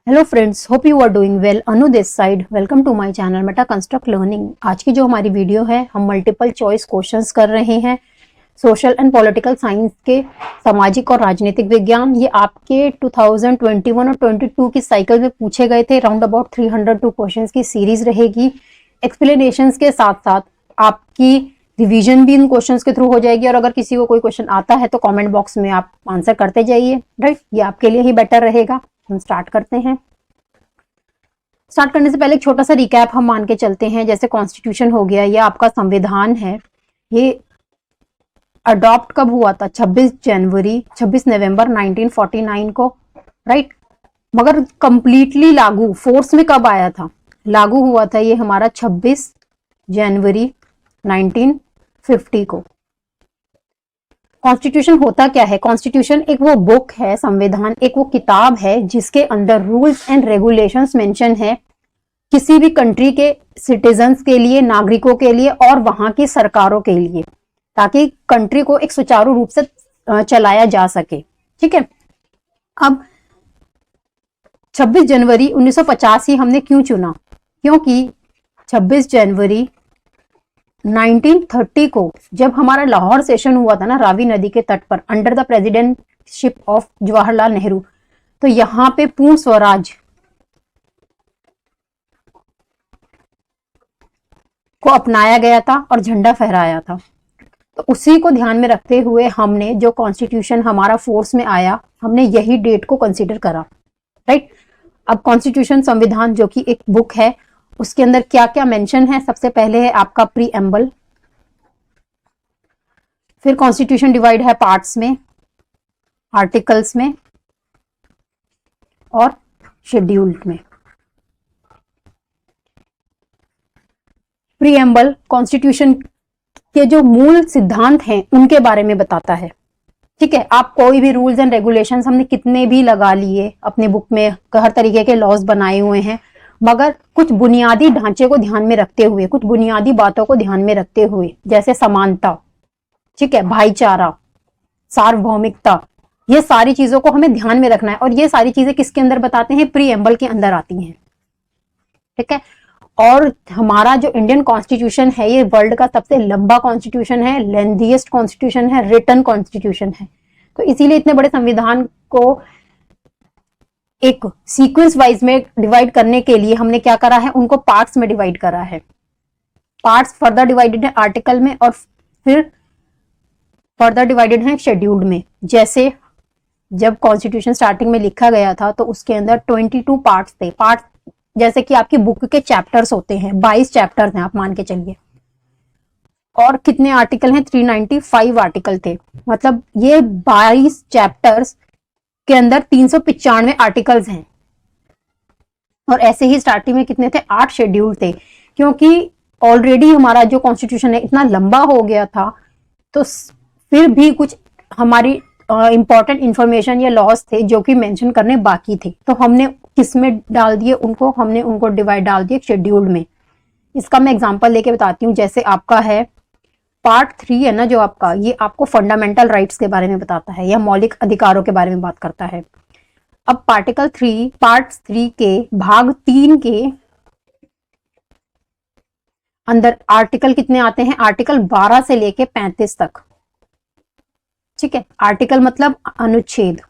Hello friends, hope you are doing well. Anu this side, welcome to my channel Meta Construct Learning. आज की जो हमारी video है, हम मल्टीपल चॉइस क्वेश्चंस कर रहे हैं सोशल एंड पॉलिटिकल साइंस के, सामाजिक और राजनीतिक विज्ञान। ये आपके 2021 और 22 की साइकिल में पूछे गए थे। राउंड अबाउट 302 क्वेश्चंस की सीरीज रहेगी। एक्सप्लेनेशंस के साथ साथ आपकी रिवीजन भी इन क्वेश्चंस के थ्रू हो जाएगी। और अगर किसी को कोई क्वेश्चन आता है तो कमेंट बॉक्स में आप आंसर करते जाइए, राइट। ये आपके लिए ही बेटर रहेगा। हम स्टार्ट करते हैं। स्टार्ट करने से पहले एक छोटा सा रिकैप हम मान के चलते हैं। जैसे कॉन्स्टिट्यूशन हो गया, ये आपका संविधान है। ये अडॉप्ट कब हुआ था? 26 नवंबर 1949 को, राइट। मगर कंप्लीटली लागू फोर्स में कब आया था? लागू हुआ था ये हमारा 26 जनवरी 1950 को। कॉन्स्टिट्यूशन होता क्या है? कॉन्स्टिट्यूशन एक वो बुक है, संविधान एक वो किताब है जिसके अंदर रूल्स एंड रेगुलेशंस मेंशन है किसी भी कंट्री के सिटीजन्स के लिए, नागरिकों के लिए और वहां की सरकारों के लिए, ताकि कंट्री को एक सुचारू रूप से चलाया जा सके। ठीक है। अब 26 जनवरी 1950 ही हमने क्यों चुना? क्योंकि 26 जनवरी 1930 को जब हमारा लाहौर सेशन हुआ था ना, रावी नदी के तट पर, under the presidentship of Jawaharlal Nehru, तो यहां पे पूर्ण स्वराज को अपनाया गया था और झंडा फहराया था। तो उसी को ध्यान में रखते हुए हमने जो कॉन्स्टिट्यूशन हमारा फोर्स में आया, हमने यही डेट को कंसीडर करा, राइट। अब कॉन्स्टिट्यूशन, संविधान जो कि एक बुक है, उसके अंदर क्या क्या मेंशन है? सबसे पहले है आपका प्रीएम्बल। फिर कॉन्स्टिट्यूशन डिवाइड है पार्ट्स में, आर्टिकल्स में और शेड्यूल्ड में। प्रीएम्बल कॉन्स्टिट्यूशन के जो मूल सिद्धांत हैं उनके बारे में बताता है। ठीक है। आप कोई भी रूल्स एंड रेगुलेशंस हमने कितने भी लगा लिए अपने बुक में, हर तरीके के लॉज बनाए हुए हैं, मगर कुछ बुनियादी ढांचे को ध्यान में रखते हुए, कुछ बुनियादी बातों को ध्यान में रखते हुए, जैसे समानता, ठीक है, भाईचारा, सार्वभौमिकता, ये सारी चीजों को हमें ध्यान में रखना है। और ये सारी चीजें किसके अंदर बताते हैं? प्रीएम्बल के अंदर आती हैं। ठीक है। और हमारा जो इंडियन कॉन्स्टिट्यूशन है, ये वर्ल्ड का सबसे लंबा कॉन्स्टिट्यूशन है, लेंथीएस्ट कॉन्स्टिट्यूशन है, रिटन कॉन्स्टिट्यूशन है। तो इसीलिए इतने बड़े संविधान को एक सीक्वेंस वाइज में डिवाइड करने के लिए हमने क्या करा है? उनको पार्ट्स में डिवाइड करा है। पार्ट्स फर्दर डिवाइडेड है आर्टिकल में और फिर फर्दर डिवाइडेड है शेड्यूल्ड में। जैसे जब कॉन्स्टिट्यूशन स्टार्टिंग में लिखा गया था तो उसके अंदर 22 पार्ट्स थे। पार्ट जैसे कि आपकी बुक के चैप्टर्स होते हैं, 22 चैप्टर्स हैं आप मान के चलिए। और कितने आर्टिकल हैं? 395 आर्टिकल थे। मतलब ये 22 चैप्टर्स के अंदर 395 आर्टिकल्स हैं। और ऐसे ही स्टार्टिंग में कितने थे? 8 शेड्यूल थे। क्योंकि ऑलरेडी हमारा जो कॉन्स्टिट्यूशन है इतना लंबा हो गया था, तो फिर भी कुछ हमारी इंपॉर्टेंट इंफॉर्मेशन या लॉज थे जो कि मेंशन करने बाकी थे। तो हमने किस में डाल दिए उनको? हमने उनको डिवाइड डाल दिए शेड्यूल में। इसका मैं एग्जांपल लेके बताती हूँ। जैसे आपका है पार्ट 3 है ना जो आपका, ये आपको फंडामेंटल राइट्स के बारे में बताता है या मौलिक अधिकारों के बारे में बात करता है। अब पार्ट 3 के भाग 3 के अंदर आर्टिकल कितने आते हैं? आर्टिकल 12 से लेके 35 तक। ठीक है। आर्टिकल मतलब अनुच्छेद।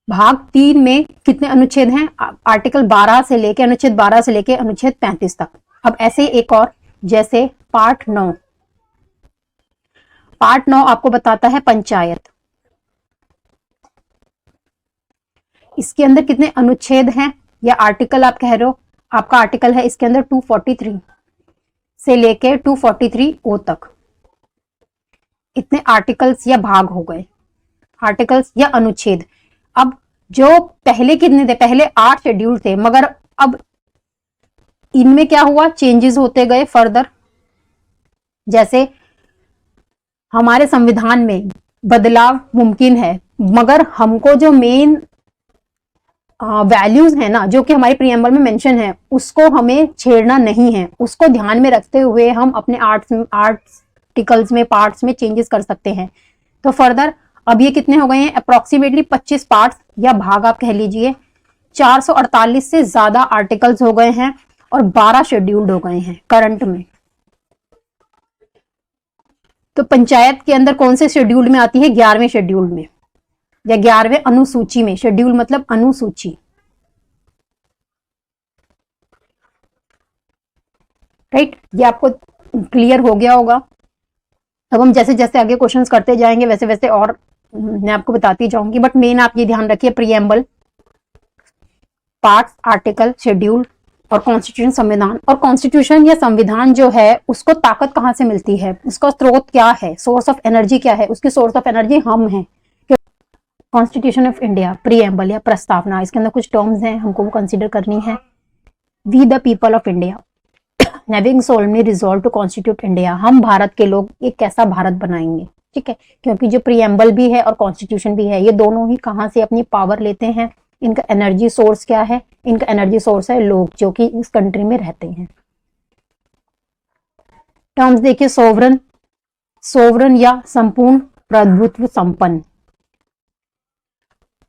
भाग 3 में कितने अनुच्छेद हैं? आर्टिकल 12 से लेके, अनुच्छेद 12 से लेके अनुच्छेद 35 तक। अब ऐसे एक और, जैसे पार्ट 9। पार्ट 9 आपको बताता है पंचायत। इसके अंदर कितने अनुच्छेद हैं या आर्टिकल आप कह रहे हो? आपका आर्टिकल है इसके अंदर 243 से लेके 243 ओ तक। इतने आर्टिकल्स या भाग हो गए, आर्टिकल्स या अनुच्छेद। अब जो पहले कितने थे? पहले 8 शेड्यूल थे, मगर अब इनमें क्या हुआ? चेंजेस होते गए फर्दर। जैसे हमारे संविधान में बदलाव मुमकिन है, मगर हमको जो मेन वैल्यूज है ना, जो कि हमारी प्रीएम्बल में मेंशन है, उसको हमें छेड़ना नहीं है। उसको ध्यान में रखते हुए हम अपने आर्ट्स आर्टिकल्स में, पार्ट्स में चेंजेस कर सकते हैं। तो फर्दर अब ये कितने हो गए हैं, अप्रोक्सीमेटली 25 पार्ट्स या भाग आप कह लीजिए, 448 से ज्यादा आर्टिकल्स हो गए हैं और 12 शेड्यूल्ड हो गए हैं करंट में। तो पंचायत के अंदर कौन से शेड्यूल में आती है, 11वें शेड्यूल में या 11वें अनुसूची में। शेड्यूल मतलब अनुसूची, राइट। ये आपको क्लियर हो गया होगा। अब हम जैसे जैसे आगे क्वेश्चंस करते जाएंगे वैसे वैसे और मैं आपको बताती जाऊंगी, बट मेन आप ये ध्यान रखिए, प्रीएम्बल, पार्ट्स, आर्टिकल, शेड्यूल और कॉन्स्टिट्यूशन, संविधान। और कॉन्स्टिट्यूशन या संविधान जो है उसको ताकत कहां से मिलती है, उसका स्रोत क्या है, सोर्स ऑफ एनर्जी क्या है, उसकी सोर्स ऑफ एनर्जी हम हैं। कॉन्स्टिट्यूशन ऑफ इंडिया, प्रीएम्बल या प्रस्तावना, इसके अंदर कुछ टर्म्स हैं हमको वो कंसिडर करनी है। We the people of India having solemnly resolved to constitute India, हम भारत के लोग एक कैसा भारत बनाएंगे, ठीक है। क्योंकि जो प्रीएम्बल भी है और कॉन्स्टिट्यूशन भी है, ये दोनों ही कहां से अपनी पावर लेते हैं, इनका एनर्जी सोर्स क्या है, इनका एनर्जी सोर्स है लोग जो कि इस कंट्री में रहते हैं। टर्म्स देखिए, सोवरन, सोवरन या संपूर्ण प्रभुत्व संपन्न।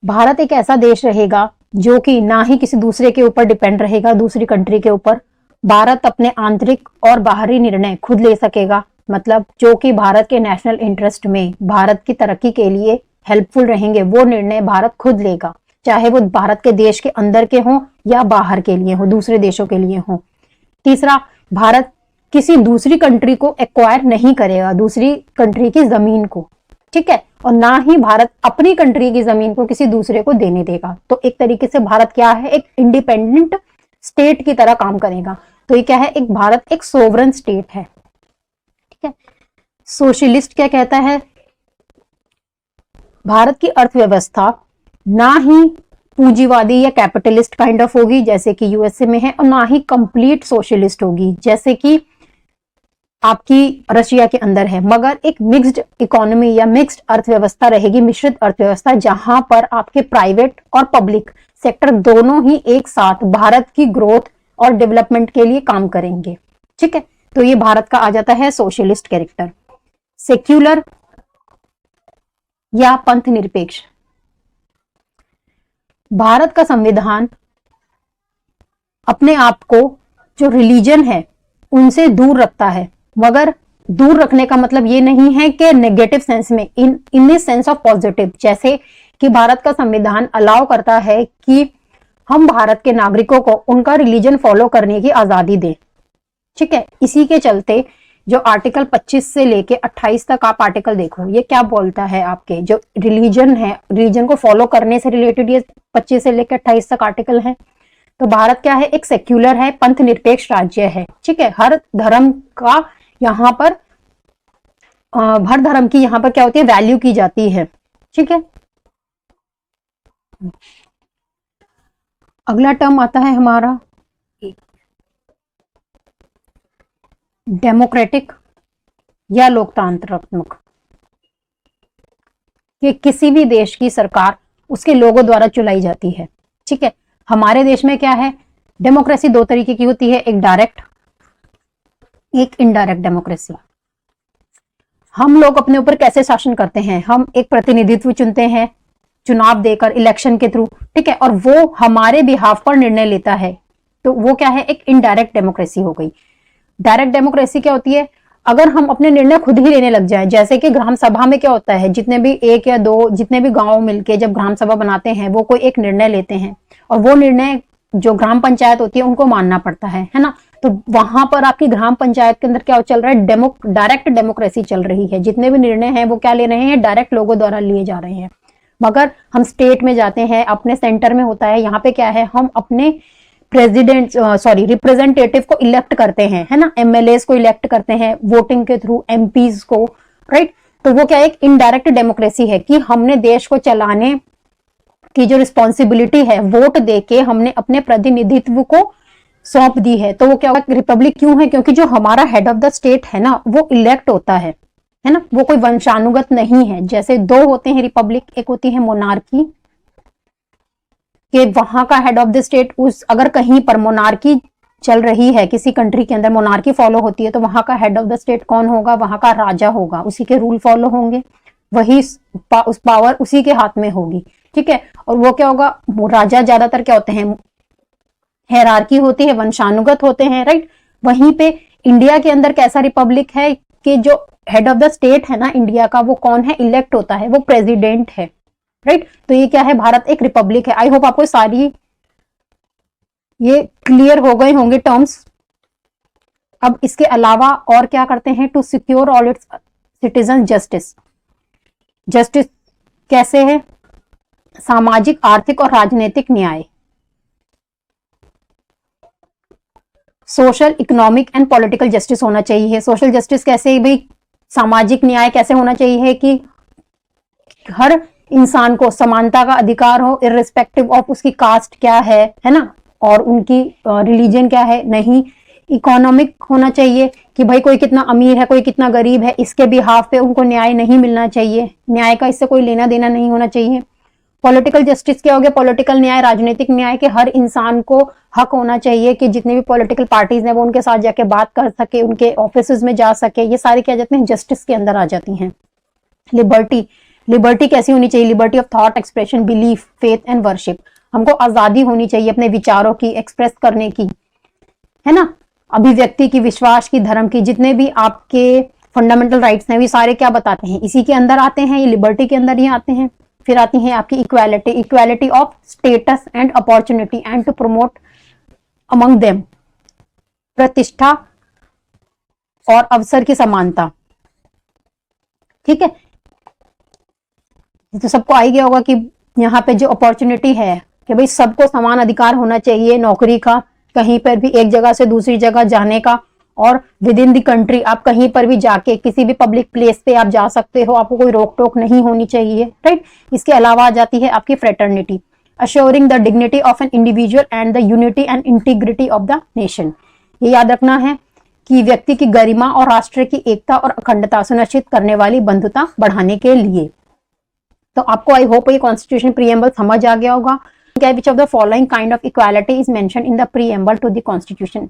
भारत एक ऐसा देश रहेगा जो कि ना ही किसी दूसरे के ऊपर डिपेंड रहेगा, दूसरी कंट्री के ऊपर। भारत अपने आंतरिक और बाहरी निर्णय खुद ले सकेगा, मतलब जो कि भारत के नेशनल इंटरेस्ट में, भारत की तरक्की के लिए हेल्पफुल रहेंगे, वो निर्णय भारत खुद लेगा, चाहे वो भारत के देश के अंदर के हों या बाहर के लिए हो, दूसरे देशों के लिए हो। तीसरा, भारत किसी दूसरी कंट्री को एक्वायर नहीं करेगा, दूसरी कंट्री की जमीन को, ठीक है। और ना ही भारत अपनी कंट्री की जमीन को किसी दूसरे को देने देगा। तो एक तरीके से भारत क्या है, एक इंडिपेंडेंट स्टेट की तरह काम करेगा। तो ये क्या है, एक भारत एक सोवरन स्टेट है, ठीक है। सोशलिस्ट क्या कहता है, भारत की अर्थव्यवस्था ना ही पूंजीवादी या कैपिटलिस्ट काइंड ऑफ होगी जैसे कि यूएसए में है, और ना ही कंप्लीट सोशलिस्ट होगी जैसे कि आपकी रशिया के अंदर है, मगर एक मिक्स्ड इकोनॉमी या मिक्स्ड अर्थव्यवस्था रहेगी, मिश्रित अर्थव्यवस्था, जहां पर आपके प्राइवेट और पब्लिक सेक्टर दोनों ही एक साथ भारत की ग्रोथ और डेवलपमेंट के लिए काम करेंगे, ठीक है। तो ये भारत का आ जाता है सोशलिस्ट कैरेक्टर। सेक्युलर या पंथ निरपेक्ष, भारत का संविधान अपने आप को जो रिलीजन है उनसे दूर रखता है, मगर दूर रखने का मतलब ये नहीं है कि नेगेटिव सेंस में, in the sense of positive. जैसे कि भारत का संविधान अलाउ करता है कि हम भारत के नागरिकों को उनका रिलीजन फॉलो करने की आजादी दें, ठीक है। इसी के चलते जो आर्टिकल 25 से लेके 28 तक आप आर्टिकल देखो, ये क्या बोलता है, आपके जो रिलीजन है, रिलीजन को फॉलो करने से रिलेटेड ये 25 से लेकर 28 तक आर्टिकल है। तो भारत क्या है, एक सेक्युलर है, पंथ निरपेक्ष राज्य है, ठीक है। हर धर्म का यहाँ पर हर धर्म की यहाँ पर क्या होती है, वैल्यू की जाती है, ठीक है। अगला टर्म आता है हमारा डेमोक्रेटिक या लोकतांत्रिक। कि किसी भी देश की सरकार उसके लोगों द्वारा चुलाई जाती है, ठीक है। हमारे देश में क्या है, डेमोक्रेसी दो तरीके की होती है, एक डायरेक्ट, एक इनडायरेक्ट डेमोक्रेसी। हम लोग अपने ऊपर कैसे शासन करते हैं, हम एक प्रतिनिधित्व चुनते हैं चुनाव देकर, इलेक्शन के थ्रू, ठीक है, और वो हमारे बिहाफ पर निर्णय लेता है। तो वो क्या है, एक इनडायरेक्ट डेमोक्रेसी हो गई। डायरेक्ट डेमोक्रेसी क्या होती है, अगर हम अपने निर्णय खुद ही लेने लग जाएं, जैसे कि ग्राम सभा में क्या होता है, जितने भी एक या दो, जितने भी गांव मिलके जब ग्राम सभा बनाते हैं, वो कोई एक निर्णय लेते हैं और वो निर्णय जो ग्राम पंचायत होती है उनको मानना पड़ता है ना। तो वहां पर आपकी ग्राम पंचायत के अंदर क्या चल रहा है, डायरेक्ट डेमोक्रेसी चल रही है। जितने भी निर्णय हैं वो क्या ले रहे हैं, डायरेक्ट लोगों द्वारा लिए जा रहे हैं। मगर हम स्टेट में जाते हैं, अपने सेंटर में होता है, यहाँ पे क्या है, हम अपने रिप्रेजेंटेटिव को इलेक्ट करते हैं, है ना, एमएलए को इलेक्ट करते हैं वोटिंग के थ्रू, एमपीज को, राइट। तो वो क्या है, एक इनडायरेक्ट डेमोक्रेसी है कि हमने देश को चलाने की जो रिस्पॉन्सिबिलिटी है वोट देके हमने अपने प्रतिनिधित्व को सौंप दी है। तो वो क्या होगा, रिपब्लिक क्यों है, क्योंकि जो हमारा हेड ऑफ द स्टेट है ना, वो इलेक्ट होता है ना, वो कोई वंशानुगत नहीं है। जैसे दो होते हैं रिपब्लिक, एक होती है मोनार्की, कि वहां का हेड ऑफ द स्टेट उस अगर कहीं पर मोनार्की चल रही है किसी कंट्री के अंदर, मोनार्की फॉलो होती है, तो वहां का हेड ऑफ द स्टेट कौन होगा? वहां का राजा होगा, उसी के रूल फॉलो होंगे, वही उस पावर उसी के हाथ में होगी, ठीक है। और वो क्या होगा? राजा ज्यादातर क्या होते हैं? हायरार्की होती है, वंशानुगत होते हैं, राइट। वहीं पे इंडिया के अंदर कैसा रिपब्लिक है कि जो हेड ऑफ द स्टेट है ना इंडिया का, वो कौन है? इलेक्ट होता है, वो प्रेसिडेंट है, राइट। तो ये क्या है? भारत एक रिपब्लिक है। आई होप आपको सारी ये क्लियर हो गए होंगे टर्म्स। अब इसके अलावा और क्या करते हैं? To secure all its citizen justice. Justice कैसे है? सामाजिक, आर्थिक और राजनीतिक न्याय, social, economic and political justice होना चाहिए। सोशल जस्टिस कैसे भाई? सामाजिक न्याय कैसे होना चाहिए कि हर इंसान को समानता का अधिकार हो, इररिस्पेक्टिव ऑफ उसकी कास्ट क्या है ना, और उनकी रिलीजन क्या है, नहीं। इकोनॉमिक होना चाहिए कि भाई कोई कितना अमीर है, कोई कितना गरीब है, इसके बिहाफ पे उनको न्याय नहीं मिलना चाहिए, न्याय का इससे कोई लेना देना नहीं होना चाहिए। पॉलिटिकल जस्टिस क्या हो गया? पॉलिटिकल न्याय, राजनीतिक न्याय के हर इंसान को हक होना चाहिए कि जितने भी पॉलिटिकल पार्टीज हैं वो उनके साथ जाके बात कर सके, उनके ऑफिस में जा सके, ये सारे क्या जाते हैं? जस्टिस के अंदर आ जाती हैं। लिबर्टी, लिबर्टी कैसी होनी चाहिए? Liberty of thought, expression, belief, faith and worship. हमको आजादी होनी चाहिए अपने विचारों की एक्सप्रेस करने की, है ना, अभिव्यक्ति की, विश्वास की, धर्म की, जितने भी आपके फंडामेंटल राइट्स हैं, ये सारे क्या बताते हैं? इसी के अंदर आते हैं, ये लिबर्टी के अंदर ही आते हैं। फिर आती है आपकी equality, equality of status and opportunity and to promote among them, प्रतिष्ठा और अवसर की समानता, ठीक है। तो सबको आ ही गया होगा कि यहाँ पे जो अपॉर्चुनिटी है कि भाई सबको समान अधिकार होना चाहिए नौकरी का, कहीं पर भी एक जगह से दूसरी जगह जाने का, और विद इन द कंट्री आप कहीं पर भी जाके किसी भी पब्लिक प्लेस पे आप जा सकते हो, आपको कोई रोक टोक नहीं होनी चाहिए, राइट। इसके अलावा आ जाती है आपकी fraternity, assuring the dignity of an individual and the unity and integrity of the nation. ये याद रखना है कि व्यक्ति की गरिमा और राष्ट्र की एकता और अखंडता सुनिश्चित करने वाली बंधुता बढ़ाने के लिए। तो आपको आई होप ये कॉन्स्टिट्यूशन प्रीएम्बल समझ आ गया होगा। Which of the following kind of equality is mention in the preamble to the constitution.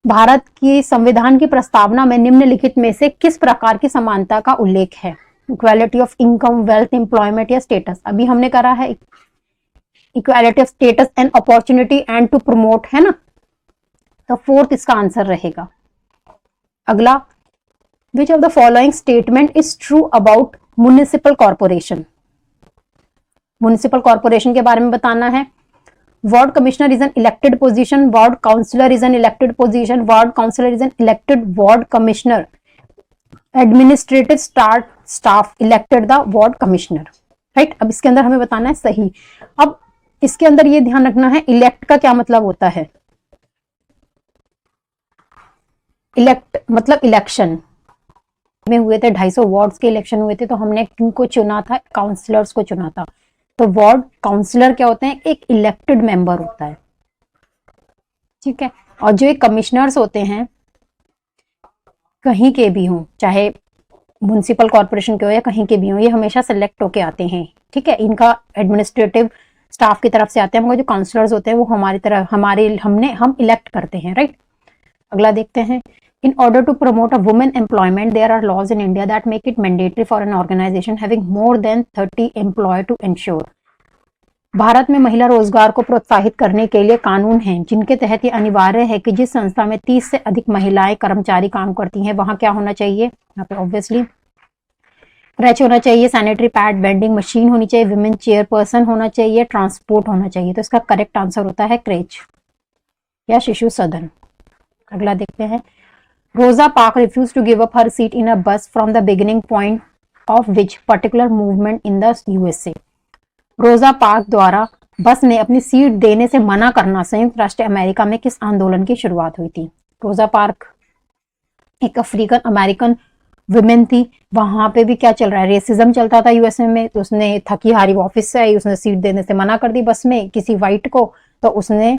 Bharat की संविधान की प्रस्तावना में निम्नलिखित में से किस प्रकार की समानता का उल्लेख है? Equality of income, wealth, employment या स्टेटस। अभी हमने करा है equality of status and opportunity and to promote, है ना। तो फोर्थ इसका आंसर रहेगा। अगला, which of the following statement is true about municipal corporation. Municipal corporation के बारे में बताना है। Ward commissioner is an elected position, ward councillor is an elected position, ward councillor is an elected ward commissioner, administrative staff elected the ward commissioner, right. अब इसके अंदर हमें बताना है सही। अब इसके अंदर ये ध्यान रखना है, इलेक्ट का क्या मतलब होता है? इलेक्ट मतलब इलेक्शन में हुए थे 250 वार्ड्स के इलेक्शन हुए थे, तो हमने किनको चुना था? काउंसलर्स को चुना था। तो वार्ड काउंसलर क्या होते हैं? एक इलेक्टेड मेंबर होता है, ठीक है। और जो एक कमिश्नर्स होते हैं कहीं के भी हों, चाहे म्युनिसिपल कॉर्पोरेशन के हो या कहीं के भी हों, ये हमेशा सेलेक्ट होके आते हैं, ठीक है। इनका एडमिनिस्ट्रेटिव स्टाफ की तरफ से आते हैं। जो काउंसलर्स होते हैं वो हमारी तरफ हम इलेक्ट करते हैं, राइट। अगला देखते हैं। In order to promote a women employment, there are laws in India that make it mandatory for an organization having more than 30 employees to ensure। Bharat में महिला रोजगार को प्रोत्साहित करने के लिए कानून हैं जिनके तहत ये अनिवार्य है कि जिस संस्था में 30 से अधिक महिलाएं कर्मचारी काम करती हैं वहां क्या होना चाहिए? यहाँ पे ऑब्वियसली क्रैच होना चाहिए, सैनिटरी पैड, वेंडिंग मशीन होनी चाहिए, विमेन चेयरपर्सन होना चाहिए, ट्रांसपोर्ट होना चाहिए। तो इसका करेक्ट आंसर होता है क्रेच या शिशु सदन। अगला देखते हैं। Rosa Parks refused to give up her seat in a bus from the beginning point of which particular movement in the USA। रोजा पार्क द्वारा बस में अपनी सीट देने से मना करना संयुक्त राष्ट्र अमेरिका में किस आंदोलन की शुरुआत हुई थी? रोजा पार्क एक अफ्रीकन अमेरिकन वुमेन थी। वहां पे भी क्या चल रहा है? रेसिज्म चलता था यूएसए में। तो उसने थकी हारी ऑफिस से आई, उसने सीट देने से मना कर दी बस में किसी वाइट को। तो उसने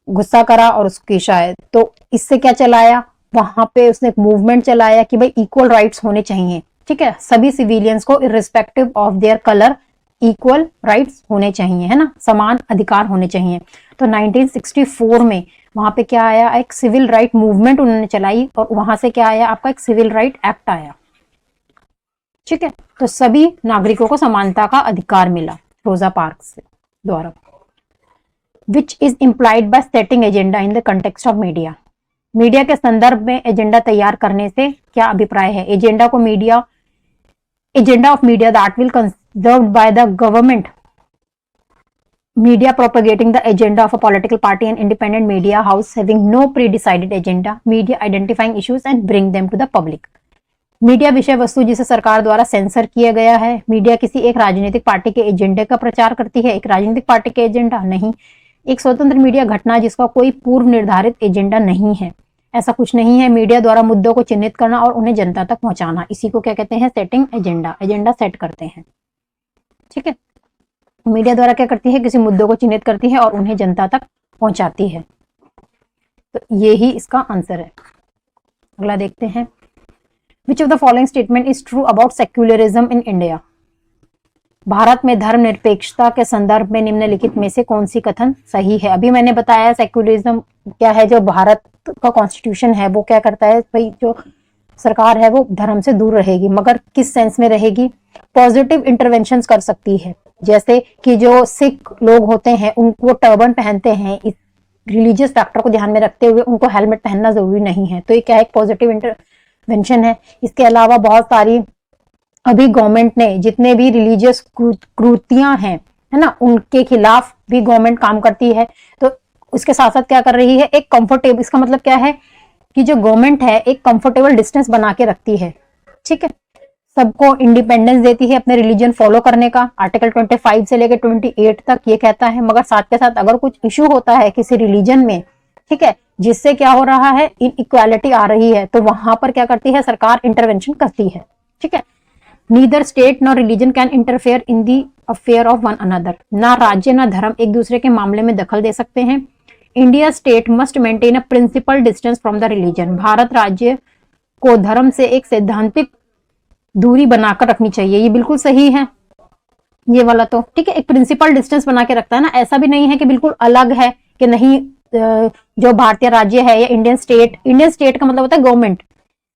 गुस्सा करा और उसकी शायद तो इससे क्या चलाया, वहां पे उसने एक मूवमेंट चलाया कि भाई इक्वल राइट्स होने चाहिए, ठीक है। सभी सिविलियंस को irrespective of their colour equal rights होने चाहिए, है ना, समान अधिकार होने चाहिए। तो 1964 में वहां पे क्या आया, एक सिविल राइट मूवमेंट उन्होंने चलाई और वहां से क्या आया आपका, एक सिविल राइट एक्ट आया। ठीक है, तो सभी नागरिकों को समानता का अधिकार मिला रोजा पार्क्स से द्वारा। Which is implied bye setting agenda in the context of media. Media के संदर्भ में एजेंडा तैयार करने से क्या अभिप्राय है? एजेंडा को media, agenda of media that will conserved by the government, media propagating the agenda of a political party and independent media house having no pre-decided agenda, media identifying issues and bring them to the public। Media विषय वस्तु जिसे सरकार द्वारा sensor किया गया है। Media किसी एक राजनीतिक पार्टी के एजेंडे का प्रचार करती है, एक राजनीतिक पार्टी के एजेंडा नहीं। एक स्वतंत्र मीडिया घटना जिसका कोई पूर्व निर्धारित एजेंडा नहीं है, ऐसा कुछ नहीं है। मीडिया द्वारा मुद्दों को चिन्हित करना और उन्हें जनता तक पहुंचाना, इसी को क्या कहते हैं, सेटिंग एजेंडा। एजेंडा सेट करते हैं। ठीक है, मीडिया द्वारा क्या करती है, किसी मुद्दों को चिन्हित करती है और उन्हें जनता तक पहुंचाती है। तो ये ही इसका आंसर है। अगला देखते हैं, विच of the following statement is true about secularism in India. भारत में धर्मनिरपेक्षता के संदर्भ में निम्नलिखित में से कौन सी कथन सही है? अभी मैंने बताया सेक्युलरिज्म क्या है, जो भारत का कॉन्स्टिट्यूशन है वो क्या करता है, भाई जो सरकार है वो धर्म से दूर रहेगी, मगर किस सेंस में रहेगी, पॉजिटिव इंटरवेंशन कर सकती है। जैसे कि जो सिख लोग होते हैं उनको टर्बन पहनते हैं, इस रिलीजियस फैक्टर को ध्यान में रखते हुए उनको हेलमेट पहनना जरूरी नहीं है, तो ये क्या है, पॉजिटिव इंटरवेंशन है। इसके अलावा बहुत सारी अभी गवर्नमेंट ने जितने भी रिलीजियस कृतियां हैं, है ना, उनके खिलाफ भी गवर्नमेंट काम करती है। तो उसके साथ साथ क्या कर रही है, एक कंफर्टेबल, इसका मतलब क्या है कि जो गवर्नमेंट है एक कंफर्टेबल डिस्टेंस बना के रखती है। ठीक है, सबको इंडिपेंडेंस देती है अपने रिलीजन फॉलो करने का। आर्टिकल 25 से लेकर 28 तक ये कहता है, मगर साथ के साथ अगर कुछ इश्यू होता है किसी रिलीजन में, ठीक है, जिससे क्या हो रहा है, इनइक्वालिटी आ रही है, तो वहां पर क्या करती है सरकार, इंटरवेंशन करती है। ठीक है, neither state nor religion can interfere in the affair of one another. ना राज्य ना धर्म एक दूसरे के मामले में दखल दे सकते हैं। India state must maintain a principle distance from the religion. Bharat राज्य को धर्म से एक सैद्धांतिक दूरी बनाकर रखनी चाहिए। ये बिल्कुल सही है ये वाला तो। ठीक है, एक प्रिंसिपल डिस्टेंस बना के रखता है ना, ऐसा भी नहीं है कि बिल्कुल अलग है कि नहीं। जो भारतीय राज्य है या इंडियन स्टेट का मतलब होता है गवर्नमेंट,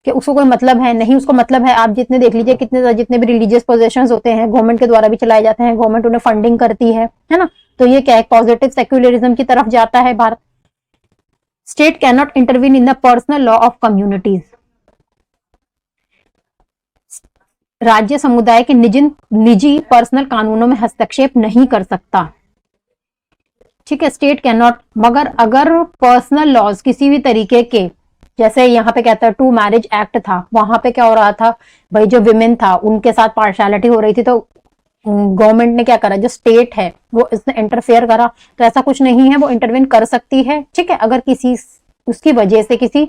कि उसको कोई मतलब है नहीं, उसको मतलब है। आप जितने देख लीजिए, जितने भी रिलीजियस पोजेशंस होते हैं गवर्नमेंट के द्वारा भी चलाए जाते हैं, गवर्नमेंट उन्हें फंडिंग करती है ना। तो ये क्या है, पॉजिटिव सेक्युलरिज्म की तरफ जाता है Bharat. State can not intervene in the personal law of communities. राज्य समुदाय के निजी पर्सनल कानूनों में हस्तक्षेप नहीं कर सकता। ठीक है, स्टेट कैन नॉट, मगर अगर पर्सनल लॉज किसी भी तरीके के, जैसे यहाँ पे कहता है टू मैरिज एक्ट था, वहां पे क्या हो रहा था, भाई जो विमेन था उनके साथ पार्शियलिटी हो रही थी, तो गवर्नमेंट ने क्या करा, जो स्टेट है वो इसने इंटरफेयर करा। तो ऐसा कुछ नहीं है, वो इंटरवेन कर सकती है। ठीक है, अगर किसी उसकी वजह से किसी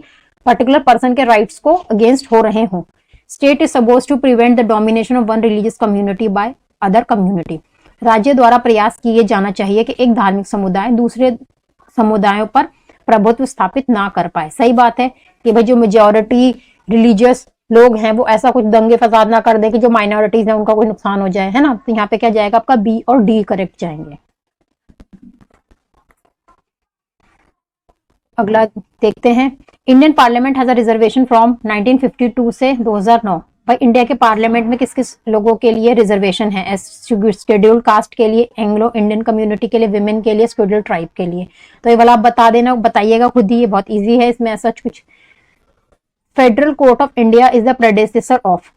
पर्टिकुलर पर्सन के राइट्स को अगेंस्ट हो रहे हो। State is suppose to prevent the domination of one religious community by other community. राज्य द्वारा प्रयास किए जाना चाहिए कि एक धार्मिक समुदाय दूसरे समुदायों पर प्रभुत्व स्थापित ना कर पाए। सही बात है कि भाई जो मेजॉरिटी रिलीजियस लोग हैं वो ऐसा कुछ दंगे फसाद ना कर दे कि जो माइनॉरिटीज हैं उनका कोई नुकसान हो जाए, है ना। तो यहाँ पे क्या जाएगा आपका, बी और डी करेक्ट जाएंगे। अगला देखते हैं, Indian parliament has a reservation from 1952 से 2009। भाई इंडिया के पार्लियामेंट में किस किस लोगों के लिए रिजर्वेशन है? शेड्यूल्ड कास्ट के लिए, एंग्लो इंडियन कम्युनिटी के लिए, विमेन के लिए, शेड्यूल्ड ट्राइब के लिए। तो ये वाला आप बता देना, बताइएगा खुद ही, ये बहुत इजी है, इसमें ऐसा कुछ। Federal court of India is the प्रेडेसेसर of.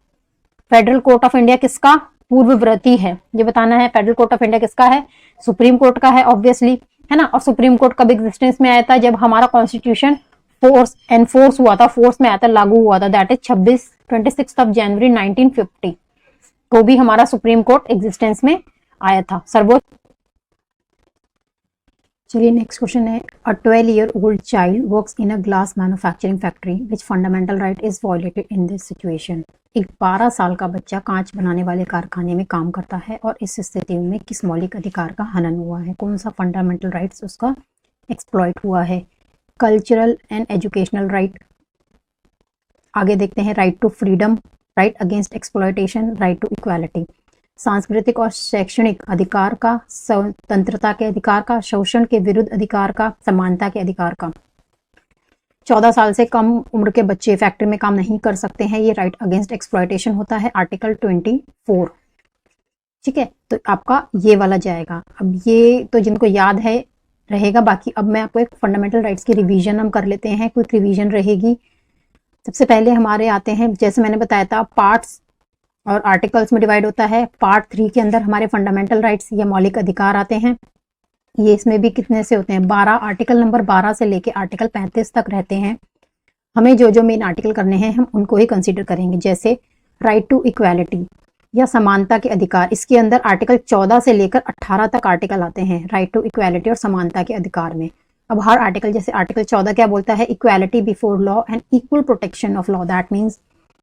Federal court of India किसका पूर्ववर्ती है, ये बताना है। फेडरल कोर्ट ऑफ इंडिया किसका है? सुप्रीम कोर्ट का है ऑब्वियसली, है ना। और सुप्रीम कोर्ट कब एग्जिस्टेंस में आया था? जब हमारा कॉन्स्टिट्यूशन एनफोर्स हुआ था, फोर्स में आया था, लागू हुआ था, दैट इज 26 जनवरी 1950 को भी हमारा सुप्रीम कोर्ट एग्जिस्टेंस में आया था, सर्वोच्च। चलिए नेक्स्ट क्वेश्चन है, अ 12-year-old child works in a glass manufacturing factory which fundamental right is violated in this situation. एक 12 साल का बच्चा कांच बनाने वाले कारखाने में काम करता है और इस स्थिति में किस मौलिक अधिकार का हनन हुआ है? कौन सा फंडामेंटल राइट्स उसका एक्सप्लॉइट हुआ है? Cultural and educational right. आगे देखते हैं, right to freedom, right against exploitation, right to equality. सांस्कृतिक और शैक्षणिक अधिकार का, स्वतंत्रता के अधिकार का, शोषण के विरुद्ध अधिकार का, समानता के अधिकार का। 14 साल से कम उम्र के बच्चे फैक्ट्री में काम नहीं कर सकते हैं, ये राइट अगेंस्ट एक्सप्लॉयटेशन होता है, आर्टिकल 24। ठीक है, तो आपका ये वाला जाएगा। अब ये तो जिनको याद है रहेगा, बाकी अब मैं आपको एक फंडामेंटल राइट्स की रिवीजन हम कर लेते हैं, क्विक रिवीजन रहेगी। सबसे पहले हमारे आते हैं, जैसे मैंने बताया था, पार्ट्स और आर्टिकल्स में डिवाइड होता है। पार्ट 3 के अंदर हमारे फंडामेंटल राइट्स या मौलिक अधिकार आते हैं। ये इसमें भी कितने से होते हैं, 12, आर्टिकल नंबर 12 से लेके आर्टिकल 35 तक रहते हैं। हमें जो जो मेन आर्टिकल करने हैं हम उनको ही कंसीडर करेंगे, जैसे राइट टू इक्वालिटी या समानता के अधिकार। इसके अंदर आर्टिकल 14 से लेकर 18 तक आर्टिकल आते हैं राइट टू इक्वालिटी और समानता के अधिकार में। अब हर आर्टिकल, जैसे आर्टिकल 14 क्या बोलता है, equality before law and equal protection of law, that means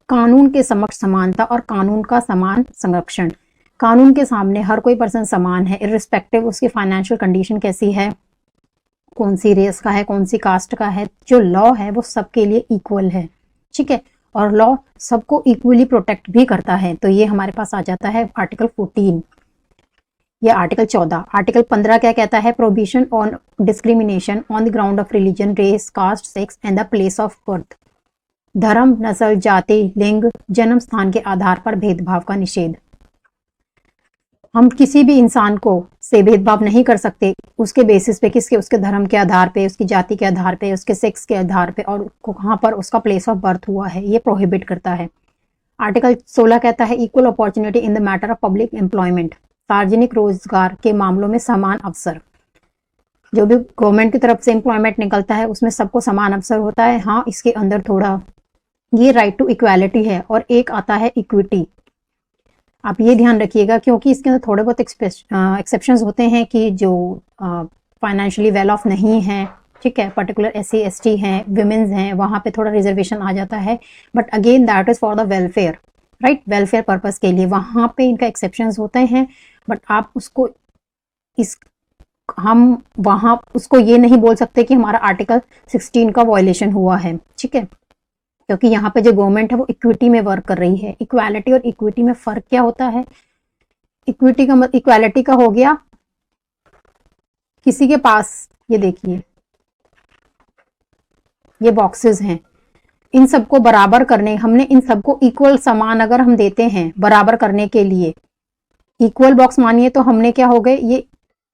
कानून के समक्ष समानता और कानून का समान संरक्षण। कानून के सामने हर कोई पर्सन समान है, इररिस्पेक्टिव उसकी फाइनेंशियल कंडीशन कैसी है, कौन सी रेस का है, कौन सी कास्ट का है। जो लॉ है वो सबके लिए इक्वल है, ठीक है, और लॉ सबको इक्वली प्रोटेक्ट भी करता है। तो ये हमारे पास आ जाता है आर्टिकल 14 या आर्टिकल 14। आर्टिकल 15 क्या कहता है, prohibition on discrimination on the ground of religion, race, caste, sex and the place of birth. धर्म, नस्ल, जाति, लिंग, जन्म स्थान के आधार पर भेदभाव का निषेध। हम किसी भी इंसान को से भेदभाव नहीं कर सकते उसके बेसिस पे, किसके, उसके धर्म के आधार पे, उसकी जाति के आधार पे, उसके सेक्स के आधार पे, और कहाँ पर उसका प्लेस ऑफ बर्थ हुआ है, ये प्रोहिबिट करता है। आर्टिकल 16 कहता है equal opportunity in the matter of public employment, सार्वजनिक रोजगार के मामलों में समान अवसर। जो भी गवर्नमेंट की तरफ से एम्प्लॉयमेंट निकलता है उसमें सबको समान अवसर होता है। हाँ, इसके अंदर थोड़ा ये राइट टू इक्वालिटी है, और एक आता है इक्विटी। आप ये ध्यान रखिएगा, क्योंकि इसके अंदर थोड़े बहुत एक्सेप्शंस होते हैं कि जो फाइनेंशियली वेल ऑफ नहीं है, ठीक है, पर्टिकुलर SC ST हैं, विमेंस हैं, वहाँ पे थोड़ा रिजर्वेशन आ जाता है, but again that is for the welfare, right, welfare purpose के लिए वहाँ पे इनका एक्सेप्शंस होते हैं। बट आप उसको हम वहाँ उसको ये नहीं बोल सकते कि हमारा आर्टिकल 16 का वायलेशन हुआ है, ठीक है, क्योंकि यहाँ पे जो गवर्नमेंट है वो इक्विटी में वर्क कर रही है। इक्वालिटी और इक्विटी में फर्क क्या होता है, इक्विटी का मतलब, इक्वालिटी का हो गया किसी के पास, ये देखिए ये बॉक्सेस हैं, इन सबको बराबर करने, हमने इन सबको इक्वल समान अगर हम देते हैं बराबर करने के लिए, इक्वल बॉक्स मानिए, तो हमने क्या हो गए, ये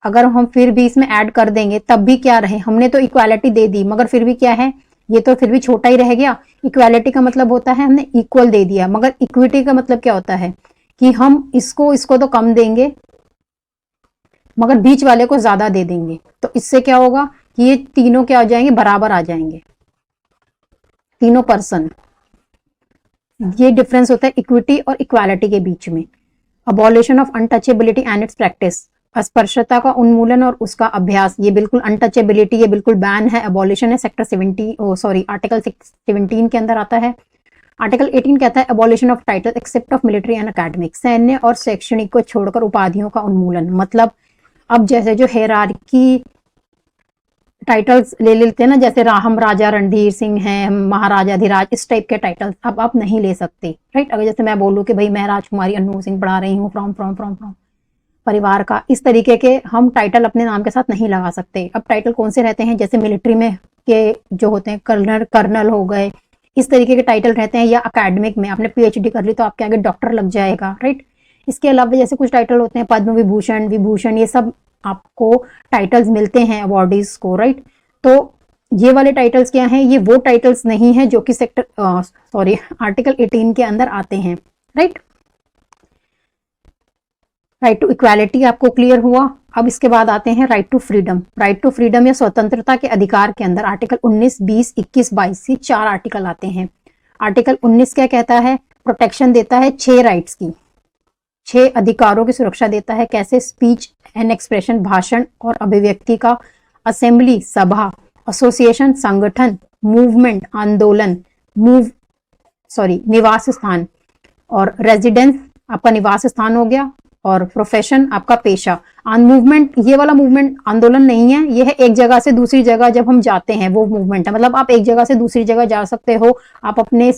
अगर हम फिर भी इसमें ऐड कर देंगे तब भी क्या रहे, हमने तो इक्वालिटी दे दी मगर फिर भी क्या है, ये तो फिर भी छोटा ही रह गया। इक्वालिटी का मतलब होता है हमने इक्वल दे दिया, मगर इक्विटी का मतलब क्या होता है कि हम इसको तो कम देंगे मगर बीच वाले को ज्यादा दे देंगे। तो इससे क्या होगा कि ये तीनों क्या हो जाएंगे, बराबर आ जाएंगे, तीनों पर्सन। ये डिफरेंस होता है इक्विटी और इक्वालिटी के बीच में। Abolition of untouchability and it's practice, अस्पृश्यता का उन्मूलन और उसका अभ्यास। ये बिल्कुल अनटचेबिलिटी, ये बिल्कुल बैन है, अबॉलिशन है, सेक्टर 70 आर्टिकल 17 के अंदर आता है। आर्टिकल 18 कहता है abolition of title except of military and academic, सैन्य और शैक्षणिक को छोड़कर उपाधियों का उन्मूलन। मतलब अब जैसे जो हेरारकी टाइटल्स ले लेते हैं ना, जैसे हम राजा रणधीर सिंह हैं, महाराजा धीराज, इस टाइप के टाइटल्स अब आप नहीं ले सकते, राइट। अगर जैसे मैं बोलूँ कि भाई मैं राजकुमारी अनु सिंह पढ़ा रही हूँ फ्रॉम परिवार का, इस तरीके के हम टाइटल अपने नाम के साथ नहीं लगा सकते। अब टाइटल कौन से रहते हैं, जैसे मिलिट्री में के जो होते हैं कर्नल हो गए, इस तरीके के टाइटल रहते हैं, या अकेडमिक में आपने PhD कर ली तो आपके आगे डॉक्टर लग जाएगा, राइट। इसके अलावा जैसे कुछ टाइटल होते हैं पद्म विभूषण, ये सब आपको टाइटल्स मिलते हैं अवार्डीज को, राइट। तो ये वाले टाइटल्स क्या हैं, ये वो टाइटल्स नहीं है जो कि आर्टिकल 18 के अंदर आते हैं, राइट। राइट टू इक्वालिटी आपको क्लियर हुआ। अब इसके बाद आते हैं right to freedom. Right to freedom या स्वतंत्रता के अधिकार के अंदर आर्टिकल 19, 20, 21, 22 से 4 आर्टिकल आते हैं। आर्टिकल 19 क्या कहता है, प्रोटेक्शन देता है 6 राइट्स की, 6 अधिकारों की सुरक्षा देता है। कैसे, स्पीच एंड एक्सप्रेशन, भाषण और अभिव्यक्ति का, असेंबली सभा, एसोसिएशन संगठन, मूवमेंट आंदोलन, निवास स्थान, और रेजिडेंस आपका निवास स्थान हो गया, और प्रोफेशन आपका पेशा। मूवमेंट, ये वाला मूवमेंट आंदोलन नहीं है, ये है एक जगह से दूसरी जगह जब हम जाते हैं वो मूवमेंट है। मतलब आप एक जगह से दूसरी जगह जा सकते हो, आप अपने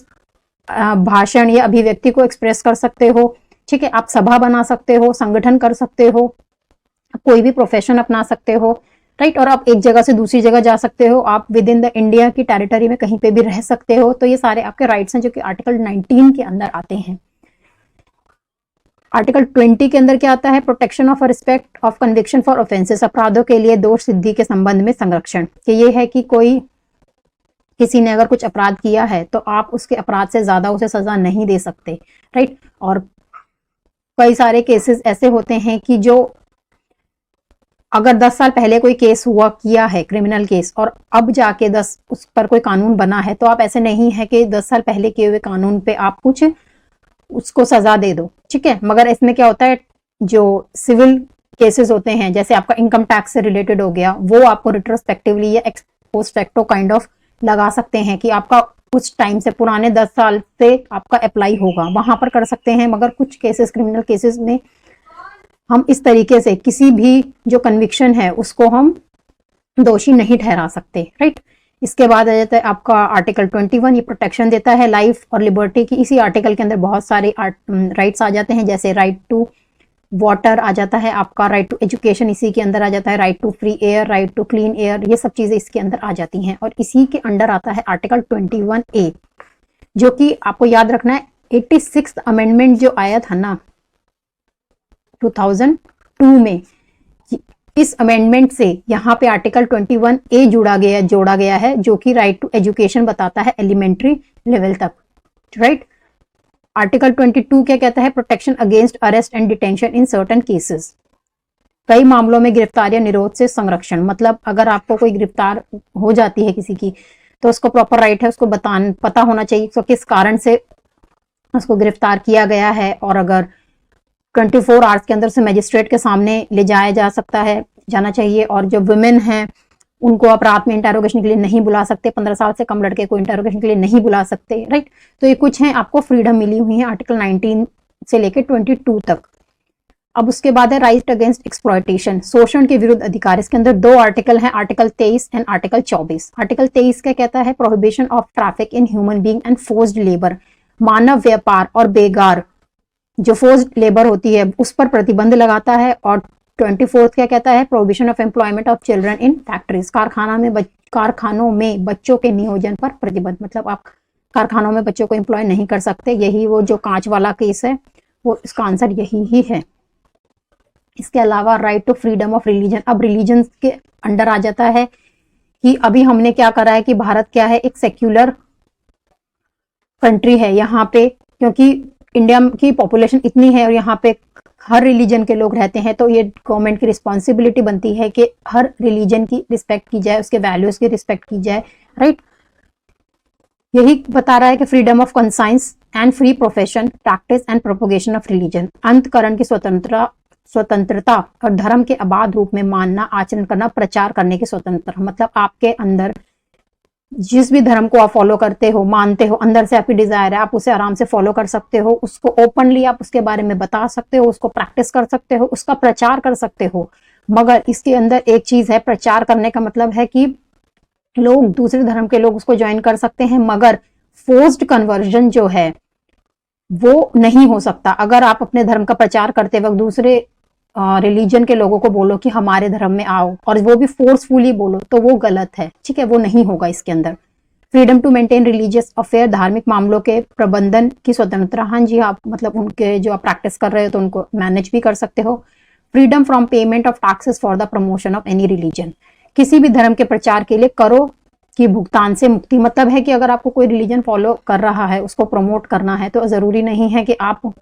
भाषण या अभिव्यक्ति को एक्सप्रेस कर सकते हो, ठीक है। आप सभा बना सकते हो, संगठन कर सकते हो, कोई भी प्रोफेशन अपना सकते हो, राइट। और आप एक जगह से दूसरी जगह जा सकते हो, आप विद इन द इंडिया की टेरिटरी में कहीं पे भी रह सकते हो। तो ये सारे आपके राइट्स हैं जो कि आर्टिकल 19 के अंदर आते हैं। आर्टिकल 20 के अंदर क्या आता है? Protection of respect of conviction for offences, अपराधों के लिए दोष सिद्धि के संबंध में संरक्षण। कि ये है कि कोई किसी ने अगर कुछ अपराध किया है तो आप उसके अपराध से ज्यादा उसे सजा नहीं दे सकते, राइट। और कई सारे केसेस ऐसे होते हैं कि जो अगर 10 साल पहले कोई केस हुआ किया है क्रिमिनल केस और अब जाके 10 उस पर कोई कानून बना है, तो आप ऐसे नहीं है कि 10 साल पहले किए हुए कानून पे आप कुछ उसको सजा दे दो, ठीक है। मगर इसमें क्या होता है, जो सिविल केसेस होते हैं, जैसे आपका इनकम टैक्स से रिलेटेड हो गया, वो आपको रिट्रोस्पेक्टिवली या x post facto kind of लगा सकते हैं कि आपका कुछ टाइम से पुराने 10 साल से आपका अप्लाई होगा, वहां पर कर सकते हैं। मगर कुछ केसेस, क्रिमिनल केसेस में हम इस तरीके से किसी भी जो कन्विक्शन है उसको हम दोषी नहीं ठहरा सकते, राइट। इसके बाद आ जाता है आपका आर्टिकल 21, ये प्रोटेक्शन देता है लाइफ और लिबर्टी की। इसी आर्टिकल के अंदर बहुत सारे राइट्स आ जाते हैं, जैसे राइट टू वाटर आ जाता है आपका, राइट टू एजुकेशन इसी के अंदर आ जाता है, right to free air, right to clean air, ये सब चीजें इसके अंदर आ जाती हैं। और इसी के अंडर आता है आर्टिकल 21A, जो कि आपको याद रखना है 86th अमेंडमेंट जो आया था ना 2002 में, इस अमेंडमेंट से यहाँ पे आर्टिकल 21A जोड़ा गया है, जो कि राइट टू एजुकेशन बताता है एलिमेंट्री लेवल तक, राइट। आर्टिकल 22 क्या कहता है? Protection against arrest and detention in certain cases, कई मामलों में गिरफ्तार या निरोध से संरक्षण। मतलब अगर आपको कोई गिरफ्तार हो जाती है किसी की, तो उसको प्रॉपर राइट है, उसको पता होना चाहिए तो किस कारण से उसको गिरफ्तार किया गया है। और अगर 24 आवर्स के अंदर से मजिस्ट्रेट के सामने ले जाया जाना चाहिए। और जो वुमेन हैं उनको आप रात में इंटरोगेशन के लिए नहीं बुला सकते, 15 साल से कम लड़के को इंटरोगेशन के लिए नहीं बुला सकते, राइट। तो ये कुछ हैं, आपको फ्रीडम मिली हुई है आर्टिकल 19 से लेकर 22 तक। अब उसके बाद है राइट अगेंस्ट एक्सप्लॉयटेशन, शोषण के विरुद्ध अधिकार। इसके अंदर 2 आर्टिकल हैं, आर्टिकल 23 एंड आर्टिकल 24। आर्टिकल 23 क्या कहता है? Prohibition of traffic in human being and forced labour, मानव व्यापार और बेगार जो फोर्स्ड लेबर होती है उस पर प्रतिबंध लगाता है। और 24 क्या कहता है? Prohibition of employment of children in factories, कारखानों में बच्चों के नियोजन पर प्रतिबंध। मतलब आप कारखानों में बच्चों को एम्प्लॉय नहीं कर सकते। यही वो जो कांच वाला केस है, वो इसका आंसर यही ही है। इसके अलावा right to freedom of religion, अब रिलीजन के अंडर आ जाता है कि अभी हमने क्या करा है कि भारत क्या है, एक सेक्युलर कंट्री है यहाँ पे, क्योंकि इंडिया की पॉपुलेशन इतनी है और यहाँ पे हर रिलीजन के लोग रहते हैं, तो ये गवर्नमेंट की रिस्पॉन्सिबिलिटी बनती है कि हर रिलीजन की रिस्पेक्ट की जाए, उसके वैल्यूज की रिस्पेक्ट की जाए, राइट। यही बता रहा है कि freedom of conscience and free profession, practice and propagation of religion, अंतकरण की स्वतंत्रता और धर्म के अबाध रूप में मानना, आचरण करना, प्रचार करने की स्वतंत्रता। मतलब आपके अंदर जिस भी धर्म को आप फॉलो करते हो, मानते हो, अंदर से आपकी डिजायर है, आप उसे आराम से फॉलो कर सकते हो, उसको ओपनली आप उसके बारे में बता सकते हो, उसको प्रैक्टिस कर सकते हो, उसका प्रचार कर सकते हो। मगर इसके अंदर एक चीज है, प्रचार करने का मतलब है कि लोग, दूसरे धर्म के लोग उसको ज्वाइन कर सकते हैं, मगर फोर्स्ड कन्वर्जन जो है वो नहीं हो सकता। अगर आप अपने धर्म का प्रचार करते वक्त दूसरे रिलीजन के लोगों को बोलो कि हमारे धर्म में आओ, और वो भी फोर्सफुली बोलो, तो वो गलत है, ठीक है, वो नहीं होगा इसके अंदर। Freedom to maintain religious affair, धार्मिक मामलों के प्रबंधन की स्वतंत्रता। हाँ जी, आप मतलब उनके जो आप प्रैक्टिस कर रहे हो तो उनको मैनेज भी कर सकते हो। Freedom from payment of taxes for the promotion of any religion, किसी भी धर्म के प्रचार के लिए करों की भुगतान से मुक्ति। मतलब है कि अगर आपको कोई रिलीजन फॉलो कर रहा है, उसको प्रमोट करना है, तो जरूरी नहीं है कि आप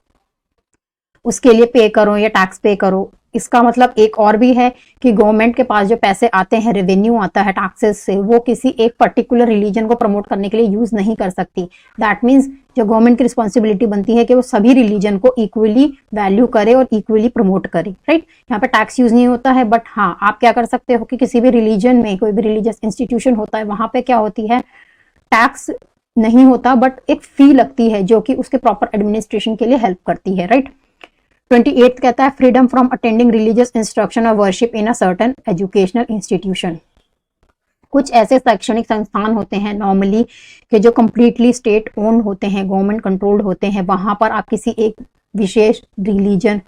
उसके लिए पे करो या टैक्स पे करो। इसका मतलब एक और भी है कि गवर्नमेंट के पास जो पैसे आते हैं, रेवेन्यू आता है टैक्सेस से, वो किसी एक पर्टिकुलर रिलीजन को प्रमोट करने के लिए यूज नहीं कर सकती। दैट मीन्स जो गवर्नमेंट की रिस्पॉन्सिबिलिटी बनती है कि वो सभी रिलीजन को इक्वली वैल्यू करे और इक्वली प्रमोट करे, राइट। यहाँ पे टैक्स यूज नहीं होता है, बट हाँ आप क्या कर सकते हो कि किसी भी रिलीजन में, कोई भी रिलीजियस इंस्टीट्यूशन होता है, वहां पे क्या होती है, टैक्स नहीं होता, बट एक फी लगती है जो कि उसके प्रॉपर एडमिनिस्ट्रेशन के लिए हेल्प करती है, राइट। 28 कहता है freedom from attending religious instruction और worship in a certain educational institution. कुछ ऐसे शैक्षणिक संस्थान होते हैं नॉर्मली कि जो कंप्लीटली स्टेट ओन होते हैं, गवर्नमेंट कंट्रोल्ड होते हैं, वहां पर आप किसी एक विशेष रिलीजन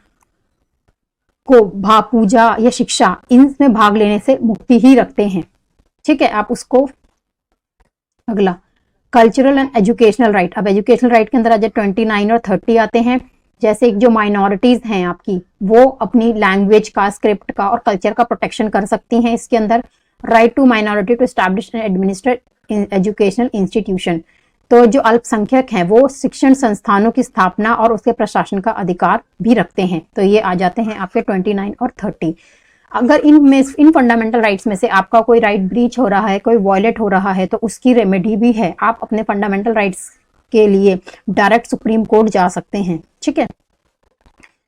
को पूजा या शिक्षा इनमें भाग लेने से मुक्ति ही रखते हैं। ठीक है, आप उसको अगला कल्चरल एंड एजुकेशनल राइट। अब एजुकेशनल राइट के अंदर आज 29 और 30 आते हैं। जैसे जो माइनॉरिटीज हैं आपकी, वो अपनी लैंग्वेज का, स्क्रिप्ट का और कल्चर का प्रोटेक्शन कर सकती हैं। इसके अंदर right to minority to establish and administer educational institution. तो जो अल्पसंख्यक हैं वो शिक्षण संस्थानों की स्थापना और उसके प्रशासन का अधिकार भी रखते हैं। तो ये आ जाते हैं आपके 29 और 30। अगर इन फंडामेंटल राइट्स में से आपका कोई राइट ब्रीच हो रहा है, कोई वॉयलेट हो रहा है, तो उसकी रेमेडी भी है। आप अपने फंडामेंटल राइट्स के लिए डायरेक्ट सुप्रीम कोर्ट जा सकते हैं। ठीक है,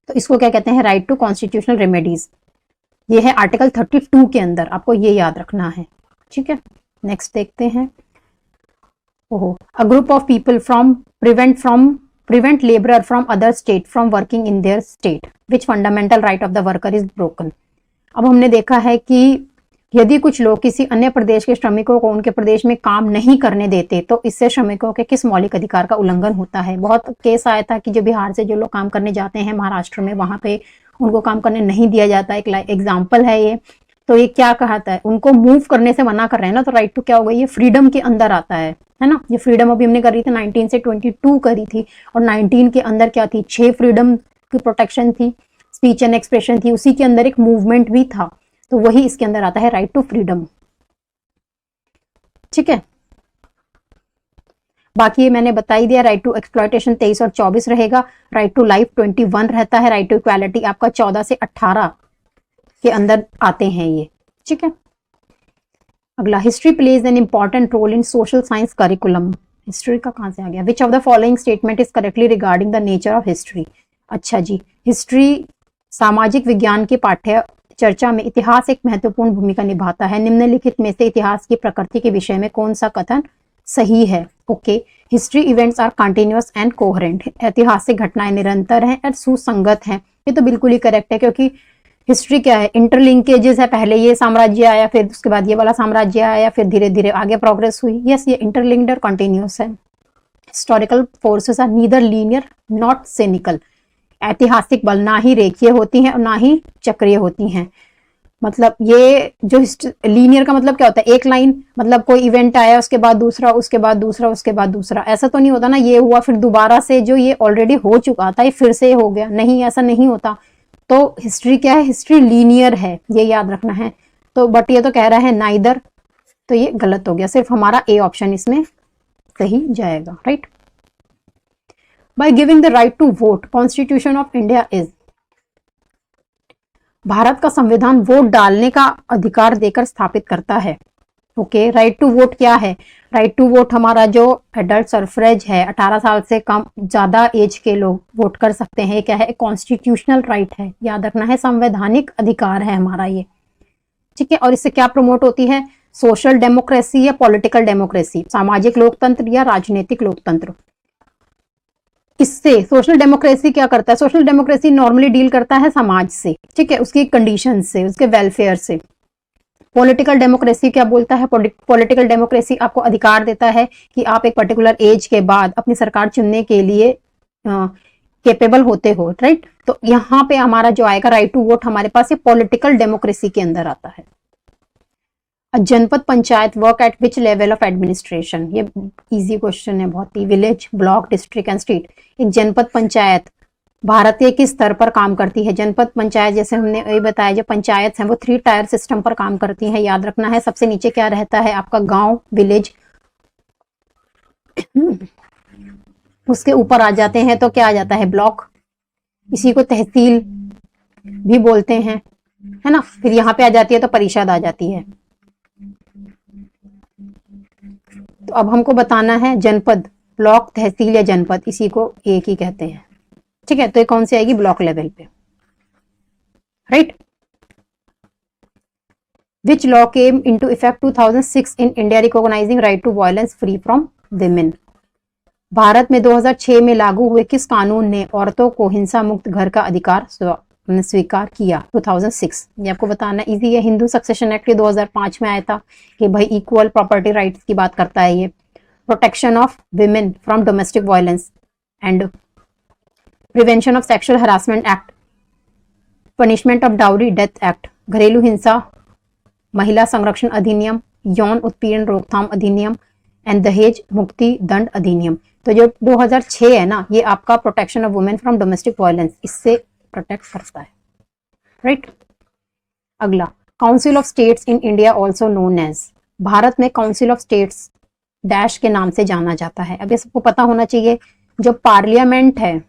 तो इसको क्या कहते हैं, राइट टू कॉन्स्टिट्यूशनल रेमेडीज। ये है आर्टिकल 32 के अंदर, आपको ये याद रखना है। ठीक है, नेक्स्ट देखते हैं। ओहो, a group of people prevent laborer from other state from working in their state which fundamental right of the worker is broken। अब हमने देखा है कि यदि कुछ लोग किसी अन्य प्रदेश के श्रमिकों को उनके प्रदेश में काम नहीं करने देते तो इससे श्रमिकों के किस मौलिक अधिकार का उल्लंघन होता है। बहुत केस आया था कि जो बिहार से जो लोग काम करने जाते हैं महाराष्ट्र में, वहां पे उनको काम करने नहीं दिया जाता। एक एग्जाम्पल है ये। तो ये क्या कहता है, उनको मूव करने से मना कर रहे हैं ना, तो राइट टू क्या होगा, ये फ्रीडम के अंदर आता है ना। ये फ्रीडम अभी हमने करी थी 19 से 22 करी थी, और 19 के अंदर क्या थी, 6 फ्रीडम की प्रोटेक्शन थी, स्पीच एंड एक्सप्रेशन थी, उसी के अंदर एक मूवमेंट भी था। तो वही इसके अंदर आता है, राइट टू फ्रीडम। ठीक है, बाकी ये मैंने बता ही दिया। राइट टू एक्सप्लॉयटेशन 23 और 24 रहेगा। राइट टू लाइफ 21 रहता है। राइट टू इक्वालिटी आपका 14 से 18 के अंदर आते हैं ये। ठीक है, अगला history plays an important role in social science curriculum. History का कहां से आ गया, which of the following statement is correctly regarding the nature of history. अच्छा जी, हिस्ट्री सामाजिक विज्ञान की पाठ्य चर्चा में इतिहास एक महत्वपूर्ण भूमिका निभाता है। निम्नलिखित में से इतिहास की प्रकृति के विषय में कौन सा कथन सही है। Okay, history events are continuous and coherent. ऐतिहासिक घटनाएं निरंतर हैं और सुसंगत हैं। ये तो बिल्कुल ही करेक्ट है, क्योंकि हिस्ट्री क्या है, इंटरलिंकेजेस है। पहले ये साम्राज्य आया, फिर उसके बाद ये वाला साम्राज्य आया, फिर धीरे धीरे आगे प्रोग्रेस हुई। यस, ये इंटरलिंक्ड और कंटिन्यूअस है। Historical forces are neither linear not cynical. ऐतिहासिक बल ना ही रेखीय होती हैं और ना ही चक्रीय होती हैं। मतलब ये जो लीनियर का मतलब क्या होता है, एक लाइन, मतलब कोई इवेंट आया उसके बाद दूसरा, उसके बाद दूसरा, उसके बाद दूसरा। ऐसा तो नहीं होता ना, ये हुआ फिर दोबारा से जो ये ऑलरेडी हो चुका था ये फिर से हो गया, नहीं, ऐसा नहीं होता। तो हिस्ट्री क्या है, हिस्ट्री लीनियर है, ये याद रखना है। तो बट ये तो कह रहा है नाइदर, तो ये गलत हो गया। सिर्फ हमारा ए ऑप्शन इसमें सही जाएगा। Right, by giving the right to vote constitution of India is. Bharat का संविधान वोट डालने का अधिकार देकर स्थापित करता है। ओके, राइट टू वोट क्या है, राइट टू वोट हमारा जो एडल्ट सफरेज है, 18 साल से कम ज्यादा एज के लोग वोट कर सकते हैं। क्या है, कॉन्स्टिट्यूशनल राइट है, याद रखना है, संवैधानिक अधिकार है हमारा ये। ठीक है, और इससे क्या प्रमोट होती है, सोशल डेमोक्रेसी या पॉलिटिकल डेमोक्रेसी, सामाजिक लोकतंत्र या राजनीतिक लोकतंत्र। इससे सोशल डेमोक्रेसी क्या करता है, सोशल डेमोक्रेसी नॉर्मली डील करता है समाज से, ठीक है, उसकी कंडीशन से, उसके वेलफेयर से। पॉलिटिकल डेमोक्रेसी क्या बोलता है, पॉलिटिकल डेमोक्रेसी आपको अधिकार देता है कि आप एक पर्टिकुलर एज के बाद अपनी सरकार चुनने के लिए कैपेबल होते हो। राइट, तो यहाँ पे हमारा जो आएगा राइट टू वोट हमारे पास ये पॉलिटिकल डेमोक्रेसी के अंदर आता है। Janpad Panchayat work at which level of administration, ये इजी क्वेश्चन है बहुत ही। Village, block, district and state. एक जनपद पंचायत भारतीय किस स्तर पर काम करती है। जनपद पंचायत जैसे हमने यही बताया, जो पंचायत हैं वो 3 टायर सिस्टम पर काम करती हैं, याद रखना है। सबसे नीचे क्या रहता है आपका, गांव, विलेज, उसके ऊपर आ जाते हैं तो क्या आ जाता है, ब्लॉक, इसी को तहसील भी बोलते हैं, है ना। फिर यहाँ पे आ जाती है तो परिषद आ जाती है। तो अब हमको बताना है जनपद, ब्लॉक, तहसील या जनपद, इसी को एक ही कहते हैं। ठीक है, तो ये कौन सी आएगी, ब्लॉक लेवल पे। Right, which law came into effect 2006 in India recognising right to violence free from women. Bharat में 2006 में लागू हुए किस कानून ने औरतों को हिंसा मुक्त घर का अधिकार स्वीकार किया। 2006, ये आपको बताना इजी है। हिंदू सक्सेशन एक्ट 2005 में आया था कि भाई इक्वल प्रॉपर्टी राइट्स की बात करता है ये। Protection of women from domestic violence and prevention of sexual harassment act punishment of dowry death act, घरेलू हिंसा महिला संरक्षण अधिनियम, यौन उत्पीड़न रोकथाम अधिनियम एंड दहेज मुक्ति दंड अधिनियम। तो जो 2006 है ना, ये आपका protection of women from domestic violence, इससे प्रोटेक्ट करता है, राइट। अगला, council of states in India also known as, Bharat में काउंसिल ऑफ स्टेट्स डैश के नाम से जाना जाता है। अब ये सबको पता होना चाहिए, जो पार्लियामेंट है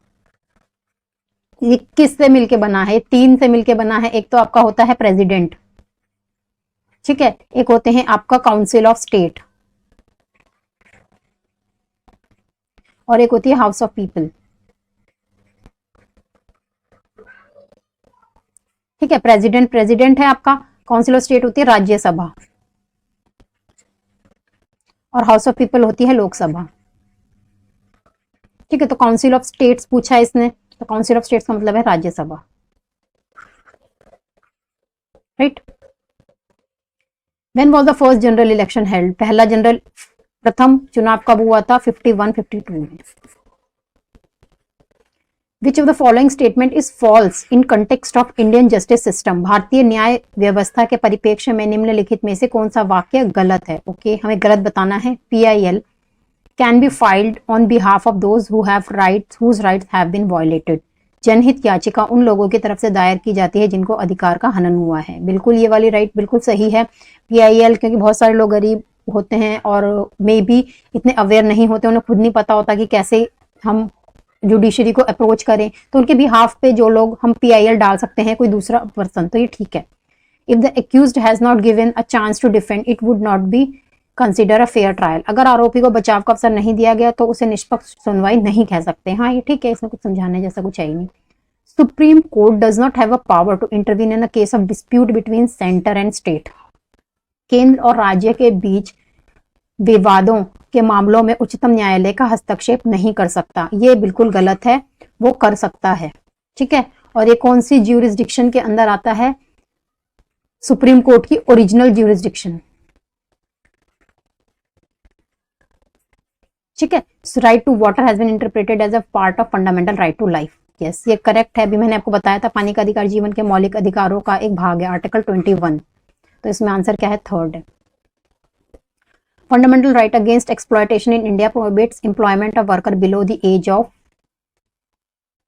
ये किससे मिलके बना है? 3 से मिलके बना है। एक तो आपका होता है प्रेसिडेंट, ठीक है, एक होते हैं आपका काउंसिल ऑफ स्टेट, और एक होती है हाउस ऑफ पीपल, ठीक है। प्रेसिडेंट है आपका, काउंसिल ऑफ स्टेट होती है राज्यसभा, और हाउस ऑफ पीपल होती है लोकसभा, ठीक है। तो काउंसिल ऑफ स्टेट्स पूछा है इसने, तो काउंसिल ऑफ स्टेट्स का मतलब है Rajya Sabha, right. When was the first general election held, पहला प्रथम चुनाव कब हुआ था? 51-52 में। विच of the following statement is falls in context of Indian justice system, भारतीय न्याय व्यवस्था के परिप्रेक्ष्य में निम्नलिखित में से कौन सा वाक्य गलत है? ओके, हमें गलत बताना है। PIL can be filed on behalf of those who have rights whose rights have been violated, जनहित याचिका उन लोगों की तरफ से दायर की जाती है जिनको अधिकार का हनन हुआ है। बिल्कुल ये वाली राइट बिल्कुल सही है। PIL, क्योंकि बहुत सारे लोग गरीब होते हैं और मे बी इतने अवेयर नहीं होते, उन्हें खुद नहीं पता होता कि कैसे हम जुडिशरी को अप्रोच करें, तो उनके बिहाफ पे जो लोग हम PIL डाल सकते हैं, कोई दूसरा पर्सन, तो ये ठीक है। If the accused has not given a chance to defend it would not be consider a fair trial, अगर आरोपी को बचाव का अवसर नहीं दिया गया तो उसे निष्पक्ष सुनवाई नहीं कह सकते। हाँ ये ठीक है, इसमें कुछ समझाने जैसा कुछ है ही नहीं। Supreme court does not have a power to intervene in a case of dispute between centre and state, केंद्र और राज्य के बीच विवादों के मामलों में उच्चतम न्यायालय का हस्तक्षेप नहीं कर सकता। ये बिल्कुल गलत है, वो कर सकता है, ठीक है। और ये कौन सी ज्यूरिसडिक्शन के अंदर आता है? सुप्रीम कोर्ट की ओरिजिनल ज्यूरिसडिक्शन, ठीक है। Right to water has been interpreted as a part of fundamental right to life, yes ये करेक्ट है। अभी मैंने आपको बताया था पानी का अधिकार जीवन के मौलिक अधिकारों का एक भाग है, आर्टिकल 21, तो इसमें आंसर क्या है? 3rd है। Fundamental right against exploitation in India prohibits employment of worker below the age of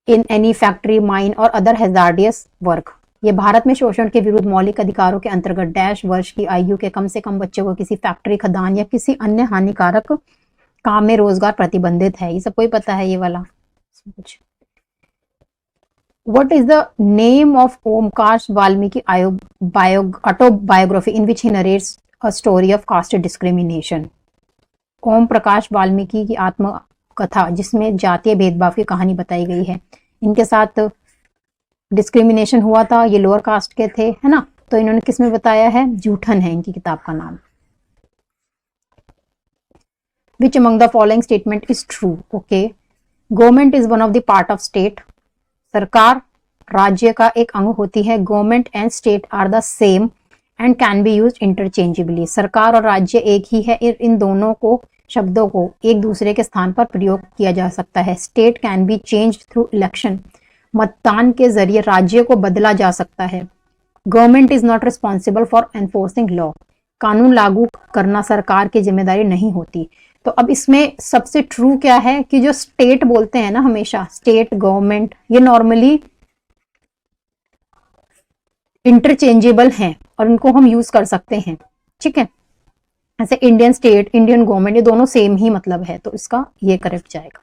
in any factory, mine और अदर हैजार्डियस वर्क, ये भारत में शोषण के विरुद्ध मौलिक अधिकारों के अंतर्गत डैश वर्ष की आयु के कम से कम बच्चों को किसी फैक्ट्री, खदान या किसी अन्य हानिकारक काम में रोजगार प्रतिबंधित है। ये सब कोई पता है ये वाला कुछ। What is the name of Omkar Valmiki autobiography in which he narrates a story of caste discrimination? Om Prakash Valmiki की आत्मकथा जिसमें जातीय भेदभाव की कहानी बताई गई है। इनके साथ डिस्क्रिमिनेशन हुआ था, ये लोअर कास्ट के थे, है ना, तो इन्होंने किसमें बताया है? जूठन है इनकी किताब का नाम। Which among the following statement is true? Okay, government is one of the part of state. सरकार राज्य का एक अंग होती है। Government and state are the same and can be used interchangeably, सरकार और राज्य एक ही है, इन दोनों को शब्दों को एक दूसरे के स्थान पर प्रयोग किया जा सकता है। State can be changed through election, मतदान के जरिए राज्य को बदला जा सकता है। Government is not responsible for enforcing law, कानून लागू करना सरकार की जिम्मेदारी नहीं होती। तो अब इसमें सबसे ट्रू क्या है कि जो स्टेट बोलते हैं ना हमेशा, स्टेट गवर्नमेंट, ये नॉर्मली इंटरचेंजेबल हैं और इनको हम यूज कर सकते हैं, ठीक है। ऐसे इंडियन स्टेट, इंडियन गवर्नमेंट, ये दोनों सेम ही मतलब है, तो इसका ये करेक्ट जाएगा।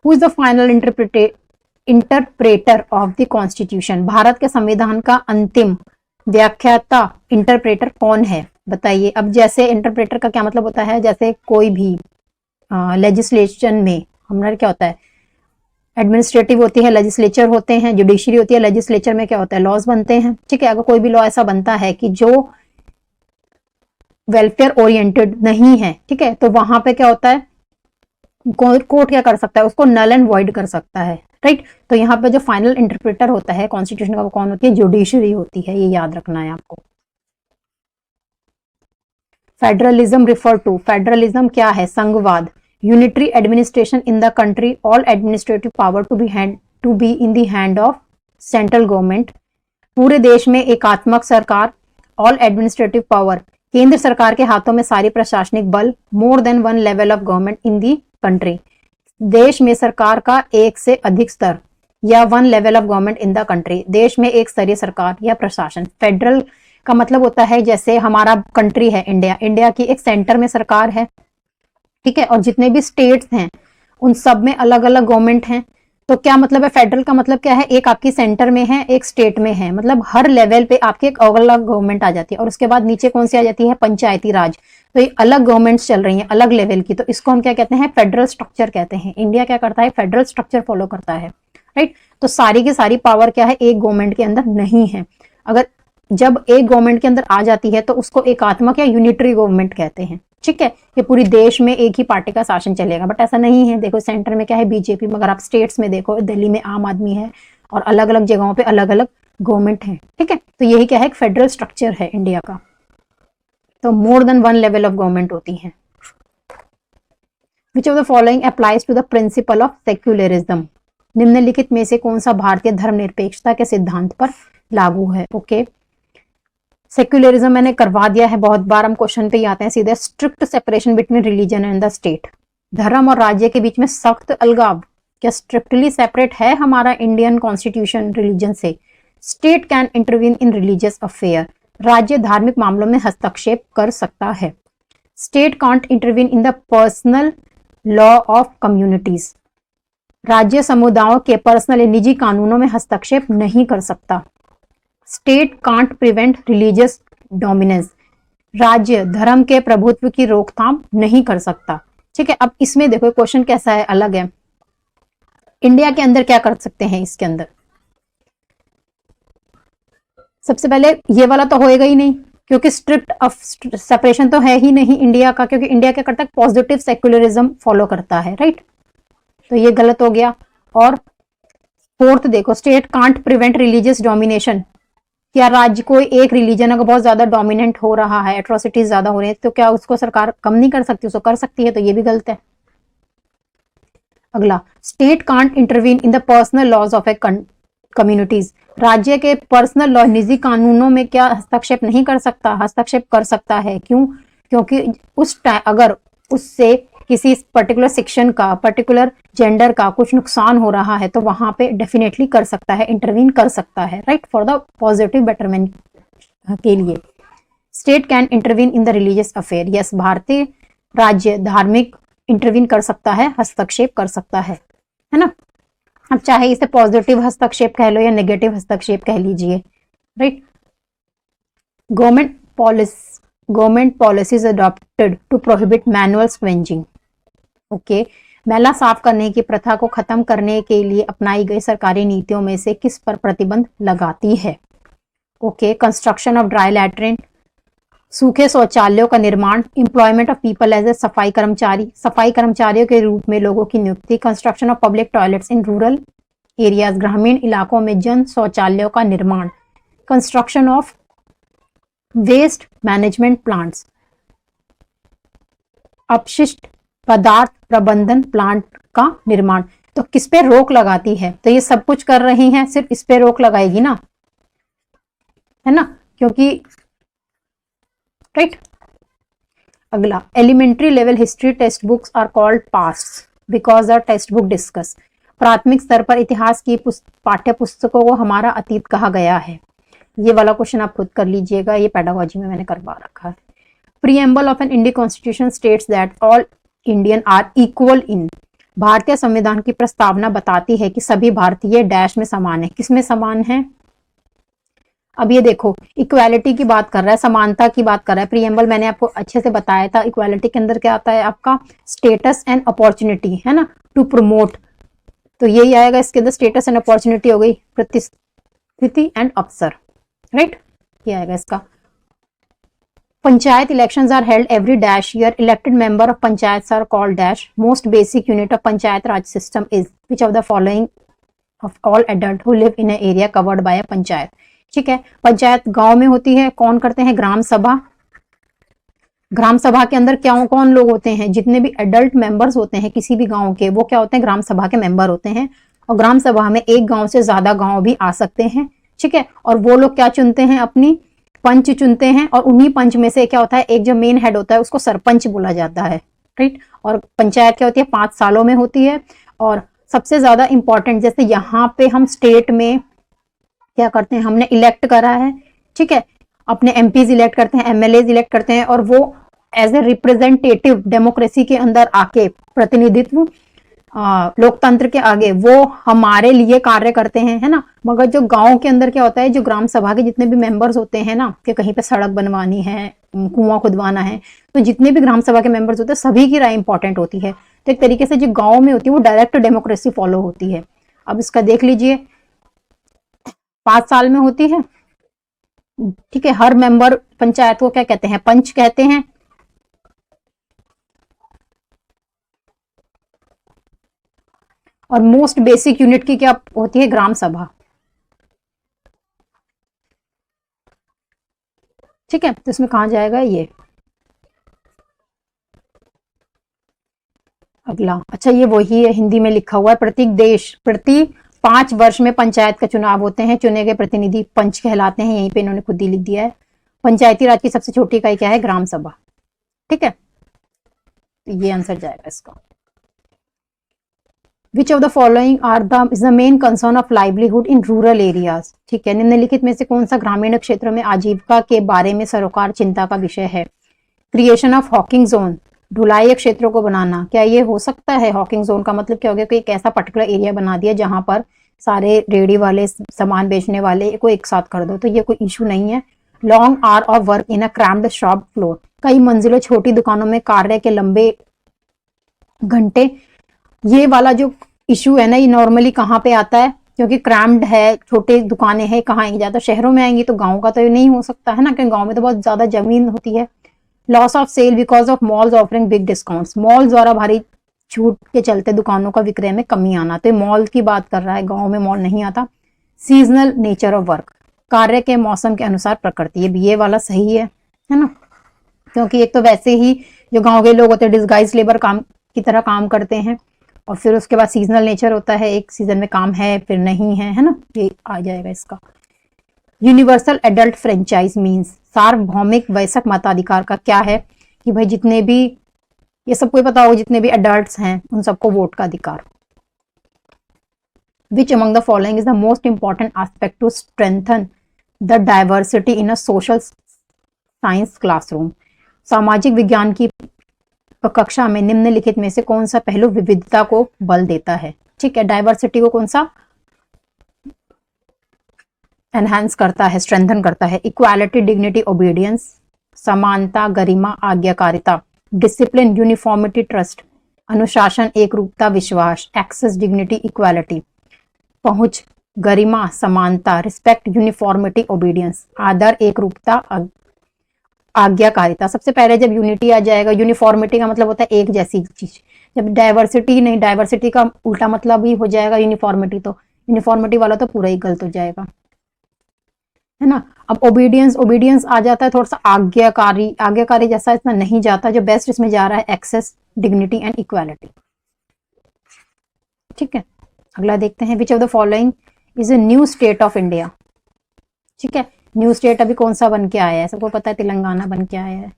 Who is the final interpreter of the constitution, Bharat के संविधान का अंतिम व्याख्याता इंटरप्रेटर कौन है? बताइए। अब जैसे इंटरप्रेटर का क्या मतलब होता है, जैसे कोई भी लेजिस्लेशन में हमारा क्या होता है, एडमिनिस्ट्रेटिव होती है, लेजिस्लेचर होते हैं, जुडिशरी होती है, लेजिस्लेचर में क्या होता है, लॉज बनते हैं, ठीक है। अगर कोई भी लॉ ऐसा बनता है कि जो वेलफेयर ओरिएंटेड नहीं है, ठीक है, तो वहां पे क्या होता है, कोर्ट क्या कर सकता है, उसको नल एंड वॉइड कर सकता है, राइट। तो यहाँ पे जो फाइनल इंटरप्रेटर होता है कॉन्स्टिट्यूशन का, वो कौन होती है? जुडिशरी होती है, ये याद रखना है आपको। फेडरलिज्म रिफर टू, फेडरलिज्म क्या है? संघवाद। Unitary administration in the country, all administrative power to be in the hand of central government, पूरे देश में एकात्मक सरकार, ऑल एडमिनिस्ट्रेटिव पावर, केंद्र सरकार के हाथों में सारी प्रशासनिक बल, मोर than one level of government in the country, देश में सरकार का एक से अधिक स्तर या one level of government in the country, देश में एक स्तरीय सरकार या प्रशासन। फेडरल का मतलब होता है जैसे हमारा कंट्री है इंडिया, इंडिया की एक सेंटर में सरकार है, ठीक है, और जितने भी स्टेट्स हैं उन सब में अलग अलग गवर्नमेंट हैं। तो क्या मतलब है, फेडरल का मतलब क्या है, एक आपकी सेंटर में है, एक स्टेट में है, मतलब हर लेवल पे आपके एक अलग गवर्नमेंट आ जाती है। और उसके बाद नीचे कौन सी आ जाती है, पंचायती राज। तो ये अलग गवर्नमेंट्स चल रही हैं अलग लेवल की, तो इसको हम क्या कहते हैं, फेडरल स्ट्रक्चर कहते हैं। इंडिया क्या करता है, फेडरल स्ट्रक्चर फॉलो करता है, राइट। तो सारी की सारी पावर क्या है, एक गवर्नमेंट के अंदर नहीं है। अगर जब एक गवर्नमेंट के अंदर आ जाती है तो उसको एकात्मक या यूनिटरी गवर्नमेंट कहते हैं, ठीक है। ये पूरी देश में एक ही पार्टी का शासन चलेगा, बट ऐसा नहीं है। देखो सेंटर में क्या है, बीजेपी, मगर आप स्टेट्स में देखो, दिल्ली में आम आदमी है और अलग अलग जगहों पे अलग अलग गवर्नमेंट है, ठीक है। तो यही क्या है, एक फेडरल स्ट्रक्चर है इंडिया का। तो more than one level of government होती है। Which of the following applies to the principle of secularism, निम्नलिखित में से कौन सा भारतीय धर्मनिरपेक्षता के सिद्धांत पर लागू है। ओके, सेक्युलरिज्म मैंने करवा दिया है बहुत बार, हम क्वेश्चन पे ही आते हैं सीधे। Strict separation between religion and the state, धर्म और राज्य के बीच में सख्त अलगाव, क्या स्ट्रिक्टली सेपरेट है हमारा इंडियन कॉन्स्टिट्यूशन रिलीजन से। State can intervene in religious affair, राज्य धार्मिक मामलों में हस्तक्षेप कर सकता है। State can't intervene in the personal law of communities, राज्य समुदायों के पर्सनल निजी कानूनों में हस्तक्षेप नहीं कर सकता। State can't prevent religious dominance, राज्य धर्म के प्रभुत्व की रोकथाम नहीं कर सकता, ठीक है। अब इसमें देखो क्वेश्चन कैसा है, अलग है। इंडिया के अंदर क्या कर सकते हैं, इसके अंदर सबसे पहले ये वाला तो होएगा ही नहीं, क्योंकि स्ट्रिक्ट सेपरेशन तो है ही नहीं इंडिया का, क्योंकि इंडिया क्या करता है, पॉजिटिव सेक्युलरिज्म फॉलो करता है, राइट। तो ये गलत हो गया। और फोर्थ देखो, state can't prevent religious domination, क्या राज्य कोई एक रिलीजन अगर बहुत ज्यादा डोमिनेंट हो रहा है, एट्रोसिटीज ज्यादा हो रही है, तो क्या उसको सरकार कम नहीं कर सकती, उसको कर सकती है, तो ये भी गलत है। अगला, state can't intervene in the personal laws of a communities, राज्य के पर्सनल लॉ निजी कानूनों में क्या हस्तक्षेप नहीं कर सकता, हस्तक्षेप कर सकता है। क्यों, क्योंकि उस टाइम अगर उससे किसी पर्टिकुलर सेक्शन का, पर्टिकुलर जेंडर का कुछ नुकसान हो रहा है, तो वहां पे डेफिनेटली कर सकता है, इंटरवीन कर सकता है, right, for the positive betterment के लिए। State can intervene in the religious affair, yes, भारतीय राज्य धार्मिक इंटरवीन कर सकता है, हस्तक्षेप कर सकता है ना। अब चाहे इसे पॉजिटिव हस्तक्षेप कह लो या नेगेटिव हस्तक्षेप कह लीजिए, right. Government policies adopted to prohibit manual scavenging, okay, मैला साफ करने की प्रथा को खत्म करने के लिए अपनाई गई सरकारी नीतियों में से किस पर प्रतिबंध लगाती है। Okay, construction of dry latrine, सूखे शौचालयों का निर्माण, employment of people as a safai karmachari, सफाई कर्मचारियों के रूप में लोगों की नियुक्ति, construction of public toilets in rural areas, ग्रामीण इलाकों में जन शौचालयों का निर्माण, construction of waste management plants, अपशिष्ट पदार्थ प्रबंधन प्लांट का निर्माण। तो किस पे रोक लगाती है, तो ये सब कुछ कर रही हैं, सिर्फ इस पे रोक लगाएगी ना, है ना, क्योंकि राइट। अगला, elementary level history text books are called past because the text book discuss, प्राथमिक स्तर पर इतिहास की पाठ्य पुस्तकों को हमारा अतीत कहा गया है। ये वाला क्वेश्चन आप खुद कर लीजिएगा, ये पेडागोजी में मैंने करवा रखा है। Preamble of an Indian constitution states that all Indian are equal in, भारतीय संविधान की प्रस्तावना बताती है कि सभी भारतीय डैश में समान है। किसमें समान है, अब ये देखो, इक्वालिटी की बात कर रहा है, समानता की बात कर रहा है। प्रीएम्बल मैंने आपको अच्छे से बताया था, इक्वालिटी के अंदर क्या आता है आपका, स्टेटस एंड अपॉर्चुनिटी, है ना, टू प्रमोट, तो यही आएगा इसके अंदर, स्टेटस एंड अपॉर्चुनिटी हो गई, प्रतिस्थिति एंड अवसर, राइट, ये आएगा इसका। Panchayat elections are held every dash year, elected member of panchayat are called dash, most basic unit of panchayat raj system is which of the following of all adult who live in area covered by a panchayat. ठीक है, पंचायत गांव में होती है, कौन करते हैं, ग्राम सभा। ग्राम सभा के अंदर क्या कौन लोग होते हैं, जितने भी एडल्ट मेंबर्स होते हैं किसी भी गांव के, वो क्या होते हैं, ग्राम सभा के मेंबर होते हैं। और ग्राम सभा में एक गांव से ज्यादा गांव भी आ सकते हैं, ठीक है। और वो लोग क्या चुनते हैं, अपनी पंच चुनते हैं, और उन्हीं पंच में से क्या होता है, एक जो मेन हेड होता है उसको सरपंच बोला जाता है, राइट। और पंचायत क्या होती है, 5 सालों में होती है। और सबसे ज्यादा इंपॉर्टेंट, जैसे यहाँ पे हम स्टेट में क्या करते हैं, हमने इलेक्ट करा है, ठीक है, अपने एमपीज इलेक्ट करते हैं, एमएलए इलेक्ट करते हैं, और वो एज ए रिप्रेजेंटेटिव डेमोक्रेसी के अंदर आके प्रतिनिधित्व लोकतंत्र के आगे वो हमारे लिए कार्य करते हैं, है ना। मगर जो गांव के अंदर क्या होता है, जो ग्राम सभा के जितने भी मेंबर्स होते हैं ना, कि कहीं पे सड़क बनवानी है, कुआं खुदवाना है, तो जितने भी ग्राम सभा के मेंबर्स होते हैं सभी की राय इंपॉर्टेंट होती है। तो एक तरीके से जो गांव में होती है वो डायरेक्ट डेमोक्रेसी फॉलो होती है। अब इसका देख लीजिए, 5 साल में होती है, ठीक है। हर मेंबर पंचायत को क्या कहते हैं, पंच कहते हैं। और मोस्ट बेसिक यूनिट की क्या होती है, ग्राम सभा, ठीक है। तो इसमें कहा जाएगा ये अगला। अच्छा, ये वही है, हिंदी में लिखा हुआ है, प्रत्येक देश प्रति 5 वर्ष में पंचायत का चुनाव होते हैं, चुने गए प्रतिनिधि पंच कहलाते हैं। यहीं पे इन्होंने खुद ही लिख दिया है। पंचायती राज की सबसे छोटी इकाई क्या है, ग्राम सभा, ठीक है। तो ये आंसर जाएगा इसका। Which of the following are is the main concern of livelihood in rural areas? ठीक है, निम्नलिखित में से कौन सा ग्रामीण क्षेत्र में आजीविका के बारे में सरोकार चिंता का विषय है? क्रिएशन ऑफ हॉकिंग जोन, ढुलाई क्षेत्रों को बनाना, क्या ये हो सकता है? हॉकिंग जोन का मतलब क्या हो गया, कि एक ऐसा पर्टिकुलर एरिया बना दिया जहां पर सारे रेडी वाले, सामान बेचने वाले को एक साथ कर दो, तो ये कोई इशू नहीं है। Long hour of work in a crammed shop floor, कई मंजिलों छोटी दुकानों में कार्य के लंबे घंटे, ये वाला जो इशू है ना, ये नॉर्मली कहाँ पे आता है, क्योंकि क्रैम्ड है, छोटे दुकानें हैं, कहाँ आएंगी, ज्यादा शहरों में आएंगी, तो गांव का तो नहीं हो सकता है ना, क्योंकि गांव में तो बहुत ज्यादा जमीन होती है। Loss of sale because of malls offering big discounts, mall द्वारा भारी छूट के चलते दुकानों का विक्रय में कमी आना, तो मॉल की बात कर रहा है, गाँव में मॉल नहीं आता। सीजनल नेचर ऑफ वर्क, कार्य के मौसम के अनुसार प्रकृति, ये वाला सही है ना, क्योंकि एक तो वैसे ही जो गांव के लोग होते हैं डिस्गाइज लेबर काम की तरह काम करते हैं, और फिर उसके बाद सीजनल नेचर होता है, एक सीजन में काम है फिर नहीं है, है ना, ये आ जाएगा इसका। यूनिवर्सल एडल्ट फ्रेंचाइज मींस, सार्वभौमिक वयस्क मताधिकार का क्या है, कि भाई जितने भी, ये सबको पता होगा, जितने भी एडल्ट्स हैं उन सबको वोट का अधिकार। Which among the following is the most important aspect to strengthen the diversity in a social science classroom, सामाजिक विज्ञान की कक्षा में निम्नलिखित में से कौन सा पहलू विविधता को बल देता है? ठीक है, डाइवर्सिटी को कौन सा एनहांस करता है, स्ट्रेंथन करता है? इक्वालिटी, डिग्निटी, ओबीडियंस, समानता, गरिमा, आज्ञाकारिता, डिसिप्लिन, यूनिफॉर्मिटी, ट्रस्ट, अनुशासन, एक रूपता, विश्वास, एक्सेस, डिग्निटी, इक्वालिटी, पहुंच, गरिमा, समानता, रिस्पेक्ट, यूनिफॉर्मिटी, ओबीडियंस, आदर, एक रूपता, आज्ञाकारिता। सबसे पहले जब यूनिटी आ जाएगा, यूनिफॉर्मिटी का मतलब होता है एक जैसी चीज, जब डाइवर्सिटी नहीं, डाइवर्सिटी का उल्टा मतलब ही हो जाएगा यूनिफॉर्मिटी, तो यूनिफॉर्मिटी वाला तो पूरा ही गलत हो जाएगा, है ना। अब ओबीडियंस, ओबीडियंस आ जाता है थोड़ा सा आज्ञाकारी, आज्ञाकारी जैसा इतना नहीं जाता, जो बेस्ट इसमें जा रहा है एक्सेस, डिग्निटी एंड इक्वालिटी, ठीक है। अगला देखते हैं, विच of the following is a new state of India, ठीक है। न्यू स्टेट अभी कौन सा बन के आया है, सबको पता है तेलंगाना बन के आया है।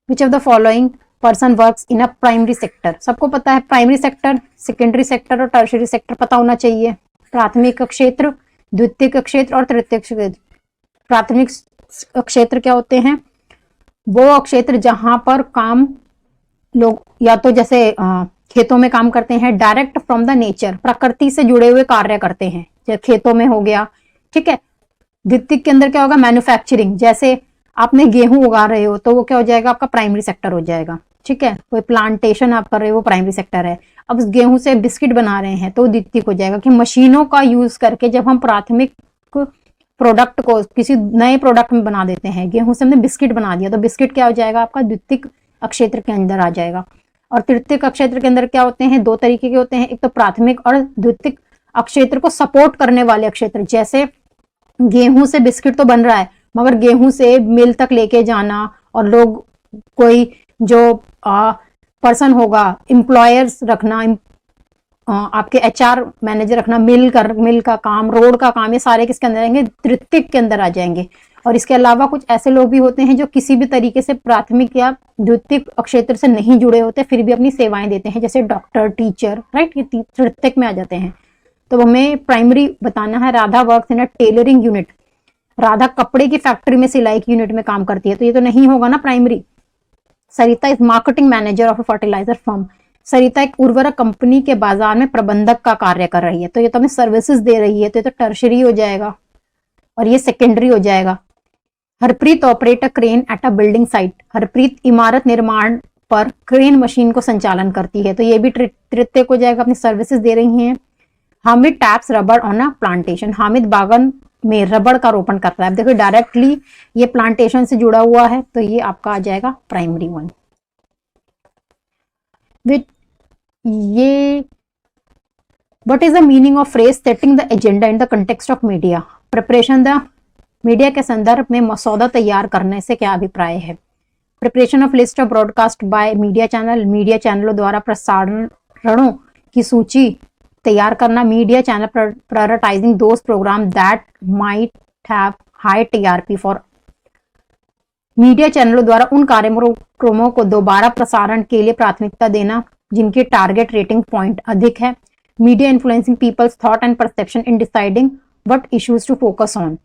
Which of the following person works in a primary sector, सबको पता है प्राइमरी सेक्टर, सेकेंडरी सेक्टर और टर्शियरी सेक्टर पता होना चाहिए। प्राथमिक क्षेत्र, द्वितीयक क्षेत्र और तृतीयक क्षेत्र। प्राथमिक क्षेत्र क्या होते हैं, वो क्षेत्र जहां पर काम लोग या तो जैसे खेतों में काम करते हैं, डायरेक्ट फ्रॉम द नेचर, प्रकृति से जुड़े हुए कार्य करते हैं, जैसे खेतों में हो गया, ठीक है। द्वितीयक के अंदर क्या होगा, मैन्युफैक्चरिंग, जैसे आपने गेहूं उगा रहे हो तो वो क्या हो जाएगा, आपका प्राइमरी सेक्टर हो जाएगा, ठीक है। कोई प्लांटेशन आप कर रहे हो वो प्राइमरी सेक्टर है। अब उस गेहूं से बिस्किट बना रहे हैं तो द्वितीयक हो जाएगा, कि मशीनों का यूज करके जब हम प्राथमिक प्रोडक्ट को किसी नए प्रोडक्ट में बना देते हैं, गेहूं से हमने बिस्किट बना दिया तो बिस्किट क्या हो जाएगा, आपका द्वितीयक क्षेत्र के अंदर आ जाएगा। और तृतीयक क्षेत्र के अंदर क्या होते हैं, दो तरीके के होते हैं, एक तो प्राथमिक और द्वितीयक क्षेत्र को सपोर्ट करने वाले क्षेत्र, जैसे गेहूं से बिस्किट तो बन रहा है मगर गेहूं से मिल तक लेके जाना, और लोग कोई जो पर्सन होगा, एम्प्लॉयर्स रखना, आपके एचआर मैनेजर रखना, मिल का काम, रोड का काम, ये सारे किसके अंदर आएंगे, द्वितीयक के अंदर आ जाएंगे। और इसके अलावा कुछ ऐसे लोग भी होते हैं जो किसी भी तरीके से प्राथमिक या द्वितीयक क्षेत्र से नहीं जुड़े होते, फिर भी अपनी सेवाएं देते हैं, जैसे डॉक्टर, टीचर, राइट, ये तृतीयक में आ जाते हैं। तो हमें प्राइमरी बताना है। Radha works in a tailoring unit, Radha कपड़े की फैक्ट्री में सिलाई की यूनिट में काम करती है, तो ये तो नहीं होगा ना primary. Sarita is marketing manager of a fertiliser firm, Sarita एक उर्वरक कंपनी के बाजार में प्रबंधक का कार्य कर रही है, तो ये तो हमें सर्विसेज दे रही है, तो ये तो टर्शरी हो जाएगा और ये सेकेंडरी हो जाएगा। Harpreet operate a crane at a building site, Harpreet इमारत निर्माण पर क्रेन मशीन को संचालन करती है, तो ये भी तृतीयक हो जाएगा, अपनी सर्विसेज दे रही हैं। Hamid taps rubber on a plantation, Hamid बागान में रबड़ का रोपण कर रहा है। देखो डायरेक्टली ये प्लांटेशन से जुड़ा हुआ है, तो ये आपका आ जाएगा प्राइमरी वन। विच ये what is the meaning of phrase setting the agenda in the context of media, preparation the media के संदर्भ में मसौदा तैयार करने से क्या अभिप्राय है। Preparation of list of broadcast by media channel, media चैनलों द्वारा प्रसारणों की सूची तैयार करना, media channel prioritising those program that might have high TRP for, media चैनलों द्वारा उन कार्यक्रमों को दोबारा प्रसारण के लिए प्राथमिकता देना जिनकी टारगेट रेटिंग पॉइंट अधिक है। Media influencing people's thought and perception in deciding what issues to focus on,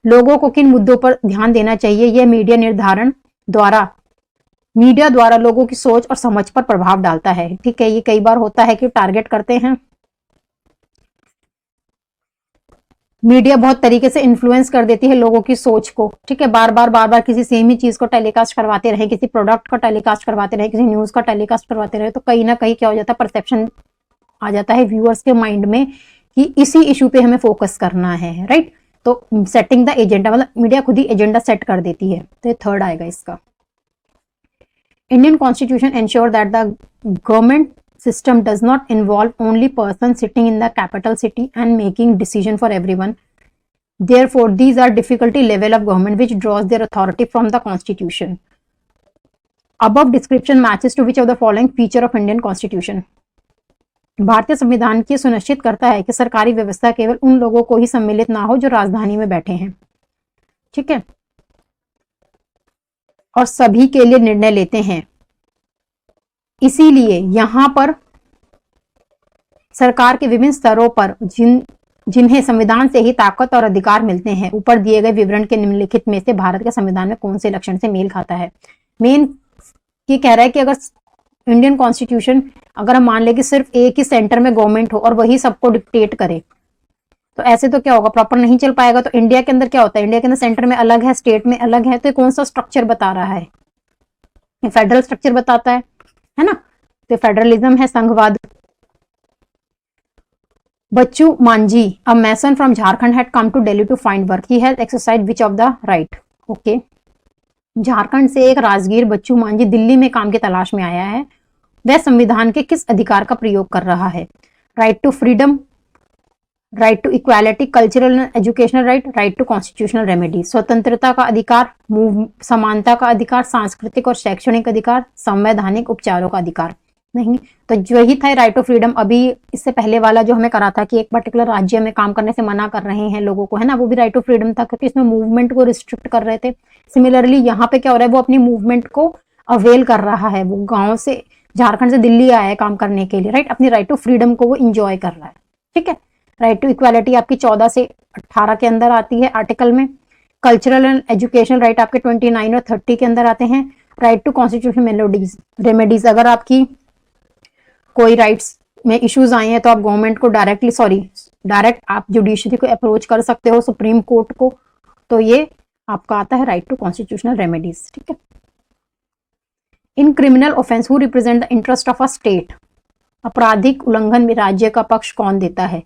लोगों को किन मुद्दों पर ध्यान देना चाहिए, यह मीडिया द्वारा लोगों की सोच और समझ पर प्रभाव डालता है। ठीक है, ये कई बार होता है कि टारगेट करते हैं, मीडिया बहुत तरीके से इन्फ्लुएंस कर देती है लोगों की सोच को। ठीक है, बार बार किसी सेम ही चीज को टेलीकास्ट करवाते रहे, किसी प्रोडक्ट का टेलीकास्ट करवाते रहे, किसी न्यूज का टेलीकास्ट करवाते रहे, तो कहीं ना कहीं क्या हो जाता है, परसेप्शन आ जाता है व्यूअर्स के माइंड में कि इसी इशू पे हमें फोकस करना है, राइट। तो सेटिंग द एजेंडा मतलब मीडिया खुद ही एजेंडा सेट कर देती है, तो ये थर्ड आएगा इसका। Indian constitution ensure that the government system does not involve only persons sitting in the capital city and making decision for everyone. Therefore, these are difficulty level of government which draws their authority from the constitution. Above description matches to which of the following feature of Indian constitution? भारतीय संविधान की सुनिश्चित करता है कि सरकारी व्यवस्था केवल उन लोगों को ही सम्मिलित ना हो जो राजधानी में बैठे हैं। ठीक है, और सभी के लिए निर्णय लेते हैं। इसीलिए यहां पर सरकार के विभिन्न स्तरों पर जिन्हें संविधान से ही ताकत और अधिकार मिलते हैं, ऊपर दिए गए विवरण के निम्नलिखित में से भारत के संविधान में कौन से लक्षण से मेल खाता है। मेन ये कह रहा है कि अगर इंडियन कॉन्स्टिट्यूशन अगर हम मान ले कि सिर्फ एक ही सेंटर में गवर्नमेंट हो और वही सबको डिक्टेट करे, तो ऐसे तो क्या होगा, प्रॉपर नहीं चल पाएगा। तो इंडिया के अंदर क्या होता है, इंडिया के अंदर सेंटर में अलग है, स्टेट में अलग है, तो कौन सा स्ट्रक्चर बता रहा है, फेडरल स्ट्रक्चर बताता है ना। तो फेडरलिज्म है, संघवाद। बच्चू Manjhi, a mason from Jharkhand had come to Delhi to find work. He has exercised which of the right? Okay. Jharkhand से एक राजगीर बच्चू मांझी दिल्ली में काम की तलाश में आया है। वह संविधान के किस अधिकार का प्रयोग कर रहा है? Right to freedom, right to equality, cultural and educational right, right to constitutional remedy, स्वतंत्रता का अधिकार, समानता का अधिकार, सांस्कृतिक और शैक्षणिक अधिकार, संवैधानिक उपचारों का अधिकार। नहीं, तो जो ही था राइट टू फ्रीडम। अभी इससे पहले वाला जो हमें करा था कि एक पर्टिकुलर राज्य में काम करने से मना कर रहे हैं लोगों को, है ना, वो भी राइट टू फ्रीडम था क्योंकि इसमें मूवमेंट को रिस्ट्रिक्ट कर रहे थे। सिमिलरली यहाँ पे क्या हो रहा है, वो अपनी मूवमेंट को अवेल कर रहा है, वो गाँव से झारखंड से दिल्ली आया है काम करने के लिए, राइट, अपनी राइट टू फ्रीडम को वो इंजॉय कर रहा है। ठीक है, राइट टू इक्वालिटी आपकी 14 से 18 के अंदर आती है आर्टिकल में। कल्चरल एंड एजुकेशनल राइट आपके 29 और 30 के अंदर आते हैं। राइट टू कॉन्स्टिट्यूशनल रेमेडीज, अगर आपकी कोई राइट्स में इश्यूज आए हैं तो आप गवर्नमेंट को डायरेक्ट आप जुडिशरी को अप्रोच कर सकते हो, सुप्रीम कोर्ट को, तो ये आपका आता है राइट टू कॉन्स्टिट्यूशनल रेमेडीज। ठीक है, in criminal offence who represent the interest of a state, आपराधिक उल्लंघन में राज्य का पक्ष कौन देता है?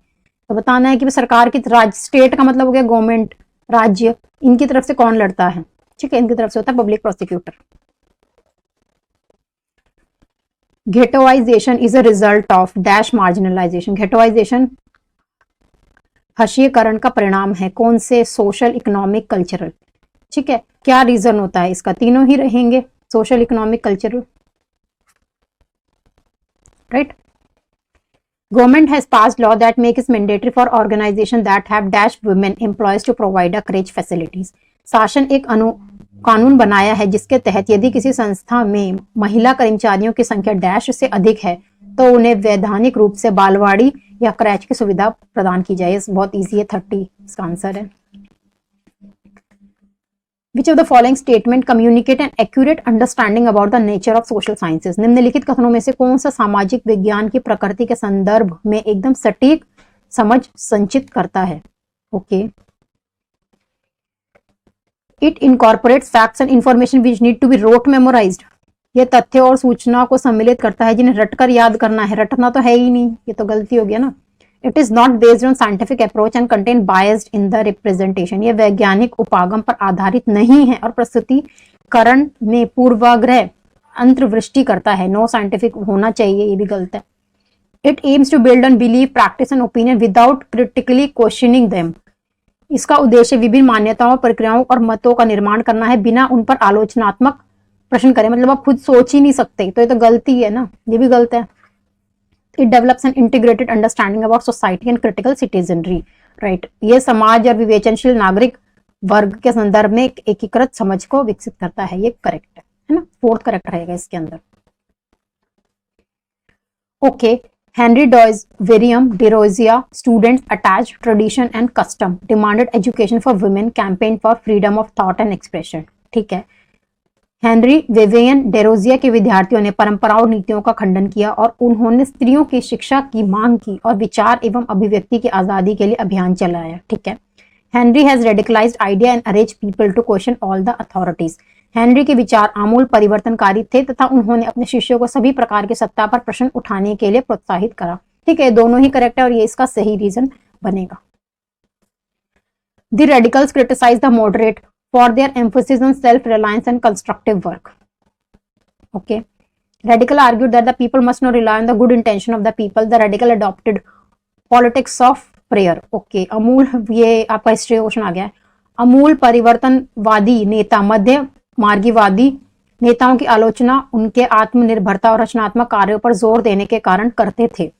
तो बताना है कि सरकार की स्टेट का मतलब हो गया गवर्नमेंट, राज्य, इनकी तरफ से कौन लड़ता है? ठीक है, इनकी तरफ से होता है public prosecutor. Ghettoisation is a result of dash marginalisation, ghettoisation हर्षीयकरण का परिणाम है कौन से? Social, economic, cultural. ठीक है, क्या रीजन होता है इसका? तीनों ही रहेंगे, social, economic, cultural, right. Government has passed law that makes it mandatory for organizations that have dash women employees to provide a crèche facilities. शासन एक कानून बनाया है जिसके तहत यदि किसी संस्था में महिला कर्मचारियों की संख्या डैश से अधिक है तो उन्हें वैधानिक रूप से बालवाड़ी या क्रैच की सुविधा प्रदान की जाए। बहुत इजी है, 30 इसका आंसर है। Which of the following statement communicate an accurate understanding about the nature of social sciences? निम्नलिखित कथनों में से कौन सा सामाजिक विज्ञान की प्रकृति के संदर्भ में एकदम सटीक समझ संचित करता है? Okay, It incorporates facts and information which need to be rote memorized. ये तथ्य और सूचना को सम्मिलित करता है जिन्हें रटकर याद करना है। रटना तो है ही नहीं, ये तो गलती हो गया ना। It is not based on scientific approach and contain biased in the representation. ये वैज्ञानिक उपागम पर आधारित नहीं है और प्रस्तुतिकरण में पूर्वाग्रह अंतर्वृष्टि करता है। नो साइंटिफिक होना चाहिए, ये भी गलत है। It aims to build on belief, practice and opinion without critically questioning them. इसका उद्देश्य विभिन्न मान्यताओं, प्रक्रियाओं और मतों का निर्माण करना है बिना उन पर आलोचनात्मक प्रश्न करें। मतलब आप खुद सोच ही नहीं सकते, तो ये तो गलती है ना, ये भी गलत है। It develops an integrated understanding about society and critical citizenry. Right? ये समाज और विवेचनशील नागरिक वर्ग के संदर्भ में एक एकीकृत समझ को विकसित करता है। ये करेक्ट है ना, 4th करेक्ट रहेगा इसके अंदर। Okay, Henry Doyle's William DeRozier, students attached tradition and custom, demanded education for women, campaigned for freedom of thought and expression. ठीक है, हेनरी विवियन डेरोजिया के विद्यार्थियों ने परंपराओं और नीतियों का खंडन किया और उन्होंने स्त्रियों की शिक्षा की मांग की और विचार एवं अभिव्यक्ति की आजादी के लिए अभियान चलाया। ठीक है, Henry has radicalised idea and arrange people to question all the authorities. Henry के विचार आमूल परिवर्तनकारी थे तथा उन्होंने अपने शिष्यों को सभी प्रकार के सत्ता पर प्रश्न उठाने के लिए प्रोत्साहित करा। ठीक है, दोनों ही करेक्ट है और ये इसका सही रीजन बनेगा। The radicals criticise the moderate for their emphasis on self-reliance and constructive work. Okay. Radical argued that the people must not rely on the good intention of the people. The radical adopted politics of prayer. Okay. Amul, ये आपका history question आ गया है। अमूल परिवर्तनवादी नेता मध्य मार्गीवादी नेताओं की आलोचना उनके आत्मनिर्भरता और रचनात्मक कार्यों पर जोर देने के कारण करते थे।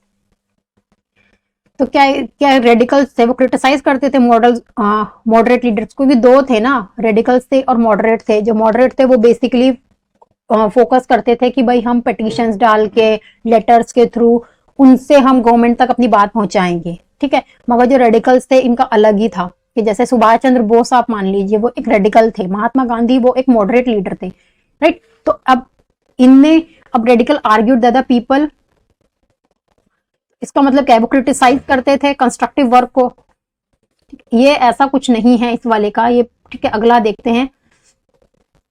तो क्या रेडिकल्स थे वो क्रिटिसाइज करते थे मॉडरेट लीडर्स को? भी दो थे ना, रेडिकल्स थे और मॉडरेट थे। जो मॉडरेट थे वो बेसिकली फोकस करते थे कि भाई हम पिटीशंस डाल के, लेटर्स के थ्रू उनसे हम गवर्नमेंट तक अपनी बात पहुंचाएंगे। ठीक है, मगर जो रेडिकल्स थे इनका अलग ही था कि जैसे सुभाष चंद्र बोस आप मान लीजिए, वो एक रेडिकल थे। महात्मा गांधी वो एक मॉडरेट लीडर थे। राइट, तो अब इनने अब radical argued that the people, इसका मतलब क्या है, वो क्रिटिसाइज करते थे कंस्ट्रक्टिव वर्क को। ये ऐसा कुछ नहीं है इस वाले का, ये ठीक है। अगला देखते हैं,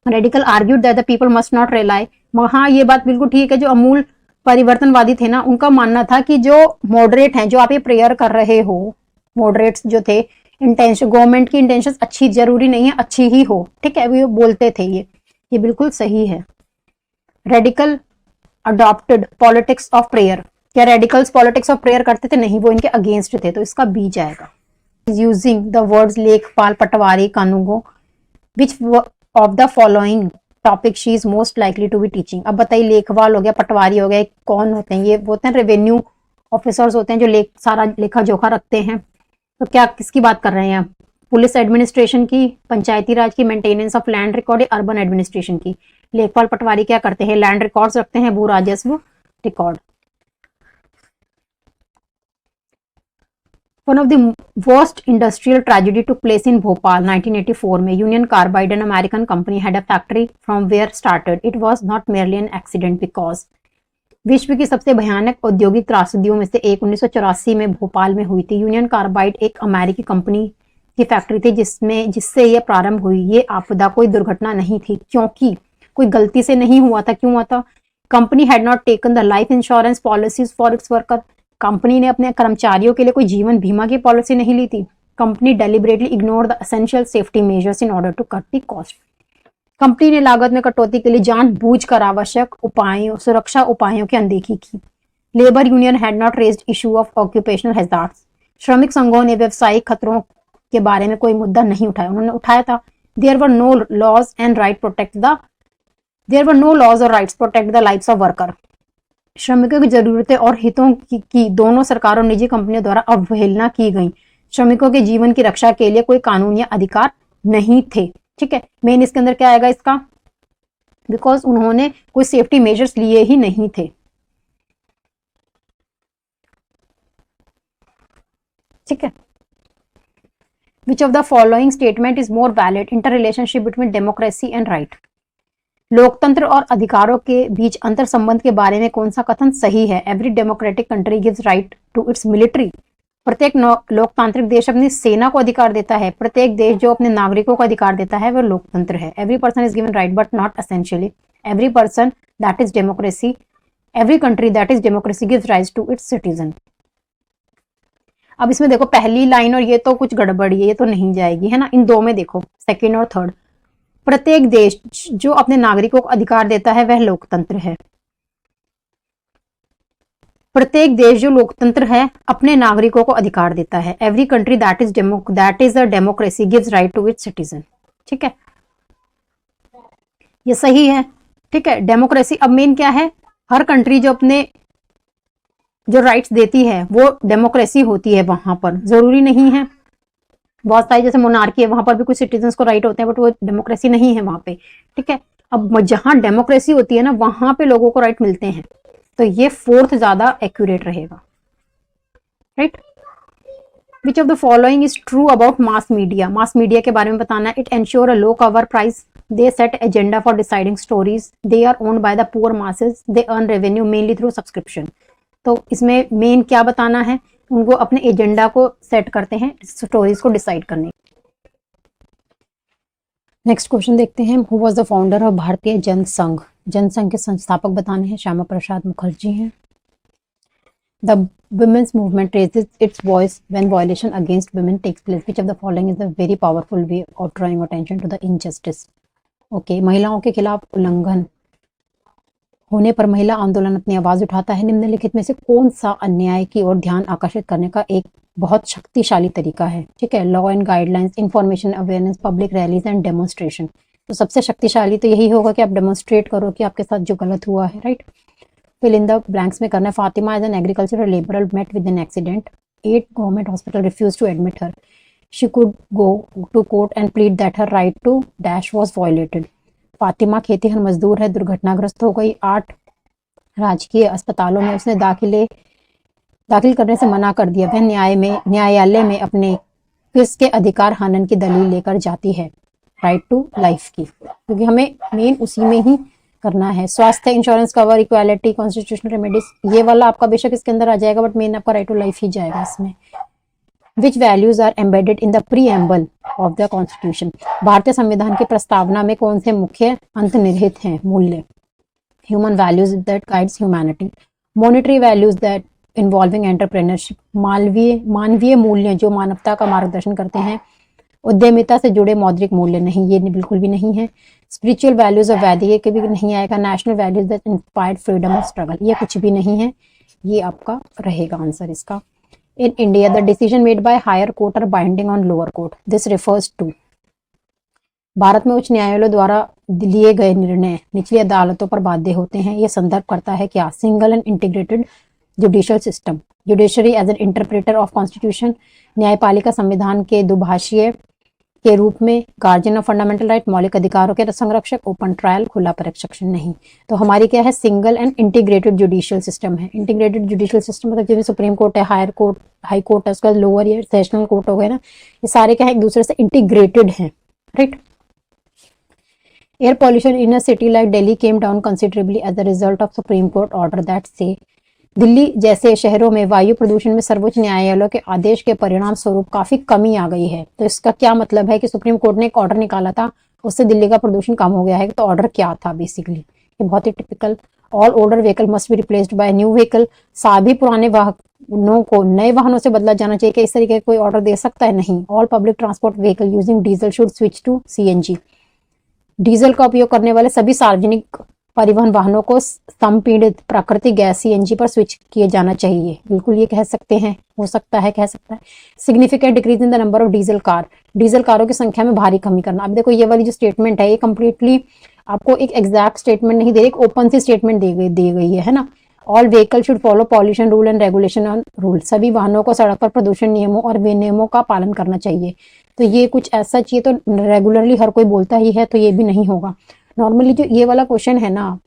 radical argued that the people must not rely. हाँ, ये बात बिल्कुल ठीक है। जो अमूल परिवर्तनवादी थे ना, उनका मानना था कि जो मॉडरेट हैं, जो आप ये प्रेयर कर रहे हो, मॉडरेट्स जो थे, इंटेंशन, गवर्नमेंट की इंटेंशन अच्छी जरूरी नहीं है, अच्छी ही हो। ठीक है, वो बोलते थे ये बिल्कुल सही है। Radical adopted politics of prayer. क्या रेडिकल्स पॉलिटिक्स ऑफ प्रेयर करते थे? नहीं, वो इनके अगेंस्ट थे, तो इसका बी जाएगा। Using the words lekhpal, patwari, kanungo, which of the following topic she is most likely to be teaching. अब बताइए, लेखपाल हो गया, पटवारी हो गया, कौन होते हैं? ये होते हैं रेवेन्यू ऑफिसर्स होते हैं जो सारा लेखा जोखा रखते हैं। तो क्या किसकी बात कर रहे हैं? पुलिस एडमिनिस्ट्रेशन की, पंचायती राज की, मेंटेनेंस ऑफ लैंड रिकॉर्ड या अर्बन एडमिनिस्ट्रेशन की? लेखपाल पटवारी क्या करते हैं? लैंड रिकॉर्ड्स रखते हैं, भू राजस्व record. One of the worst industrial tragedy took place in Bhopal 1984 में union carbide an American company had a factory from where started. It was not merely an accident because विश्व की सबसे भयानक औद्योगिक त्रासदियों में से एक 1984 में भोपाल में हुई थी। यूनियन कार्बाइड एक अमेरिकी कंपनी की फैक्ट्री थी जिससे यह प्रारंभ हुई। ये आपदा कोई दुर्घटना नहीं थी क्योंकि कोई गलती से नहीं हुआ था। क्यों हुआ था? Company had not taken the life insurance policies for its worker. Company ने अपने कर्मचारियों के लिए कोई जीवन बीमा की पॉलिसी नहीं ली थी। Company deliberately ignore the essential safety measures in order to cut the cost. Company ने लागत में कटौती के लिए जानबूझकर आवश्यक उपायों, सुरक्षा उपायों की अनदेखी की। Labour union had not raised issue of occupational hazards. श्रमिक संघों ने व्यवसायिक खतरों के बारे में कोई मुद्दा नहीं उठाया। उन्होंने उठाया था देयर वर नो लॉज और rights protect the lives of worker. श्रमिकों की जरूरतें और हितों की दोनों सरकार और निजी कंपनियों द्वारा अवहेलना की गई। श्रमिकों के जीवन की रक्षा के लिए कोई कानून या अधिकार नहीं थे। ठीक है, मेन इसके अंदर क्या आएगा इसका, बिकॉज उन्होंने कोई सेफ्टी मेजर्स लिए ही नहीं थे। ठीक है, which of the following statement is more valid, inter relationship between democracy and right. लोकतंत्र और अधिकारों के बीच अंतर संबंध के बारे में कौन सा कथन सही है? Every democratic country gives right to its military. प्रत्येक लोकतांत्रिक देश अपनी सेना को अधिकार देता है। प्रत्येक देश जो अपने नागरिकों को अधिकार देता है वह लोकतंत्र है। Every person is given right but not essentially. Every person that is democracy, every country that is democracy gives rights to its citizen. अब इसमें देखो पहली लाइन और ये तो कुछ गड़बड़ी है, ये तो नहीं जाएगी, है ना। इन दो में देखो सेकेंड और थर्ड, प्रत्येक देश जो अपने नागरिकों को अधिकार देता है वह लोकतंत्र है। प्रत्येक देश जो लोकतंत्र है अपने नागरिकों को अधिकार देता है। Every country that is a democracy gives right to its citizen. ठीक है, ये सही है। ठीक है, डेमोक्रेसी अब मेन क्या है, हर कंट्री जो अपने जो राइट्स देती है वो डेमोक्रेसी होती है। वहां पर जरूरी नहीं है, बहुत सारी जैसे मोनार्की है वहां पर भी कुछ सिटीजन्स को राइट होते हैं बट वो डेमोक्रेसी नहीं है वहां पे। ठीक है, अब जहां डेमोक्रेसी होती है ना वहां पे लोगों को राइट मिलते हैं, तो ये फोर्थ ज्यादा एक्यूरेट रहेगा। Right, which of the following is true about mass media. Mass media के बारे में बताना है। It ensure a low cover price, they set agenda for deciding stories, they are owned by the poor masses, they earn revenue mainly through subscription. तो इसमें main क्या बताना है, उनको अपने एजेंडा को सेट करते हैं स्टोरीज को डिसाइड करने। नेक्स्ट क्वेश्चन देखते हैं, who was the founder of भारतीय जनसंघ। जनसंघ के संस्थापक बताने हैं, श्यामा प्रसाद मुखर्जी हैं। The women's movement raises its voice when violation against women takes place. Which of the following is a very powerful way of drawing attention to the injustice? Okay, महिलाओं के खिलाफ उल्लंघन होने पर महिला आंदोलन अपनी आवाज उठाता है। निम्नलिखित में से कौन सा अन्याय की ओर ध्यान आकर्षित करने का एक बहुत शक्तिशाली तरीका है? ठीक है, law and guidelines, information awareness, public rallies and demonstration. तो सबसे शक्तिशाली तो यही होगा कि आप डेमोन्स्ट्रेट करो कि आपके साथ जो गलत हुआ है। Right, fill in the blanks में करना है। Fatima as an agricultural labourer met with an accident, 8 government hospital refuse to admit her, she could go to court and plead that her right to dash was violated. Fatima खेतीहर मजदूर है, दुर्घटनाग्रस्त हो गई, 8 राजकीय अस्पतालों में उसने दाखिल करने से मना कर दिया। वह न्यायालय में अपने किस के अधिकार हनन की दलील लेकर जाती है, राइट टू लाइफ की, क्योंकि हमें मेन उसी में ही करना है। स्वास्थ्य, insurance cover, equality, constitutional remedies, ये वाला आपका बेशक इसके अंदर आ जाएगा बट मेन आपका राइट टू लाइफ ही जाएगा इसमें। Which values are embedded in the preamble of the constitution. भारतीय संविधान की प्रस्तावना में कौन से मुख्य अंतर्निहित हैं मूल्य? Human values that guides humanity, monetary values that involving entrepreneurship, मानवीय मूल्य जो मानवता का मार्गदर्शन करते हैं, उद्यमिता से जुड़े मौद्रिक मूल्य नहीं, ये बिल्कुल भी नहीं है। स्पिरिचुअल वैल्यूज ऑफ वैदिक, ये कभी नहीं आएगा। National values that inspired freedom of struggle, ये कुछ भी नहीं है, ये आपका रहेगा आंसर इसका। In India the decision made by higher court are binding on lower court, this refers to. Bharat में उच्च न्यायालयों द्वारा लिए गए निर्णय निचली अदालतों पर बाध्य होते हैं, ये संदर्भ करता है क्या? Single and integrated judicial system, judiciary as an interpreter of constitution, न्यायपालिका संविधान के दुभाषीय के रूप में, गार्जियन ऑफ फंडामेंटल राइट, मौलिक अधिकारों के संरक्षक, ओपन ट्रायल, खुला परीक्षण नहीं। तो हमारी क्या है? Single and integrated judicial system है। इंटीग्रेटेड जुडिशियल सिस्टम मतलब जैसे सुप्रीम कोर्ट है, हायर कोर्ट, हाई कोर्ट है, उसका लोअर या सेशनल कोर्ट हो गए ना, ये सारे क्या है? एक दूसरे से इंटीग्रेटेड हैं। Right, air pollution in a city like Delhi came down considerably as the result of supreme court order that से। दिल्ली जैसे शहरों में वायु प्रदूषण में सर्वोच्च न्यायालय के आदेश के परिणाम स्वरूप काफी कमी आ गई है। तो इसका क्या मतलब है कि सुप्रीम कोर्ट ने एक ऑर्डर निकाला था, उससे दिल्ली का प्रदूषण कम हो गया है। तो ऑर्डर क्या था बेसिकली? ये बहुत ही typical. All older vehicle must be replaced by new vehicle, सभी पुराने वाहनों को नए वाहनों से बदला जाना चाहिए। कि इस तरीके का कोई ऑर्डर दे सकता है? नहीं। All public transport vehicle using diesel should switch to CNG, diesel का उपयोग करने वाले सभी सार्वजनिक परिवहन वाहनों को संपीड़ित प्राकृतिक गैस सीएनजी पर स्विच किए जाना चाहिए। बिल्कुल ये कह सकते हैं, हो सकता है, कह सकता है। Significant decrease in the number of diesel car, diesel कारों की संख्या में भारी कमी करना। अब देखो ये वाली जो स्टेटमेंट है ये कंप्लीटली आपको एक एग्जैक्ट स्टेटमेंट नहीं दे रही, एक ओपन सी स्टेटमेंट दी गई है ना। All vehicle should follow pollution rule and regulation on rule, सभी वाहनों को सड़क पर प्रदूषण नियमों और विनियमों का पालन करना चाहिए। तो ये कुछ ऐसा चाहिए, तो रेगुलरली हर कोई बोलता ही है, तो ये भी नहीं होगा। नॉर्मली जो ये वाला क्वेश्चन है ना,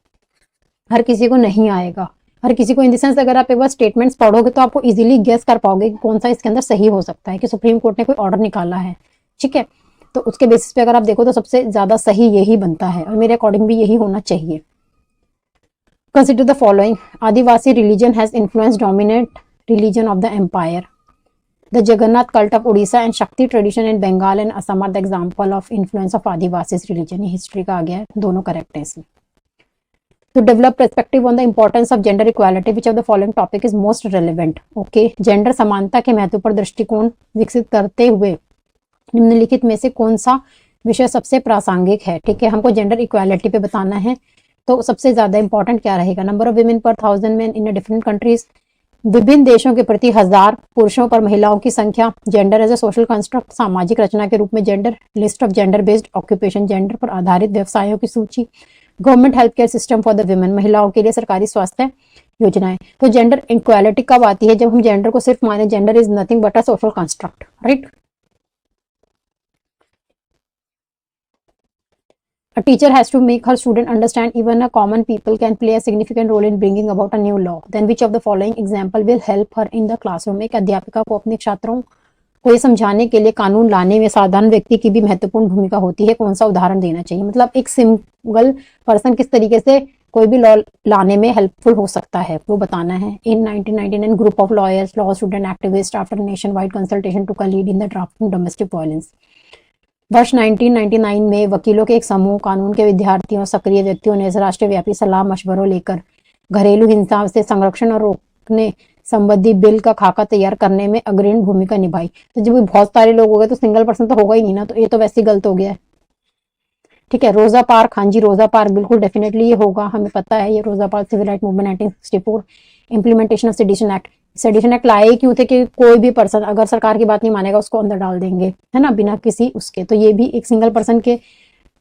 हर किसी को नहीं आएगा, हर किसी को इन द सेंस अगर आप एक बार स्टेटमेंट्स पढ़ोगे तो आपको इजीली गेस कर पाओगे कि कौन सा इसके अंदर सही हो सकता है, कि सुप्रीम कोर्ट ने कोई ऑर्डर निकाला है, ठीक है। तो उसके बेसिस पे अगर आप देखो तो सबसे ज्यादा सही यही बनता है, और मेरे अकॉर्डिंग भी यही होना चाहिए। Consider the following, Adivasi religion has influence dominate religion of the empire, the Jagannath cult of Orissa and Shakti tradition in Bengal and Assam are the example of influence of Adivasi religion. History का आ गया है, दोनों करेक्ट है इसमें। To develop perspective on the importance of gender equality, which of the following topic is most relevant? Okay, gender समानता के महत्व पर दृष्टिकोण विकसित करते हुए निम्नलिखित में से कौन सा विषय सबसे प्रासंगिक है? ठीक है, हमको जेंडर इक्वालिटी पे बताना है, तो सबसे ज्यादा इंपॉर्टेंट क्या रहेगा? नंबर ऑफ विमेन पर 1000 मेन इन डिफरेंट कंट्रीज, विभिन्न देशों के प्रति 1000 पुरुषों पर महिलाओं की संख्या, gender as a social construct, सामाजिक रचना के रूप में gender, list of gender based occupation, gender पर आधारित व्यवसायों की सूची, government health care system for the women, महिलाओं के लिए सरकारी स्वास्थ्य योजनाएं। तो जेंडर इक्वालिटी कब आती है? जब हम जेंडर को सिर्फ माने gender is nothing but a social construct, right. A teacher has to make her student understand even a common people can play a significant role in bringing about a new law. Then which of the following example will help her in the classroom? एक अध्यापिका को अपने छात्रों को ये समझाने के लिए कानून लाने में साधारण व्यक्ति की भी महत्वपूर्ण भूमिका होती है, कौन सा उदाहरण देना चाहिए? मतलब एक सिंगल पर्सन किस तरीके से कोई भी लॉ लाने में हेल्पफुल हो सकता है, वो बताना है। In 1999 group of lawyers, law student activist after nationwide consultation to lead in the drafting domestic violence. वर्ष 1999 में वकीलों के एक समूह, कानून के विद्यार्थियों, सक्रिय व्यक्तियों ने राष्ट्रीय व्यापी सलाह मशवरों लेकर घरेलू हिंसा से संरक्षण और रोकने संबंधी बिल का खाका तैयार करने में अग्रणी भूमिका निभाई। तो जब बहुत सारे लोग हो गए तो सिंगल पर्सन तो होगा ही नहीं ना, तो ये तो वैसे ही गलत हो गया है, ठीक है। रोजा पार्क, हाँ जी रोजा पार्क बिल्कुल डेफिनेटली ये होगा, हमें पता है ये Rosa Park civil right movement 1964, implementation of sedition act. Sedition act लाए क्यों थे? कि कोई भी पर्सन अगर सरकार की बात नहीं मानेगा उसको अंदर डाल देंगे, है ना, बिना किसी उसके। तो ये भी एक सिंगल पर्सन के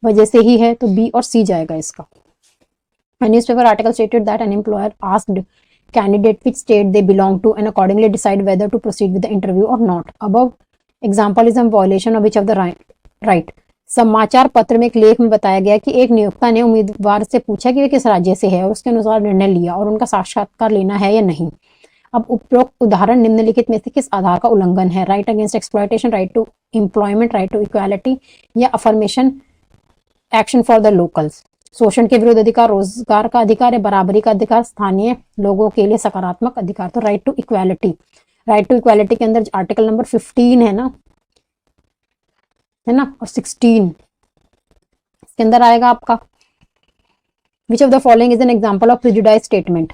वजह से ही है, तो बी और सी जाएगा इसका। Newspaper article stated that an employer asked candidate which state they belong to and accordingly decide whether to proceed with the interview or not. Above example is a violation of which of the right. समाचार पत्र में एक लेख में बताया गया कि एक नियोक्ता ने उम्मीदवार से पूछा कि वे किस राज्य से है और उसके अनुसार निर्णय लिया और उनका साक्षात्कार लेना है या नहीं। अब उपरोक्त उदाहरण निम्नलिखित में से किस आधार का उल्लंघन है? Right against exploitation, right to employment, right to equality या affirmation action for the locals. शोषण के विरुद्ध अधिकार, रोजगार का अधिकार या बराबरी का अधिकार, स्थानीय लोगों के लिए सकारात्मक अधिकार। तो right to equality, right to equality के अंदर आर्टिकल नंबर 15 है ना, और 16 इसके अंदर आएगा आपका। विच of the following is an example of prejudice statement?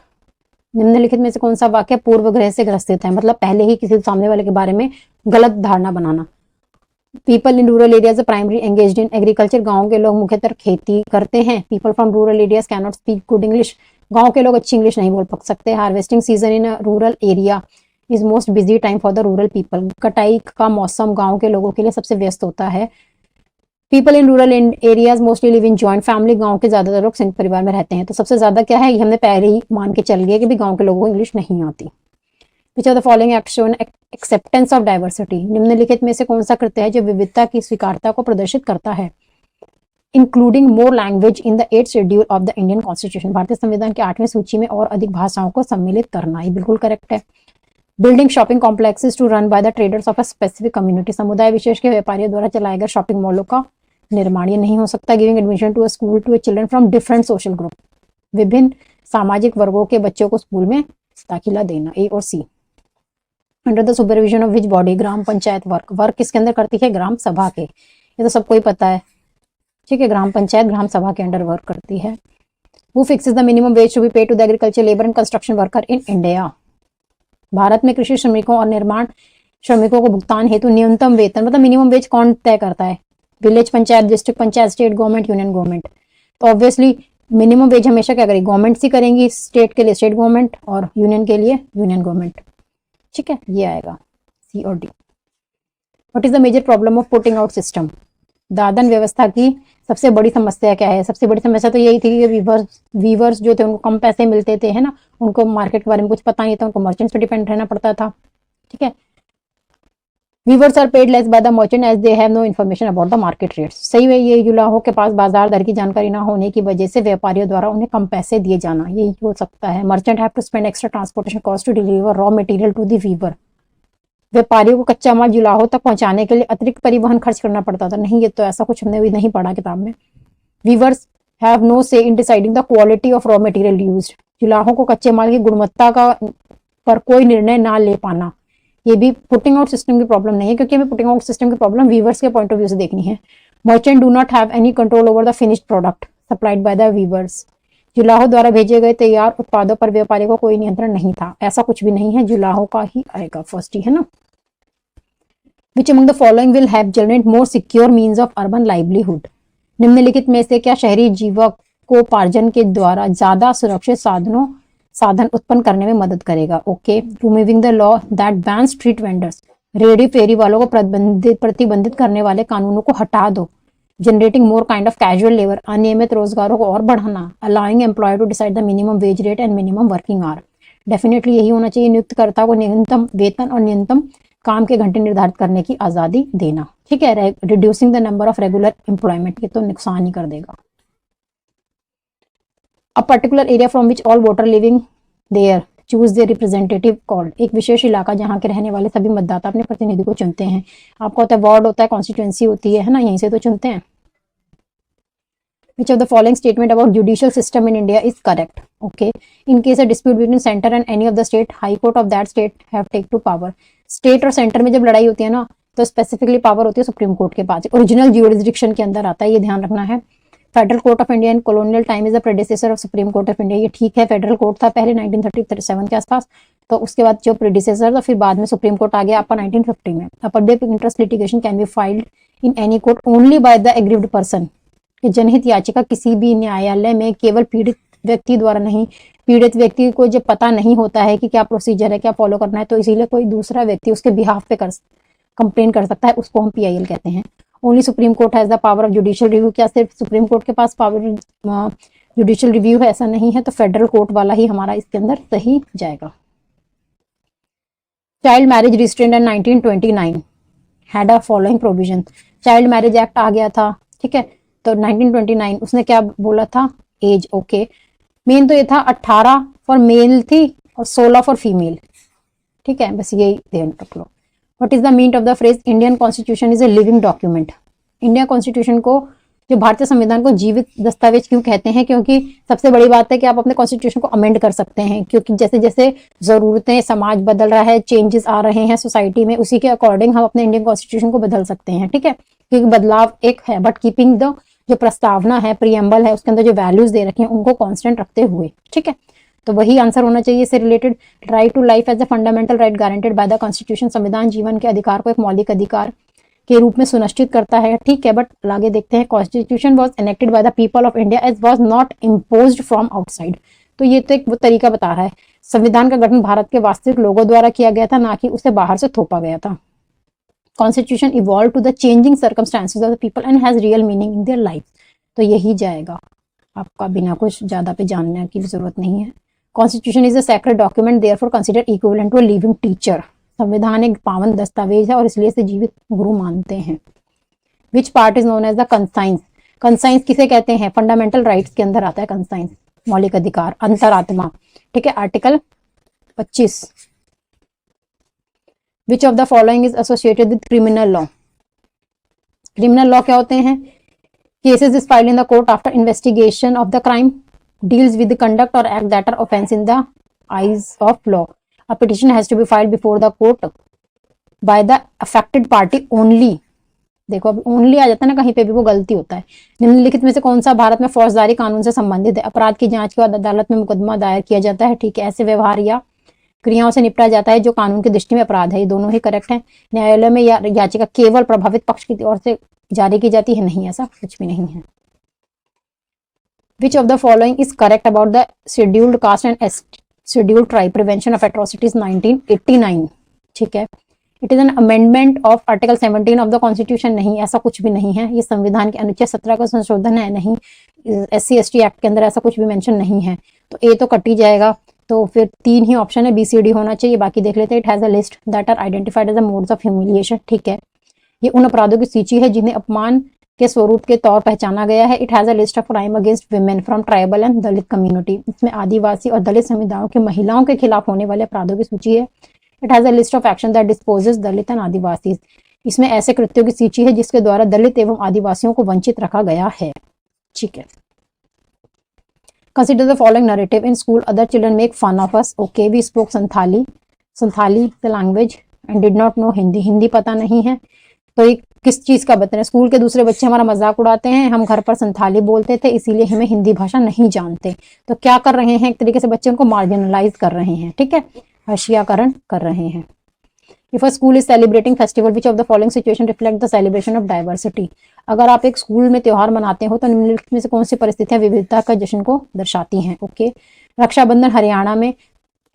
निम्नलिखित में से कौन सा वाक्य पूर्वग्रह से ग्रसित है? मतलब पहले ही किसी सामने वाले के बारे में गलत धारणा बनाना। People in rural areas primary engaged in agriculture, गांव के लोग मुख्यतः खेती करते हैं। People from rural areas can not speak good English, गांव के लोग अच्छी इंग्लिश नहीं बोल सकते। Harvesting season in rural area is most busy time for the rural people, कटाई का मौसम गांव के लोगों के लिए सबसे व्यस्त होता है। People in rural areas mostly live in joint family, गांव के ज्यादातर लोग संयुक्त परिवार में रहते हैं। तो सबसे ज्यादा क्या है, ये हमने पहले ही मान के चल गए कि भी गांव के लोगों को इंग्लिश नहीं आती। Which of the following acts show acceptance of diversity? निम्नलिखित में से कौन सा कृत्य है जो विविधता की स्वीकारता को प्रदर्शित करता है? Including more language in the 8th schedule of the Indian Constitution, भारतीय संविधान की 8वीं सूची में और अधिक भाषाओं को सम्मिलित करना, ये बिल्कुल करेक्ट है। Building shopping complexes to run by the traders of a specific community, समुदाय विशेष के व्यापारियों द्वारा चलाए गए शॉपिंग मॉलों का निर्माण, ये नहीं हो सकता। Giving admission to a school to a children from different social group, विभिन्न सामाजिक वर्गों के बच्चों को स्कूल में दाखिला देना, ए और C. Under the supervision of which body, gram panchayat work, work किसके अंदर करती है? ग्राम सभा के, ये तो सबको ही पता है, ठीक है। ग्राम पंचायत ग्राम सभा के अंडर वर्क करती है। Who fixes the minimum wage to be paid to the agriculture labour and construction worker in India? भारत में कृषि श्रमिकों और निर्माण श्रमिकों को भुगतान हेतु न्यूनतम वेतन, मतलब मिनिमम वेज कौन तय करता है? Village panchayat, district panchayat, state government, union government. तो ऑब्वियसली मिनिमम वेज हमेशा क्या करेगी? गवर्नमेंट ही करेंगी, स्टेट के लिए स्टेट गवर्नमेंट और यूनियन के लिए यूनियन गवर्नमेंट, ठीक है। ये आएगा सी और D. What is the major problem of putting out system? दादन व्यवस्था की सबसे बड़ी समस्या क्या है? सबसे बड़ी समस्या तो यही थी कि वीवर्स जो थे उनको कम पैसे मिलते थे, है ना, उनको मार्केट के बारे में कुछ पता नहीं था, उनको मर्चेंट्स पे डिपेंड रहना पड़ता था। ठीक है, weavers are paid less by the merchant as they have no information about the market rates. सही है, ये जुलाहों के पास बाजार दर की जानकारी ना होने की वजह से व्यापारियों द्वारा उन्हें कम पैसे दिए जाना, यही हो सकता है। Merchant have to spend extra transportation cost to deliver raw material to the weaver. व्यापारियों को कच्चा माल जुलाहों तक पहुंचाने के लिए अतिरिक्त परिवहन खर्च करना पड़ता था। नहीं, ये तो ऐसा कुछ हमने भी नहीं पढ़ा किताब में। वीवर्स हैव नो से in deciding the quality of raw material used. जुलाहों को कच्चे माल की गुणवत्ता का पर कोई निर्णय ना ले पाना, ये भी पुटिंग आउट सिस्टम की प्रॉब्लम नहीं है, क्योंकि हमें पुटिंग आउट सिस्टम की प्रॉब्लम वीवर्स के पॉइंट ऑफ व्यू से देखनी है। Merchant do not have any control over the finished product supplied by the weavers. जुलाहों द्वारा भेजे गए तैयार उत्पादों पर व्यापारी को कोई नियंत्रण नहीं था। ऐसा कुछ भी नहीं है, जुलाहों का ही आएगा फर्स्ट ही, है ना। Which among the following will have generate more secure means of urban livelihood? निम्नलिखित में से क्या शहरी जीवकोपार्जन के द्वारा ज्यादा सुरक्षित साधन उत्पन्न करने में मदद करेगा? Okay, removing the law that ban street vendors. रेडी फेरी वालों को प्रतिबंधित करने वाले कानूनों को हटा दो। Generating more kind of casual labour, अनियमित रोजगारों को और बढ़ाना। Allowing employer to decide the minimum wage rate and minimum working hour. Definitely यही होना चाहिए, नियुक्तकर्ता को न्यूनतम वेतन और न्यूनतम काम के घंटे निर्धारित करने की आजादी देना। ठीक है, reducing the number of regular employment, ये तो नुकसान ही कर देगा। A particular area from which all voter living there choose their representative called. एक विशेष इलाका जहाँ के रहने वाले सभी मतदाता अपने प्रतिनिधि को चुनते हैं। आपको होता है वार्ड होता है, कॉन्स्टिट्यूएंसी होती है ना, यहीं से तो चुनते हैं। Which of the following statement about judicial system in India is correct? Okay, in case a dispute between center and any of the state, high court of that state have take to power. State और centre में जब लड़ाई होती है ना, तो specifically power होती है सुप्रीम कोर्ट के पास, ओरिजिनल ज्यूरिसडिक्शन के अंदर आता है, ये ध्यान रखना है। Federal court of India in colonial time is the predecessor of supreme court of India. ये ठीक है, फेडरल कोर्ट था पहले 1937 के आसपास, तो उसके बाद जो प्रेडिसेसर था, फिर बाद में सुप्रीम कोर्ट आ गया आपका 1950 में। A public interest litigation can be filed in any court only by the aggrieved person. जनहित याचिका किसी भी न्यायालय में केवल पीड़ित व्यक्ति द्वारा नहीं, पीड़ित व्यक्ति को जब पता नहीं होता है कि क्या प्रोसीजर है, क्या फॉलो करना है, तो इसीलिए कोई दूसरा व्यक्ति उसके बिहाफ पे कंप्लेन कर सकता है, उसको हम पीआईएल कहते हैं। Only supreme court has the power of judicial review. क्या सिर्फ सुप्रीम कोर्ट के पास पावर जुडिशियल रिव्यू है? ऐसा नहीं है, तो फेडरल कोर्ट वाला ही हमारा इसके अंदर सही जाएगा। Child marriage restraint act 1929 had a following provision. Child marriage act आ गया था, ठीक है, तो 1929 उसने क्या बोला था? एज। ओके, मेन तो ये था 18 फॉर मेल थी और 16 फॉर फीमेल। ठीक है, बस यही ध्यान रख लो। What is the meaning of the phrase Indian constitution is a living document? India constitution को, जो भारतीय संविधान को जीवित दस्तावेज क्यों कहते हैं? क्योंकि सबसे बड़ी बात है कि आप अपने कॉन्स्टिट्यूशन को अमेंड कर सकते हैं, क्योंकि जैसे जैसे जरूरतें, समाज बदल रहा है, चेंजेस आ रहे हैं सोसाइटी में, उसी के अकॉर्डिंग हम अपने इंडियन कॉन्स्टिट्यूशन को बदल सकते हैं। ठीक है, क्योंकि बदलाव एक है, बट कीपिंग द जो प्रस्तावना है, प्रीएम्बल है, उसके अंदर जो वैल्यूज दे रखे हैं उनको कांस्टेंट रखते हुए। ठीक है, तो वही आंसर होना चाहिए इससे related. Right to life as a fundamental right guaranteed by the constitution. संविधान जीवन के अधिकार को एक मौलिक अधिकार के रूप में सुनिश्चित करता है। ठीक है, बट आगे देखते हैं। Constitution was enacted by the people of India as was not imposed from outside. तो ये तो एक वो तरीका बता रहा है, संविधान का गठन भारत के वास्तविक लोगों द्वारा किया गया था, ना कि उसे बाहर से थोपा गया था। Constitution evolve to the changing circumstances of the people and has real meaning in their life. तो यही जाएगा आपका, बिना कुछ ज्यादा पे जानने की जरूरत नहीं है। Constitution is a sacred document therefore consider equivalent to a living teacher. संविधान एक पावन दस्तावेज है और इसलिए इसे जीवित गुरु मानते हैं। Which part is known as the conscience? Conscience किसे कहते हैं? फंडामेंटल राइट्स के अंदर आता है कंसाइंस, मौलिक अधिकार, अंतरात्मा। ठीक है, article 25। Which of the following is associated with criminal law? Criminal law क्या होते हैं? Cases is filed in the court after investigation of the crime, deals with the conduct or act that are offense in the eyes of law. A petition has to be filed before the court by the affected party only. देखो अब only आ जाता है ना, कहीं पे भी वो गलती होता है। निम्नलिखित में से कौन सा भारत में फौजदारी कानून से संबंधित है? अपराध की जांच के बाद अदालत में मुकदमा दायर किया जाता है। ठीक है, ऐसे व्यवहार या क्रियाओं से निपटा जाता है जो कानून की दृष्टि में अपराध है। ये दोनों ही करेक्ट है। न्यायालय में याचिका केवल प्रभावित पक्ष की ओर से जारी की जाती है? नहीं, ऐसा कुछ भी नहीं है। Which of the following is correct about the scheduled caste and scheduled tribe prevention of atrocities 1989? ठीक है, it is an amendment of article 17 of the constitution, नहीं ऐसा कुछ भी नहीं है, ये संविधान के अनुच्छेद 17 का संशोधन है, नहीं SC/ST एक्ट के अंदर ऐसा कुछ भी मेंशन नहीं है, तो ए तो कट ही जाएगा। तो फिर 3 ही ऑप्शन है, BCD होना चाहिए, बाकी देख लेते हैं। It has a list that are identified as the modes of humiliation, ठीक है, ये उन अपराधों की सूची है जिन्हें अपमान के स्वरूप के तौर पहचाना गया है। It has a list of crime against women from tribal and Dalit community, इसमें आदिवासी और दलित समुदायों के महिलाओं के खिलाफ होने वाले अपराधों की सूची है। It has a list of action that disposes Dalit and Adivasi, इसमें ऐसे कृत्यों की सूची है जिसके द्वारा दलित एवं आदिवासियों को वंचित रखा गया है, ठीक है। Consider the following narrative. In school, other children make fun of us. Okay, we spoke Santhali the language and did not know Hindi. Hindi पता नहीं है, तो ये किस चीज का बता रहे हैं? स्कूल के दूसरे बच्चे हमारा मजाक उड़ाते हैं, हम घर पर संथाली बोलते थे, इसीलिए हमें हिंदी भाषा नहीं जानते। तो क्या कर रहे हैं? एक तरीके से बच्चे उनको मार्जिनलाइज कर रहे हैं, ठीक है, हशियाकरण कर रहे हैं। If a school is celebrating festival, which of the following situation reflect the celebration of diversity? अगर आप एक स्कूल में त्योहार मनाते हो तो निम्नलिखित में से कौन सी परिस्थितियां विविधता का जश्न को दर्शाती हैं? ओके, रक्षाबंधन हरियाणा में,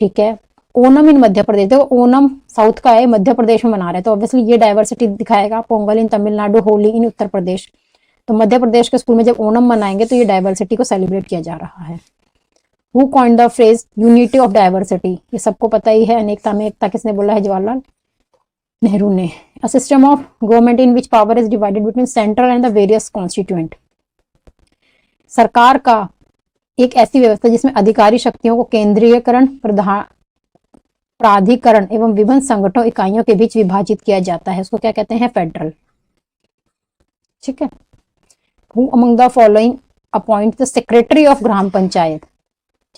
ठीक है, ओनम इन मध्य प्रदेश, देखो ओनम साउथ का है, मध्य प्रदेश में मना रहे हैं, तो ऑब्वियसली ये डाइवर्सिटी दिखाएगा। पोंगल इन तमिलनाडु, होली इन उत्तर प्रदेश, तो मध्य प्रदेश के स्कूल में जब ओनम मनाएंगे तो ये डाइवर्सिटी को सेलिब्रेट किया जा रहा है। Who coined the phrase unity of diversity? ये सबको पता ही है, अनेकता में एकता किसने बोला है? जवाहरलाल नेहरू ने। A system of government in which power is divided between central and the various constituent, सरकार का एक ऐसी व्यवस्था जिसमें अधिकारी शक्तियों को केंद्रीयकरण, प्राधिकरण एवं विभिन्न संगठनों इकाइयों के बीच विभाजित किया जाता है, उसको क्या कहते हैं? फेडरल, ठीक है। Who among the following appoint the secretary of gram panchayat,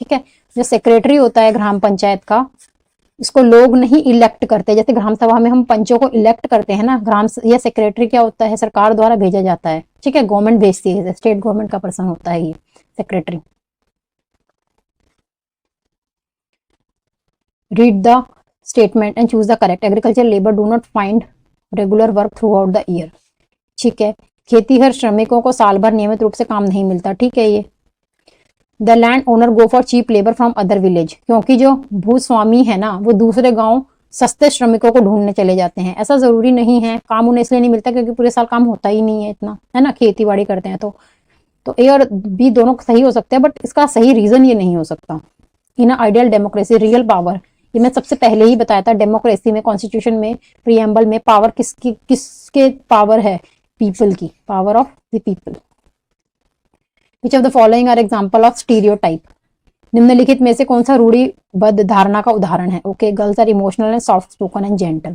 ठीक है, जो सेक्रेटरी होता है ग्राम पंचायत का, इसको लोग नहीं इलेक्ट करते, जैसे ग्राम सभा में हम पंचों को इलेक्ट करते हैं ना, ग्राम ये सेक्रेटरी क्या होता है? सरकार द्वारा भेजा जाता है, ठीक है, गवर्नमेंट भेजती है, स्टेट गवर्नमेंट का पर्सन होता है ये secretary. Read the statement and choose the correct. Agriculture labour do not find regular work through out the year, ठीक है, खेतीहर श्रमिकों को साल भर नियमित रूप से काम नहीं मिलता, ठीक है। ये the land owner go for cheap labour from other village, क्योंकि जो भूस्वामी है ना वो दूसरे गांव सस्ते श्रमिकों को ढूंढने चले जाते हैं। ऐसा जरूरी नहीं है, काम उन्हें इसलिए नहीं मिलता क्योंकि पूरे साल काम होता ही नहीं है इतना, है ना, खेती बाड़ी करते हैं। तो ए और बी दोनों सही हो सकते हैं, बट इसका सही रीजन ये नहीं हो सकता। In ideal democracy real power, ये मैं सबसे पहले ही बताया था, डेमोक्रेसी में, कॉन्स्टिट्यूशन में, प्रीएम्बल में पावर किसके पावर है? पीपल की, power of the people. Which of the following are example of stereotype? निम्नलिखित में से कौन सा रूढ़िबद्ध धारणा का उदाहरण है? Okay, girls are emotional and soft spoken and gentle,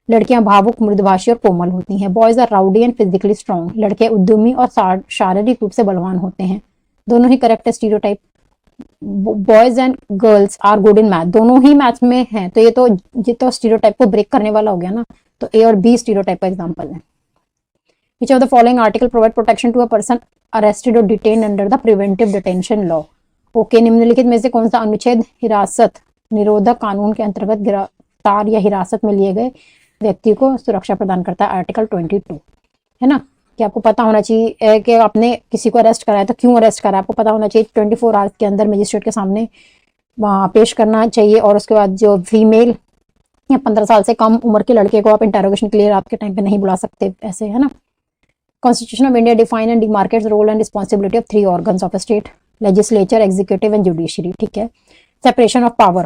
लड़कियां भावुक, मृदुभाषी और कोमल होती हैं। Boys are rowdy and physically strong, लड़के उद्यमी और शारीरिक रूप से बलवान होते हैं। दोनों ही करेक्ट है stereotype. Boys and girls are good in math, दोनों ही मैथ में हैं, तो ये तो स्टीरियोटाइप को ब्रेक करने वाला हो गया ना, तो ए और बी स्टीरियोटाइप का एग्जाम्पल है। Which of the following article provide protection to a person arrested or detained under the preventive detention law? Okay, निम्नलिखित में से कौन सा अनुच्छेद हिरासत निरोधक कानून के अंतर्गत गिरफ्तार या हिरासत में लिए गए व्यक्ति को सुरक्षा प्रदान करता है? आर्टिकल 22, है ना, कि आपको पता होना चाहिए कि आपने किसी को अरेस्ट कराया तो क्यों अरेस्ट करा, आपको पता होना चाहिए। 24 आवर्स के अंदर मजिस्ट्रेट के सामने पेश करना चाहिए, और उसके बाद जो फीमेल या 15 साल से कम उम्र के लड़के को आप इंटेरोगेशन के लिए रात के टाइम पे नहीं बुला सकते, ऐसे, है ना। Constitution of India define and demarcates role and responsibility of 3 organs of a state: legislature, executive and judiciary, ठीक है। Separation of power,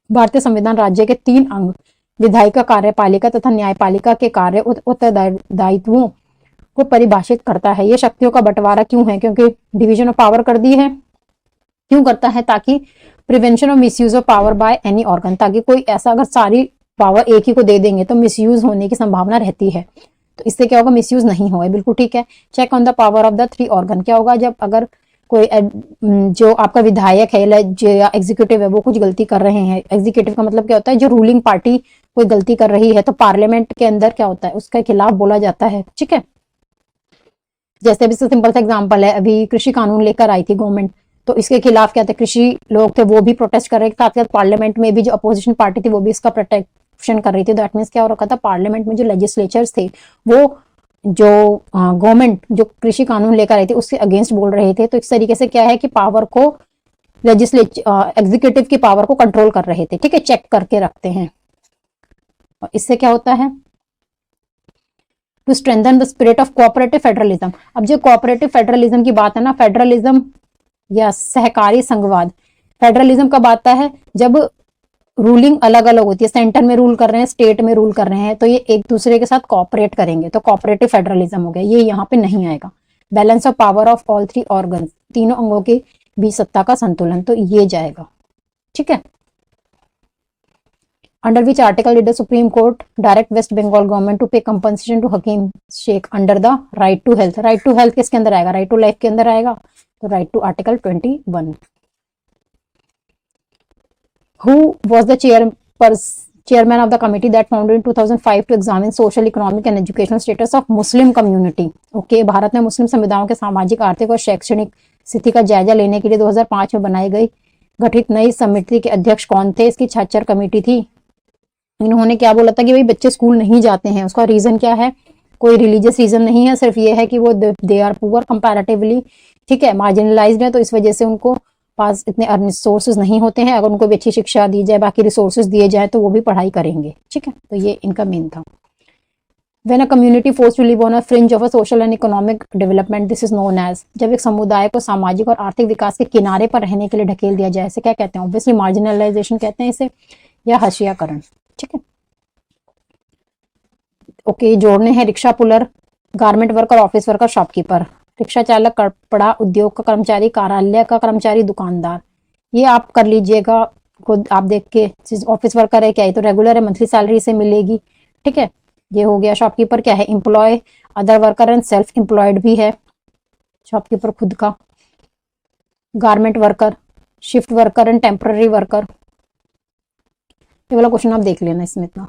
भारतीय संविधान राज्य के 3 अंग, विधायिका, कार्यपालिका तथा न्यायपालिका के कार्य उत्तरदायित्वों को परिभाषित करता है। ये शक्तियों का बंटवारा क्यों है? क्योंकि डिवीजन ऑफ पावर कर दी है। क्यों करता है? ताकि prevention of misuse of power by any organ, ताकि कोई ऐसा, अगर सारी पावर एक ही को दे देंगे तो मिसयूज होने की संभावना रहती है, तो इससे क्या होगा? मिसयूज नहीं होगा, बिल्कुल ठीक है। Check on the power of the 3 organ, क्या होगा जब अगर कोई जो आपका विधायक है या एग्जीक्यूटिव है वो कुछ गलती कर रहे हैं, एग्जीक्यूटिव का मतलब क्या होता है? जो रूलिंग पार्टी कोई गलती कर रही है तो पार्लियामेंट के अंदर क्या होता है? उसके खिलाफ बोला जाता है, ठीक है। जैसे अभी सिंपल सा एग्जांपल है, अभी कृषि कानून लेकर आई थी गवर्नमेंट, तो इसके खिलाफ क्या थे? कृषि लोग थे, वो भी प्रोटेस्ट कर रहे थे, साथ साथ पार्लियामेंट में भी जो अपोजिशन पार्टी थी वो भी इसका प्रोटेक्शन कर रही थी। दैट मीन्स क्या हो रखा था? पार्लियामेंट में जो लेजिस्लेचर्स थे वो जो गवर्नमेंट जो कृषि कानून लेकर आई थी उसके अगेंस्ट बोल रहे थे। तो इस तरीके से क्या है कि पावर को एग्जीक्यूटिव की पावर को कंट्रोल कर रहे थे, ठीक है, चेक करके रखते हैं। और इससे क्या होता है, to strengthen the spirit of cooperative federalism. अब जो कोऑपरेटिव फेडरलिज्म की बात है ना, फेडरलिज्म या सहकारी संघवाद, फेडरलिज्म कब आता है, जब रूलिंग अलग अलग होती है, सेंटर में रूल कर रहे हैं, स्टेट में रूल कर रहे हैं, तो ये एक दूसरे के साथ कोऑपरेट करेंगे, तो कोऑपरेटिव फेडरलिज्म हो गया, ये यहाँ पे नहीं आएगा। Balance of power of all three organ, तीनों अंगों के बीच सत्ता का संतुलन, तो ये जाएगा। ठीक है। Under which article did the supreme court direct West Bengal government to pay compensation to Hakim Sheikh under the right to health. Right to health किसके अंदर आएगा, राइट टू लाइफ के अंदर आएगा, तो right to article 21। Who was the chairman of the committee that founded in 2005 to examine social, economic and educational status of Muslim community? Okay, Bharat में मुस्लिम समुदायों के सामाजिक, आर्थिक और शैक्षणिक स्थिति का जायजा लेने के लिए 2005 में बनाई गई गठित नई समिति के अध्यक्ष कौन थे? इसकी 76 कमेटी थी। इन्होंने क्या बोला था कि भाई बच्चे स्कूल नहीं जाते हैं, उसका रीजन क्या है, कोई रिलीजियस रीजन नहीं है, सिर्फ ये है कि वो दे आर पुअर कंपैरेटिवली, ठीक है, मार्जिनलाइज्ड है, तो इस वजह से उनको पास इतने रिसोर्सेज नहीं होते हैं। अगर उनको भी अच्छी शिक्षा दी जाए, बाकी रिसोर्सेज दिए जाए, तो वो भी पढ़ाई करेंगे। ठीक है, तो ये इनका मेन था। When a community forced to live on a fringe of a social and economic development, this is known as, जब एक समुदाय को सामाजिक और आर्थिक विकास के किनारे पर रहने के लिए ढकेल दिया जाए, इसे क्या कहते हैं? ऑब्वियसली मार्जिनलाइजेशन कहते हैं इसे, या हशियाकरण। ठीक है, ओके, जोड़ने हैं rickshaw puller, garment worker, office worker, shopkeeper, rickshaw चालक, कपड़ा उद्योग का कर्मचारी, कार्यालय का कर्मचारी, दुकानदार। ये आप कर लीजिएगा खुद, आप देख के। ऑफिस वर्कर है क्या, ये तो रेगुलर है, मंथली सैलरी से मिलेगी। ठीक है, ये हो गया। शॉपकीपर क्या है? Employ, other worker and self employed भी है शॉपकीपर खुद का। Garment worker, shift worker and temporary worker. ये वाला क्वेश्चन आप देख लेना इसमें इतना।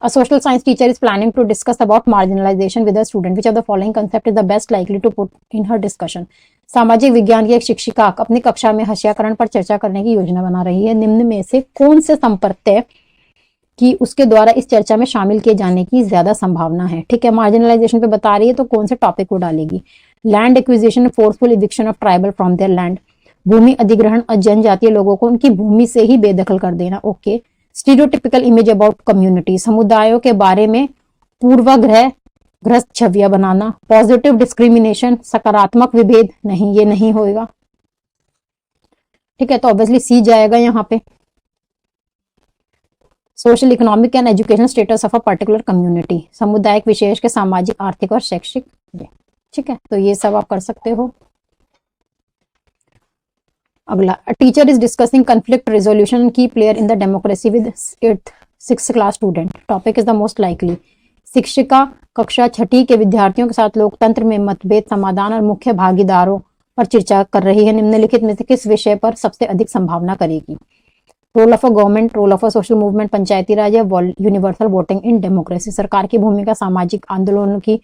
A social science teacher is planning to discuss about marginalization with a student. Which of the following concept is the best likely to put in her discussion? सामाजिक विज्ञान की एक शिक्षिका अपनी कक्षा में हशियाकरण पर चर्चा करने की योजना बना रही है। निम्न में से कौन से संपर्क कि उसके द्वारा इस चर्चा में शामिल किए जाने की ज्यादा संभावना है? ठीक है, मार्जिनलाइजेशन पे बता रही है, तो कौन से टॉपिक को डालेगी? Land acquisition, forceful eviction of tribal from their land, भूमि अधिग्रहण और जनजातीय लोगों को उनकी भूमि से ही बेदखल कर देना। Okay. Stereotypical image about community, समुदायों के बारे में पूर्वाग्रह ग्रस्त छवियां बनाना। पॉजिटिव डिस्क्रिमिनेशन, सकारात्मक विभेद, नहीं, ये नहीं होगा। ठीक है, तो ऑब्वियसली सी जाएगा यहाँ पे। Social, economic and educational status of a particular community, समुदायिक विशेष के सामाजिक, आर्थिक और शैक्षिक। ठीक है, तो ये सब आप कर सकते हो। अगला, teacher is discussing conflict resolution key player in the democracy with 6th class student. Topic is the most likely. शिक्षिका कक्षा 6ठी के विद्यार्थियों के साथ लोकतंत्र में मतभेद समाधान और मुख्य भागीदारों पर चर्चा कर रही है। निम्नलिखित में से किस विषय पर सबसे अधिक संभावना करेगी? Role of a government, role of a social movement, Panchayati Raj या यूनिवर्सल वोटिंग इन डेमोक्रेसी। सरकार की भूमिका, सामाजिक आंदोलनों की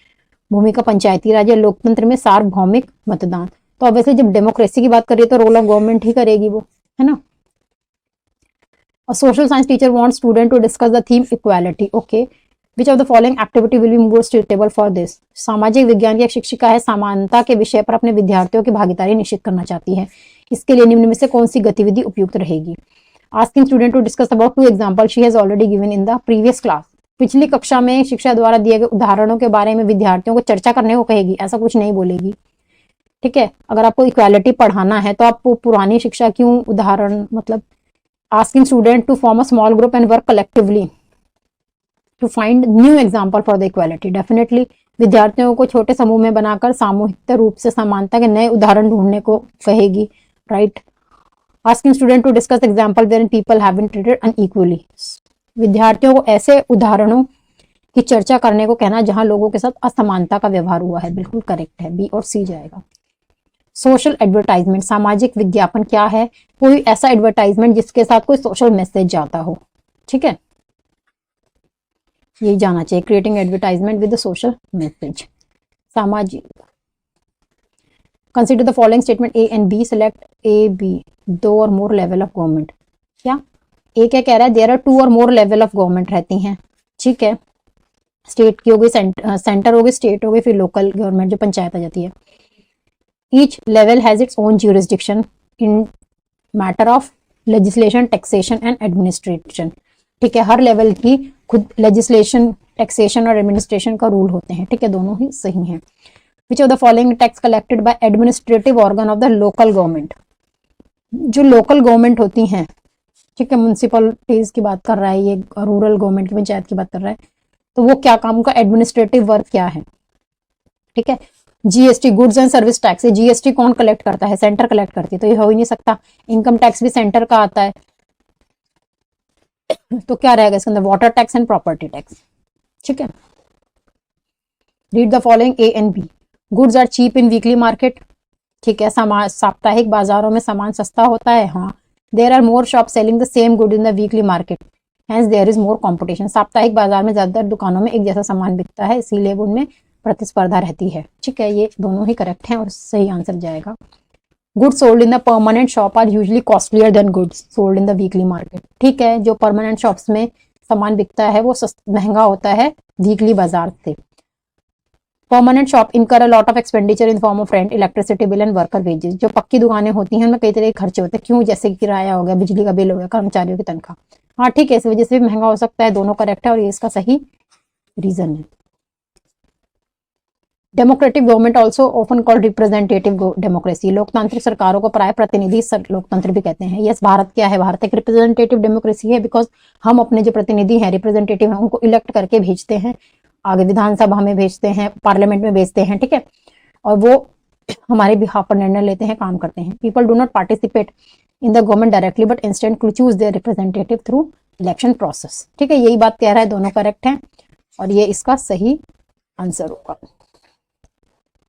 भूमिका, पंचायती राज या लोकतंत्र में सार्वभौमिक मतदान। तो ऑब्वियसली जब डेमोक्रेसी की बात करिए तो रोल ऑफ गवर्नमेंट ही करेगी वो, है ना। A social science teacher wants student to discuss the theme equality. Okay, which of the following activity will be more suitable for this? सामाजिक विज्ञान की एक शिक्षिका है, समानता के विषय पर अपने विद्यार्थियों की भागीदारी निश्चित करना चाहती है। इसके लिए निम्न में से कौन सी गतिविधि उपयुक्त रहेगी? Asking student to discuss about 2 examples she has already given in the previous class. पिछली कक्षा में शिक्षा द्वारा दिए गए उदाहरणों के बारे में विद्यार्थियों को चर्चा करने को कहेगी, ऐसा कुछ नहीं बोलेगी। ठीक है, अगर आपको इक्वालिटी पढ़ाना है तो आपको पुरानी शिक्षा क्यों उदाहरण, मतलब asking student to form a small group and work collectively to find new example for the equality. Definitely विद्यार्थियों को छोटे समूह में बनाकर सामूहिक रूप से समानता के नए उदाहरण ढूंढने को कहेगी, right. Asking student to discuss example wherein people have been treated unequally. विद्यार्थियों को ऐसे उदाहरणों की चर्चा करने को कहना जहां लोगों के साथ असमानता का व्यवहार हुआ है। बिल्कुल करेक्ट है, बी और सी जाएगा। सोशल एडवर्टाइजमेंट, सामाजिक विज्ञापन क्या है? कोई ऐसा एडवर्टाइजमेंट जिसके साथ कोई सोशल मैसेज जाता हो। ठीक है, यही जाना चाहिए, creating advertisement with social message. सामाजिक, consider the following statement A and B, select A B, 2 और मोर लेवल ऑफ गवर्नमेंट। क्या ए क्या कह रहा है? देयर आर 2 और मोर लेवल ऑफ गवर्नमेंट रहती हैं। ठीक है, स्टेट की होगी, सेंटर होगी, स्टेट होगी, फिर लोकल गवर्नमेंट जो पंचायत आ जाती है। Each level has its own jurisdiction in matter of legislation, taxation and administration. ठीक है, हर लेवल की खुद लेजिस्लेशन, टैक्सेशन और एडमिनिस्ट्रेशन का रूल होते हैं। ठीक है, दोनों ही सही हैं। विच of the following tax collected by administrative organ of the local government. जो लोकल गवर्नमेंट होती हैं, ठीक है, म्यूनसिपलिटीज की बात कर रहा है ये, रूरल गवर्नमेंट की पंचायत की बात कर रहा है, तो वो क्या काम, का एडमिनिस्ट्रेटिव वर्क क्या है। ठीक है, GST, goods and service tax, GST कौन कलेक्ट करता है, सेंटर कलेक्ट करती है, तो ये हो ही नहीं सकता। इनकम टैक्स भी सेंटर का आता है, तो क्या रहेगा इसके अंदर, water tax and property tax. ठीक है, read the following A and B. Goods are cheap in weekly market. ठीक है, साप्ताहिक बाजारों में सामान सस्ता होता है। हाँ, there are more shop selling the same good in the weekly market, hence there is more competition. साप्ताहिक बाजार में ज्यादातर दुकानों में एक जैसा सामान बिकता है, इसीलिए उनमें प्रतिस्पर्धा रहती है। ठीक है, ये दोनों ही करेक्ट हैं और सही आंसर जाएगा। Goods sold in the permanent shop are usually costlier than goods sold in the weekly market. ठीक है, जो परमानेंट शॉप्स में सामान बिकता है वो महंगा होता है वीकली बाजार से। परमानेंट शॉप इनकर a lot of expenditure in form of rent, electricity bill and worker wages. जो पक्की दुकानें होती हैं उनमें कई तरह के खर्चे होते हैं, क्यों, जैसे कि किराया हो गया, बिजली का बिल हो गया, कर्मचारियों की तनख्वाह। हाँ ठीक है, इस वजह से भी महंगा हो सकता है, दोनों करेक्ट है और ये इसका सही रीजन है। Democratic government also often called representative democracy. लोकतांत्रिक सरकारों को प्राय प्रतिनिधि लोकतंत्र भी कहते हैं। यस, भारत क्या है, भारत एक रिप्रेजेंटेटिव डेमोक्रेसी है, बिकॉज हम अपने जो प्रतिनिधि हैं, रिप्रेजेंटेटिव हैं, उनको इलेक्ट करके भेजते हैं, आगे विधानसभा में भेजते हैं, पार्लियामेंट में भेजते हैं। ठीक है, और वो हमारे बिहाफ पर निर्णय लेते हैं, काम करते हैं। People do not participate in the government directly but instant choose their representative through election process. ठीक है, यही बात कह रहा है, दोनों करेक्ट हैं और ये इसका सही आंसर होगा।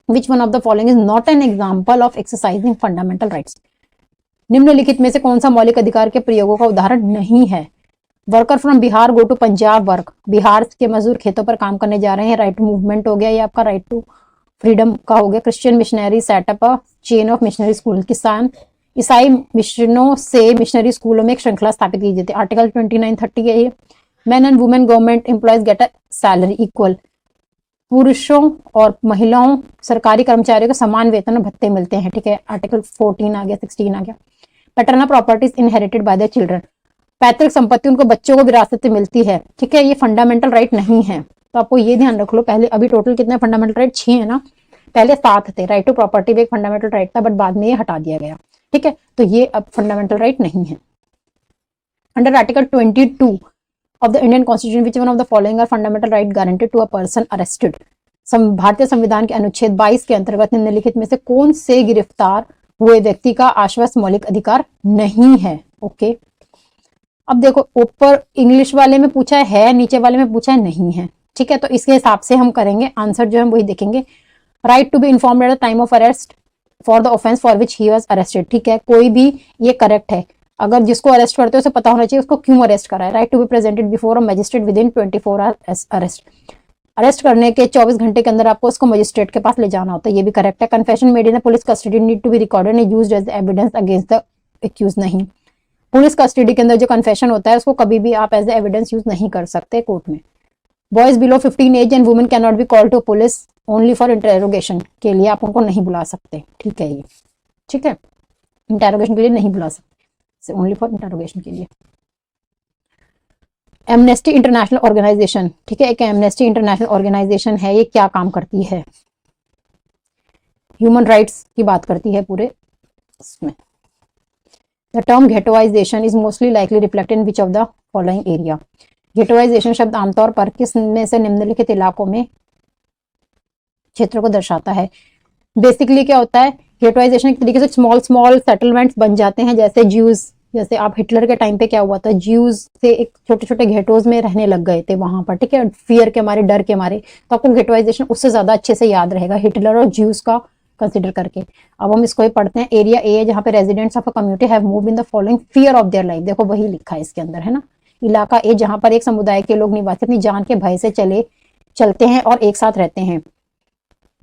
Which one of the following is not an example of exercising fundamental rights? निम्नलिखित में से कौन सा मौलिक अधिकार के प्रयोगों का उदाहरण नहीं है? Worker from Bihar go to Punjab work. Bihar के मजदूर खेतों पर काम करने जा रहे हैं, राइट टू मूवमेंट हो गया, ये आपका राइट टू फ्रीडम का हो गया। Christian missionary setup a chain of missionary school. किसान ईसाई मिशनों से मिशनरी स्कूलों में एक श्रृंखला स्थापित की जाती है। आर्टिकल 2930 है ये। Man and women government employees get a salary equal. पुरुषों और महिलाओं सरकारी कर्मचारियों को समान वेतन और भत्ते मिलते हैं। ठीक है, आर्टिकल 14 आ गया, 16 आ गया। Paternal properties inherited by the children. पैतृक संपत्ति उनको बच्चों को विरासत में मिलती है। ठीक है, ये फंडामेंटल राइट नहीं है, तो आपको ये ध्यान रख लो। पहले अभी टोटल कितने फंडामेंटल राइट, 6 है ना, पहले 7 थे। राइट टू प्रॉपर्टी भी एक फंडामेंटल राइट था, बट बाद में ये हटा दिया गया। ठीक है, तो ये अब फंडामेंटल राइट नहीं है। Under article 22 of the Indian Constitution, which one of the following are fundamental right guaranteed to a person arrested? भारतीय संविधान के अनुच्छेद 22 के अंतर्गत निम्नलिखित में से कौन से गिरफ्तार हुए व्यक्ति का आश्वस्त मौलिक अधिकार नहीं है? ओके, अब देखो, ऊपर इंग्लिश वाले में पूछा है, नीचे वाले में पूछा है नहीं है। ठीक है, तो इसके हिसाब से हम करेंगे, आंसर जो है वही देखेंगे। Right to be informed at the time of arrest for the offence for which he was arrested. ठीक है, कोई भी ये करेक्ट है, अगर जिसको अरेस्ट करते हो उसे पता होना चाहिए उसको क्यों अरेस्ट करा है। Right to be presented before a magistrate within 24 hours arrest. Arrest करने के 24 घंटे के अंदर आपको उसको मजिस्ट्रेट के पास ले जाना होता है, ये भी करेक्ट है। Confession made in police custody need to be recorded and used as evidence against the accuse. नहीं, पुलिस कस्टडी के अंदर जो कन्फेशन होता है उसको कभी भी आप एज एविडेंस यूज नहीं कर सकते कोर्ट में। Boys below 15 age and women can not be called to police only for interrogation के लिए आप उनको नहीं बुला सकते। ठीक है, ये ठीक है, इंटेरोगेशन के लिए नहीं बुला सकते, ओनली फॉर इंटेरोगेशन के लिए। एमनेस्टी इंटरनेशनल ऑर्गेनाइजेशन, ठीक है, एक एमनेस्टी इंटरनेशनल ऑर्गेनाइजेशन है, ये क्या काम करती है? ह्यूमन राइट्स की बात करती है पूरे इसमें। The term घेटोइजेशन is mostly likely reflected in which of the following area. घेटोइजेशन शब्द आमतौर पर किस में से निम्नलिखित इलाकों में क्षेत्रों को दर्शाता है? बेसिकली क्या होता है, घेटोइजेशन एक तरीके से स्मॉल स्मॉल सेटलमेंट्स बन जाते हैं, जैसे ज्यूज, जैसे आप हिटलर के टाइम पे क्या हुआ था, ज्यूज से एक छोटे छोटे घेटोज में रहने लग गए थे वहां पर। ठीक है, फियर के मारे, डर के मारे, तो आपको घेटोइजेशन उससे ज्यादा अच्छे से याद रहेगा हिटलर और ज्यूज का कंसिडर करके। अब हम इसको ही पढ़ते हैं। एरिया ए है जहाँ पे residents of a community have moved in the following fear of their life. देखो वही लिखा है इसके अंदर, है ना। इलाका ए जहाँ पर एक समुदाय के लोग निवासी अपनी जान के भय से चलते हैं और एक साथ रहते हैं।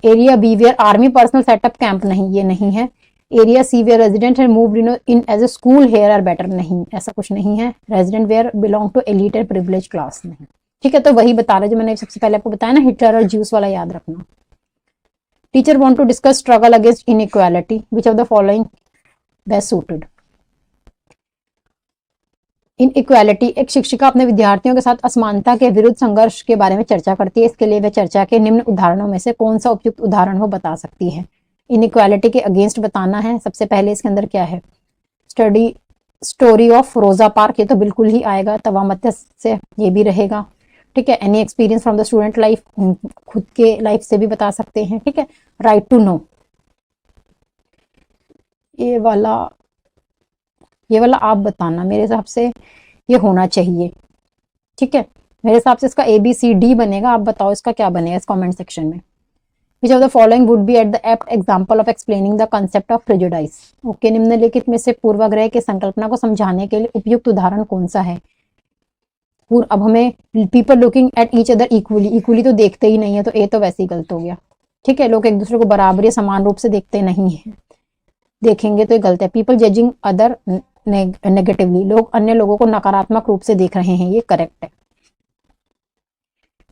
Area B where army personnel setup camp, नहीं ये नहीं है। Area C where resident have moved in as a school here are better, नहीं ऐसा कुछ नहीं है। Resident where belong to elite and privilege class, नहीं। ठीक है, तो वही बता रहे जो मैंने सबसे पहले आपको बताया ना, हिटलर और ज्यूस वाला याद रखना। Teacher want to discuss struggle against inequality, which of the following best suited. Inequality, एक शिक्षिका अपने विद्यार्थियों के साथ असमानता के विरुद्ध संघर्ष के बारे में चर्चा करती है। इसके लिए वह चर्चा के निम्न उदाहरणों में से कौन सा उपयुक्त उदाहरण हो बता सकती है। इन इक्वालिटी के अगेंस्ट बताना है। सबसे पहले इसके अंदर क्या है, स्टोरी ऑफ रोजा पार्क, ये तो बिल्कुल ही आएगा। तवामत्य से ये भी रहेगा, ठीक है। Any experience from the student life, खुद के लाइफ से भी बता सकते हैं, ठीक है। राइट टू नो, ये वाला आप बताना, मेरे हिसाब से ये होना चाहिए, ठीक है। मेरे हिसाब से इसका ABCD बनेगा, आप बताओ इसका क्या बनेगा इस कमेंट सेक्शन में। विच of the following would be at the apt example of explaining the concept of prejudice. Okay, निम्नलिखित में से पूर्वाग्रह की संकल्पना को समझाने के लिए उपयुक्त उदाहरण कौन सा है। अब हमें people looking at each other equally तो देखते ही नहीं है, तो ए तो वैसे ही गलत हो गया, ठीक है। लोग एक दूसरे को बराबर या समान रूप से देखते नहीं है, देखेंगे तो ये गलत है। पीपल जजिंग अदर नेगेटिवली, लोग अन्य लोगों को नकारात्मक रूप से देख रहे हैं, ये करेक्ट है।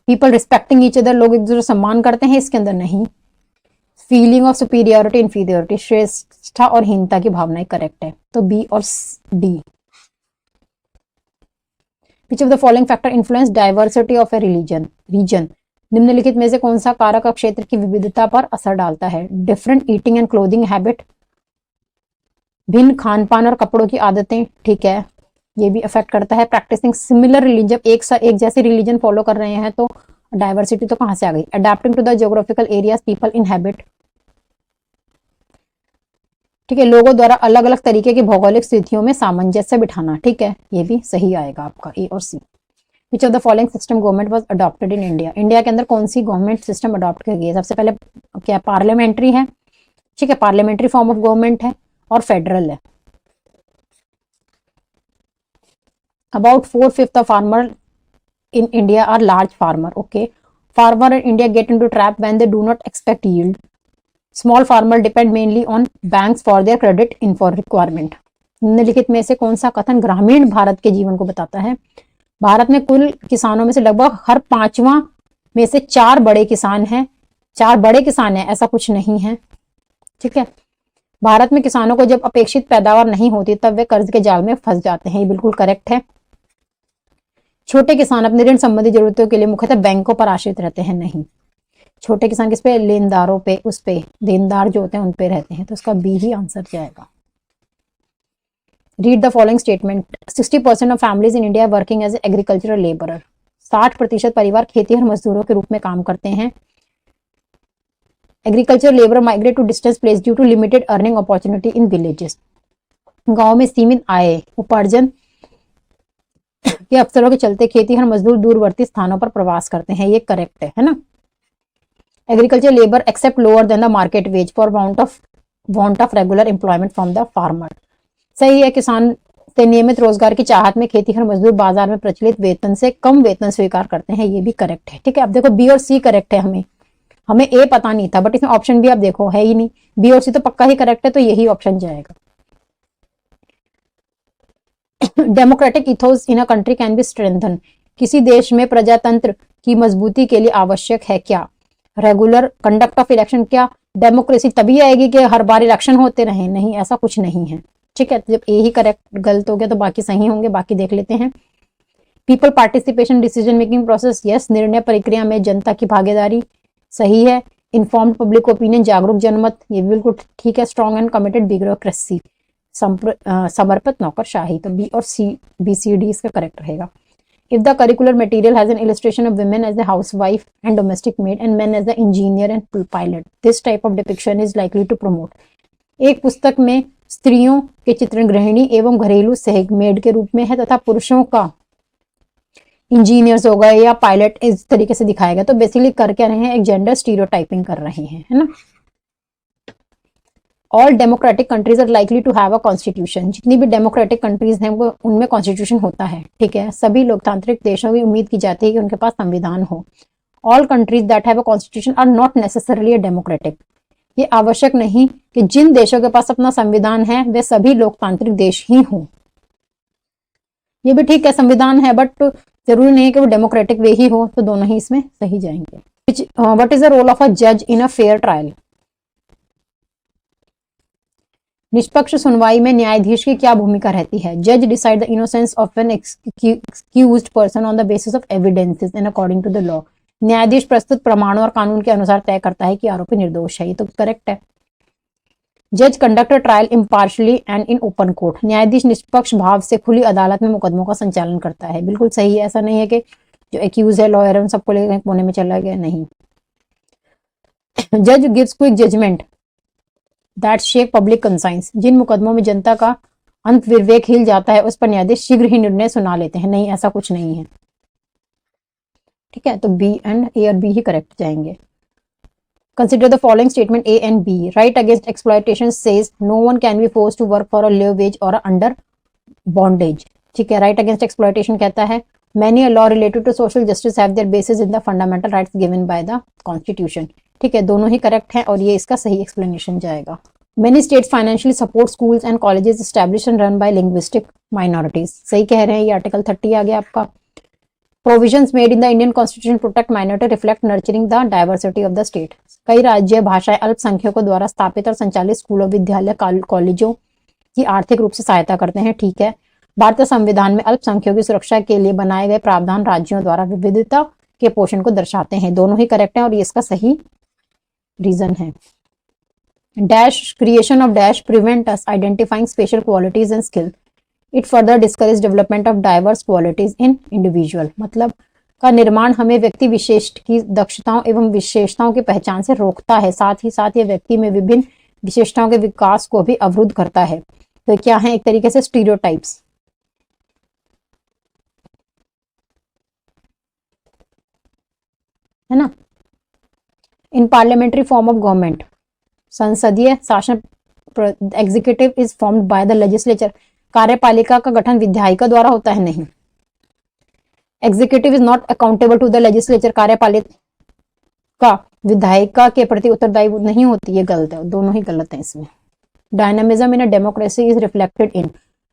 पीपल रिस्पेक्टिंग ईच अदर, लोग एक दूसरे सम्मान करते हैं, इसके अंदर नहीं। फीलिंग ऑफ सुपीरियरिटी इंफीरियरिटी, श्रेष्ठता और हीनता की भावना, करेक्ट है। तो बी और D. Which of the following factor influence diversity of a region, निम्नलिखित में से कौन सा कारक क्षेत्र की विविधता पर असर डालता है। Different eating and clothing habit, भिन्न खान पान और कपड़ों की आदतें, ठीक है, ये भी अफेक्ट करता है। प्रैक्टिसिंग सिमिलर रिलीजन, एक जैसे रिलीजन फॉलो कर रहे हैं तो डाइवर्सिटी तो कहां से आ गई। Adapting to the geographical areas people inhabit, ठीक है, लोगों द्वारा अलग अलग तरीके की भौगोलिक स्थितियों में सामंजस्य बिठाना, ठीक है, ये भी सही आएगा आपका ए और C. Which of the following system government was adopted in India, India के अंदर कौन सी गवर्नमेंट सिस्टम अडॉप्ट की गई है। सबसे पहले क्या, पार्लियामेंट्री है, ठीक है, पार्लियामेंट्री फॉर्म ऑफ गवर्नमेंट है, और फेडरल है। About 4/5 of farmer in India are large farmer. Okay, farmer in India get into trap when they do not expect yield. Small farmer depend mainly on banks for their credit info requirement. निम्नलिखित में से कौन सा कथन ग्रामीण भारत के जीवन को बताता है। भारत में कुल किसानों में से लगभग हर 5वां में से 4 बड़े किसान हैं, 4 बड़े किसान हैं, ऐसा कुछ नहीं है, ठीक है। भारत में किसानों को जब अपेक्षित पैदावार नहीं होती तब वे कर्ज के जाल में फंस जाते हैं, ये बिल्कुल करेक्ट है। छोटे किसान अपने ऋण संबंधी जरूरतों के लिए मुख्यतः बैंकों पर आश्रित रहते हैं, नहीं। छोटे किसान किस पे, लेनदारों पे, उस पे देनदार जो होते हैं उन पे रहते हैं, तो इसका बी ही आंसर जाएगा। Read the following statement. 60% of families in India working as agricultural labourer, 60% परिवार खेतीहर मजदूरों के रूप में काम करते हैं। Agriculture labour migrate to distance place due to limited earning opportunity in villages, गांव में सीमित आय उपार्जन के अवसरों के चलते खेतीहर मजदूर दूरवर्ती स्थानों पर प्रवास करते हैं, ये करेक्ट है ना। Agriculture labour accept lower than the market wage for want of regular employment from the farmer, सही है। किसान से नियमित रोजगार की चाहत में खेतीहर मजदूर बाजार में प्रचलित वेतन से कम वेतन स्वीकार करते हैं, ये भी करेक्ट है, ठीक है। अब देखो बी और सी करेक्ट है, हमें ए पता नहीं था, बट इसमें ऑप्शन भी आप देखो है ही नहीं, बी और सी तो पक्का ही करेक्ट है, तो यही ऑप्शन जाएगा। Democratic ethos in a country can be strengthen, किसी देश में प्रजातंत्र की मजबूती के लिए आवश्यक है क्या। रेगुलर कंडक्ट ऑफ इलेक्शन, क्या डेमोक्रेसी तभी आएगी कि हर बार इलेक्शन होते रहे, नहीं, ऐसा कुछ नहीं है, ठीक है। जब ए ही करेक्ट गलत हो गया तो बाकी सही होंगे, बाकी देख लेते हैं। People participation decision making process, yes, निर्णय प्रक्रिया में जनता की भागीदारी, सही है। इन्फॉर्म्ड पब्लिक ओपिनियन, जागरूक जनमत, ये बिल्कुल ठीक है। स्ट्रॉन्ग एंड कमिटेड ब्यूरोक्रेसी, समर्पित नौकरशाही, तो बी और सी, BCD इसका करेक्ट रहेगा। If the curricular material has an illustration of women as a housewife and domestic maid and men as the engineer and pilot, this type of depiction is likely to promote, एक पुस्तक में स्त्रियों के चित्रण गृहिणी एवं घरेलू सहायक मेड के रूप में है तथा पुरुषों का इंजीनियर्स हो गए या पायलट इस तरीके से दिखाया गया, तो बेसिकली कर क्या रहे हैं, एक जेंडर स्टीरियोटाइपिंग कर रहे हैं, है ना। All democratic countries are likely to have a constitution, जितनी भी डेमोक्रेटिक कंट्रीज हैं वो उनमें कॉन्स्टिट्यूशन होता है, ठीक है। सभी लोकतांत्रिक देशों की उम्मीद की जाती है कि उनके पास संविधान हो। All countries that have a constitution are not necessarily democratic, ये आवश्यक नहीं कि जिन देशों के पास अपना संविधान है वे सभी लोकतांत्रिक देश ही हों, ये भी ठीक है, संविधान है बट जरूरी नहीं है कि वो डेमोक्रेटिक वे ही हो, तो दोनों ही इसमें सही जाएंगे। What is the role of a जज इन अ फेयर ट्रायल, निष्पक्ष सुनवाई में न्यायाधीश की क्या भूमिका रहती है? जज decide the innocence of an excused person on the basis of evidences and according to the law. न्यायाधीश प्रस्तुत प्रमाणों और कानून के अनुसार तय करता है कि आरोपी निर्दोष है। ये तो करेक्ट है। जज conduct trial impartially and in open court. न्यायाधीश निष्पक्ष भाव से खुली अदालत में मुकदमों का संचालन करता है। बिल्कुल सही है। ऐसा नहीं है कि जो एक्यूज है लॉयर है उन सबको लेकर कोने में चला गया, नहीं। जज gives quick judgement that shape public conscience. जिन मुकदमों में जनता का अंत विवेक हिल जाता है उस पर न्यायाधीश शीघ्र ही निर्णय सुना लेते हैं। नहीं, ऐसा कुछ नहीं है। ठीक है, तो बी एंड ए और बी ही करेक्ट जाएंगे। Consider the following statement A and B. Right against exploitation says no one can be forced to work for a low wage or under bondage. ठीक है, right against exploitation कहता है many a law related to social justice have their basis in the fundamental rights given by the constitution. ठीक है, दोनों ही correct हैं और ये इसका सही explanation जाएगा। Many states financially support schools and colleges established and run by linguistic minorities. सही कह रहे हैं, ये आर्टिकल 30 आ गया आपका। Provisions made in the Indian Constitution protect minority reflect nurturing the diversity of the state. कई राज्य भाषाएं अल्पसंख्यकों द्वारा स्थापित और संचालित स्कूलों, विद्यालय, कॉलेजों की आर्थिक रूप से सहायता करते हैं। ठीक है, भारतीय संविधान में अल्पसंख्यकों की सुरक्षा के लिए बनाए गए प्रावधान राज्यों द्वारा विविधता के पोषण को दर्शाते हैं। दोनों ही करेक्ट हैं और ये इसका सही रीजन है। Dash creation of dash prevent us identifying special qualities and skill. It further discourage development of diverse qualities in individual. मतलब का निर्माण हमें व्यक्ति विशेष की दक्षताओं एवं विशेषताओं की पहचान से रोकता है, साथ ही साथ ये व्यक्ति में विभिन्न विशेषताओं के विकास को भी अवरुद्ध करता है। तो क्या है? एक तरीके से स्टीरियोटाइप्स, है ना। In parliamentary form of government, संसदीय शासन executive is formed by the legislature. कार्यपालिका का गठन विधायिका द्वारा होता है? नहीं। Executive is not accountable to the legislature. कार्यपालिका विधायिका के प्रति उत्तरदायी नहीं होती, ये गलत है। दोनों ही गलत है इसमें। Dynamism in a democracy is reflected in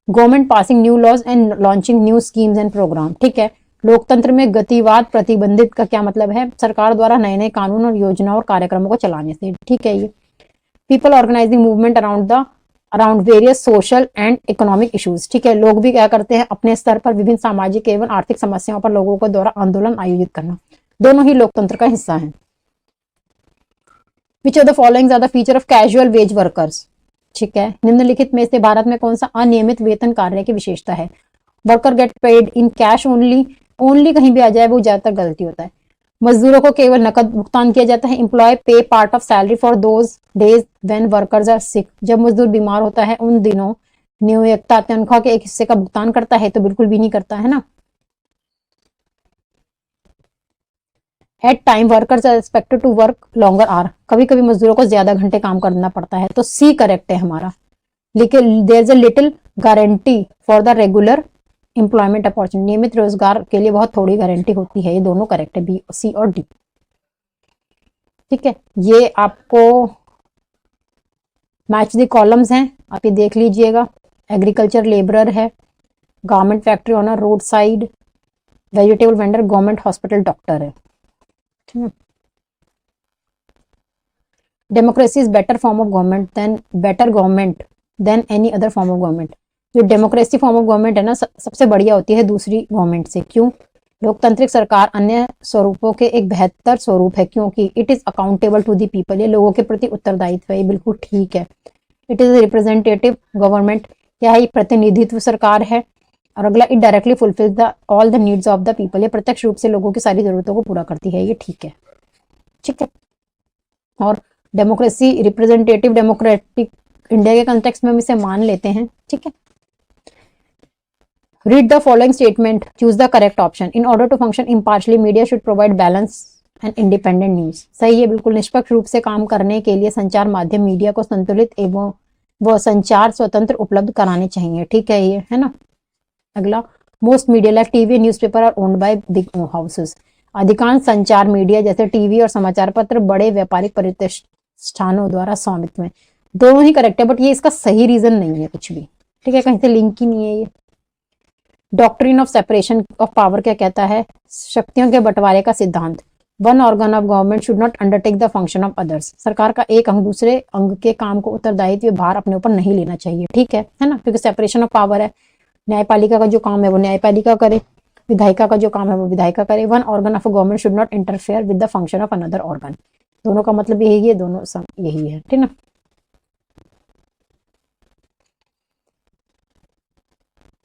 government passing new laws and launching new schemes and program. ठीक है, लोकतंत्र में गतिवाद प्रतिबंधित का क्या मतलब है? सरकार द्वारा नए नए कानून और योजनाओं और कार्यक्रमों को चलाने से। ठीक है, ये people organising movement around various social and economic issues. ठीक है, लोग भी क्या करते हैं? अपने स्तर पर विभिन्न सामाजिक एवं आर्थिक समस्याओं पर लोगों के द्वारा आंदोलन आयोजित करना। दोनों ही लोकतंत्र का हिस्सा है। Which of the following are the feature of casual wage workers. ठीक है, निम्नलिखित में से भारत में कौन सा अनियमित वेतन कार्य की विशेषता है? Worker get paid in cash only कहीं भी आ जाए वो ज्यादातर गलती होता है। मजदूरों को केवल नकद भुगतान किया जाता है। Employ pay part of salary for those days when workers are sick. जब मजदूर बीमार होता है उन दिनों नियोक्ता तनख्वाह के एक हिस्से का भुगतान करता है? तो बिल्कुल भी नहीं करता है ना। At time workers are expected to work longer hour. कभी कभी मजदूरों को ज्यादा घंटे काम करना पड़ता है। तो सी करेक्ट है हमारा। लेकिन there is a little guarantee for the regular employment opportunity. नियमित रोजगार के लिए बहुत थोड़ी गारंटी होती है। ये दोनों करेक्ट है, बी, सी और डी। ठीक है, ये आपको मैच द कॉलम्स हैं, आप ये देख लीजिएगा। एग्रीकल्चर लेबरर है, garment factory owner, road side vegetable vendor, government hospital doctor है। ठीक है, democracy is better government than any other form of government. जो डेमोक्रेसी फॉर्म ऑफ गवर्नमेंट है ना, सबसे बढ़िया होती है दूसरी गवर्नमेंट से। क्यों? लोकतांत्रिक सरकार अन्य स्वरूपों के एक बेहतर स्वरूप है, क्योंकि it is accountable to the people. ये लोगों के प्रति उत्तरदायित्व है। ये बिल्कुल ठीक है। इट इज रिप्रेजेंटेटिव गवर्नमेंट, क्या है? प्रतिनिधित्व सरकार है। और अगला, it directly fulfils all the needs of the people. ये प्रत्यक्ष रूप से लोगों की सारी जरूरतों को पूरा करती है। ये ठीक है। ठीक है, और डेमोक्रेसी रिप्रेजेंटेटिव डेमोक्रेटिक इंडिया के कंटेक्स्ट में हम इसे मान लेते हैं। ठीक है, read the following statement, choose the correct option. In order to function impartially, media should provide balance and independent news. सही है, बिल्कुल। निष्पक्ष रूप से काम करने के लिए संचार माध्यम मीडिया को संतुलित एवं वो संचार स्वतंत्र उपलब्ध कराने चाहिए। ठीक है, ये है ना। अगला, most media like TV newspaper are owned by big houses. अधिकांश संचार मीडिया जैसे टीवी और समाचार पत्र बड़े व्यापारिक प्रतिष्ठानों द्वारा स्वामित्व में। दोनों ही करेक्ट है, बट ये इसका सही रीजन नहीं है कुछ भी। ठीक है, कहीं से लिंक ही नहीं है ये। Doctrine of separation of power क्या कहता है? शक्तियों के बंटवारे का सिद्धांत। One organ of government should not undertake the function of others. सरकार का एक अंग दूसरे अंग के काम को उत्तरदायित्व भार अपने ऊपर नहीं लेना चाहिए, ठीक है ना, क्योंकि सेपरेशन ऑफ पावर है। न्यायपालिका का जो काम है वो न्यायपालिका करे, विधायिका का जो काम है वो विधायिका करे। One organ of a government should not interfere with the function of another organ. दोनों का मतलब यही है, दोनों यही है, ठीक ना।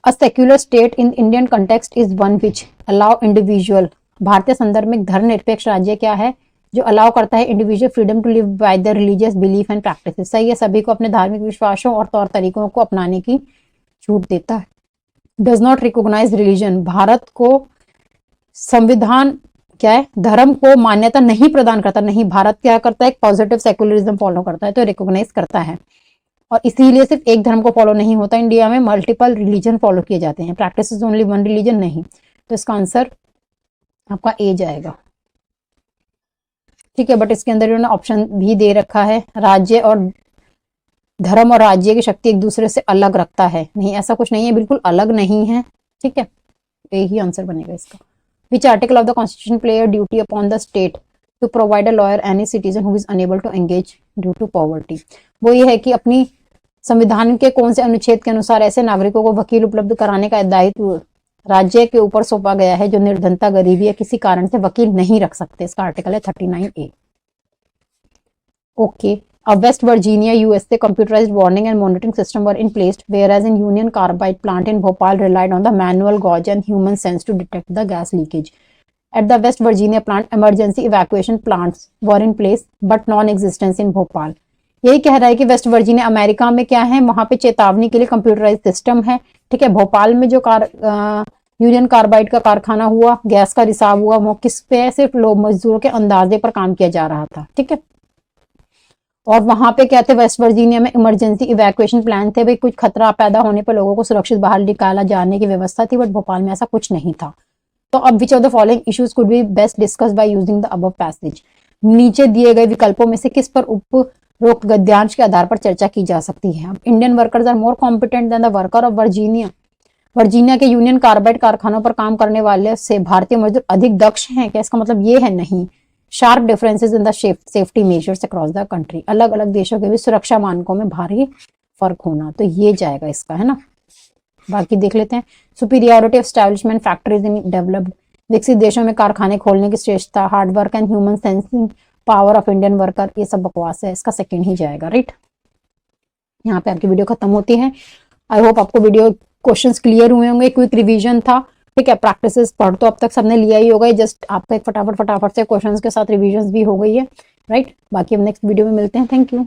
A secular state in Indian context is one which allow individual। भारतीय संदर्भ में धर्मनिरपेक्ष राज्य क्या है? जो अलाउ करता है individual freedom to live by the religious belief and practices. सही है, सभी को अपने धार्मिक विश्वासों और तौर तरीकों को अपनाने की छूट देता है। Does not recognise religion. भारत को संविधान क्या है, धर्म को मान्यता नहीं प्रदान करता। नहीं, भारत क्या करता है, एक पॉजिटिव सेकुलरिज्म फॉलो करता है, तो रिकॉग्नाइज करता है। और इसीलिए सिर्फ एक धर्म को फॉलो नहीं होता, इंडिया में मल्टीपल रिलीजन फॉलो किए जाते हैं। प्रैक्टिस ओनली वन रिलीजन नहीं। तो इसका आंसर आपका ए जाएगा, ठीक है। बट इसके अंदर इन्होंने ऑप्शन भी दे रखा है, राज्य और धर्म और राज्य की शक्ति एक दूसरे से अलग रखता है। नहीं, ऐसा कुछ नहीं है, बिल्कुल अलग नहीं है, ठीक है। यही आंसर बनेगा इसका। Which article of the constitution play a duty upon the state to provide a lawyer any citizen who is unable to engage due to poverty. वो ये है कि अपनी संविधान के कौन से अनुच्छेद के अनुसार ऐसे नागरिकों को वकील उपलब्ध कराने का दायित्व राज्य के ऊपर सौंपा गया है जो निर्धनता, गरीबी या किसी कारण से वकील नहीं रख सकते। इसका आर्टिकल है 39A। Okay, West Virginia USA computerized warning and monitoring system were in place, whereas in Union Carbide plant in Bhopal relied on the manual gauge and human sense to detect the gas leakage. At the West Virginia plant, emergency evacuation plants were in place but non-existence in Bhopal. यही कह रहा है कि West Virginia America में क्या है, वहां पे चेतावनी के लिए कंप्यूटराइज सिस्टम है, ठीक है। भोपाल में जो यूनियन कार्बाइड का कारखाना हुआ, गैस का रिसाव हुआ, वो किस पे, सिर्फ लोग मजदूरों के अंदाजे पर काम किया जा रहा था, ठीक है। और वहां पे क्या थे, वेस्ट वर्जीनिया में इमरजेंसी इवैक्यूएशन प्लान थे, भाई कुछ खतरा पैदा होने पर लोगों को सुरक्षित बाहर निकाला जाने की व्यवस्था थी, बट भोपाल में ऐसा कुछ नहीं था। तो अब विच of the following issues could be best discuss by using the above passage. नीचे दिए गए विकल्पों में से किस पर उपरोक्त गद्यांश के आधार पर चर्चा की जा सकती है। अब Indian workers are more competent than the worker of Virginia. Virginia के यूनियन कार्बाइड कारखानों पर काम करने वाले से भारतीय मजदूर अधिक दक्ष हैं क्या? इसका मतलब ये है नहीं। Sharp differences in the safety measures across the country. अलग अलग देशों के भी सुरक्षा मानकों में भारी फर्क होना, तो ये जाएगा इसका, है ना। बाकी देख लेते हैं। Superiority of establishment factories in developed. विकसित देशों में कारखाने खोलने की श्रेष्ठता, hard work and human sensing power of Indian worker, ये सब बकवास है। इसका सेकेंड ही जाएगा, राइट। यहाँ पे आपकी वीडियो खत्म होती है। आई होप आपको वीडियो क्वेश्चंस क्लियर हुए होंगे। क्विक रिवीजन था, ठीक है। प्रैक्टिसेस पढ़ तो अब तक सबने लिया ही होगा, जस्ट आपका एक फटाफट से क्वेश्चंस के साथ रिवीजन भी हो गई है, राइट। बाकी हम नेक्स्ट वीडियो में मिलते हैं। Thank you.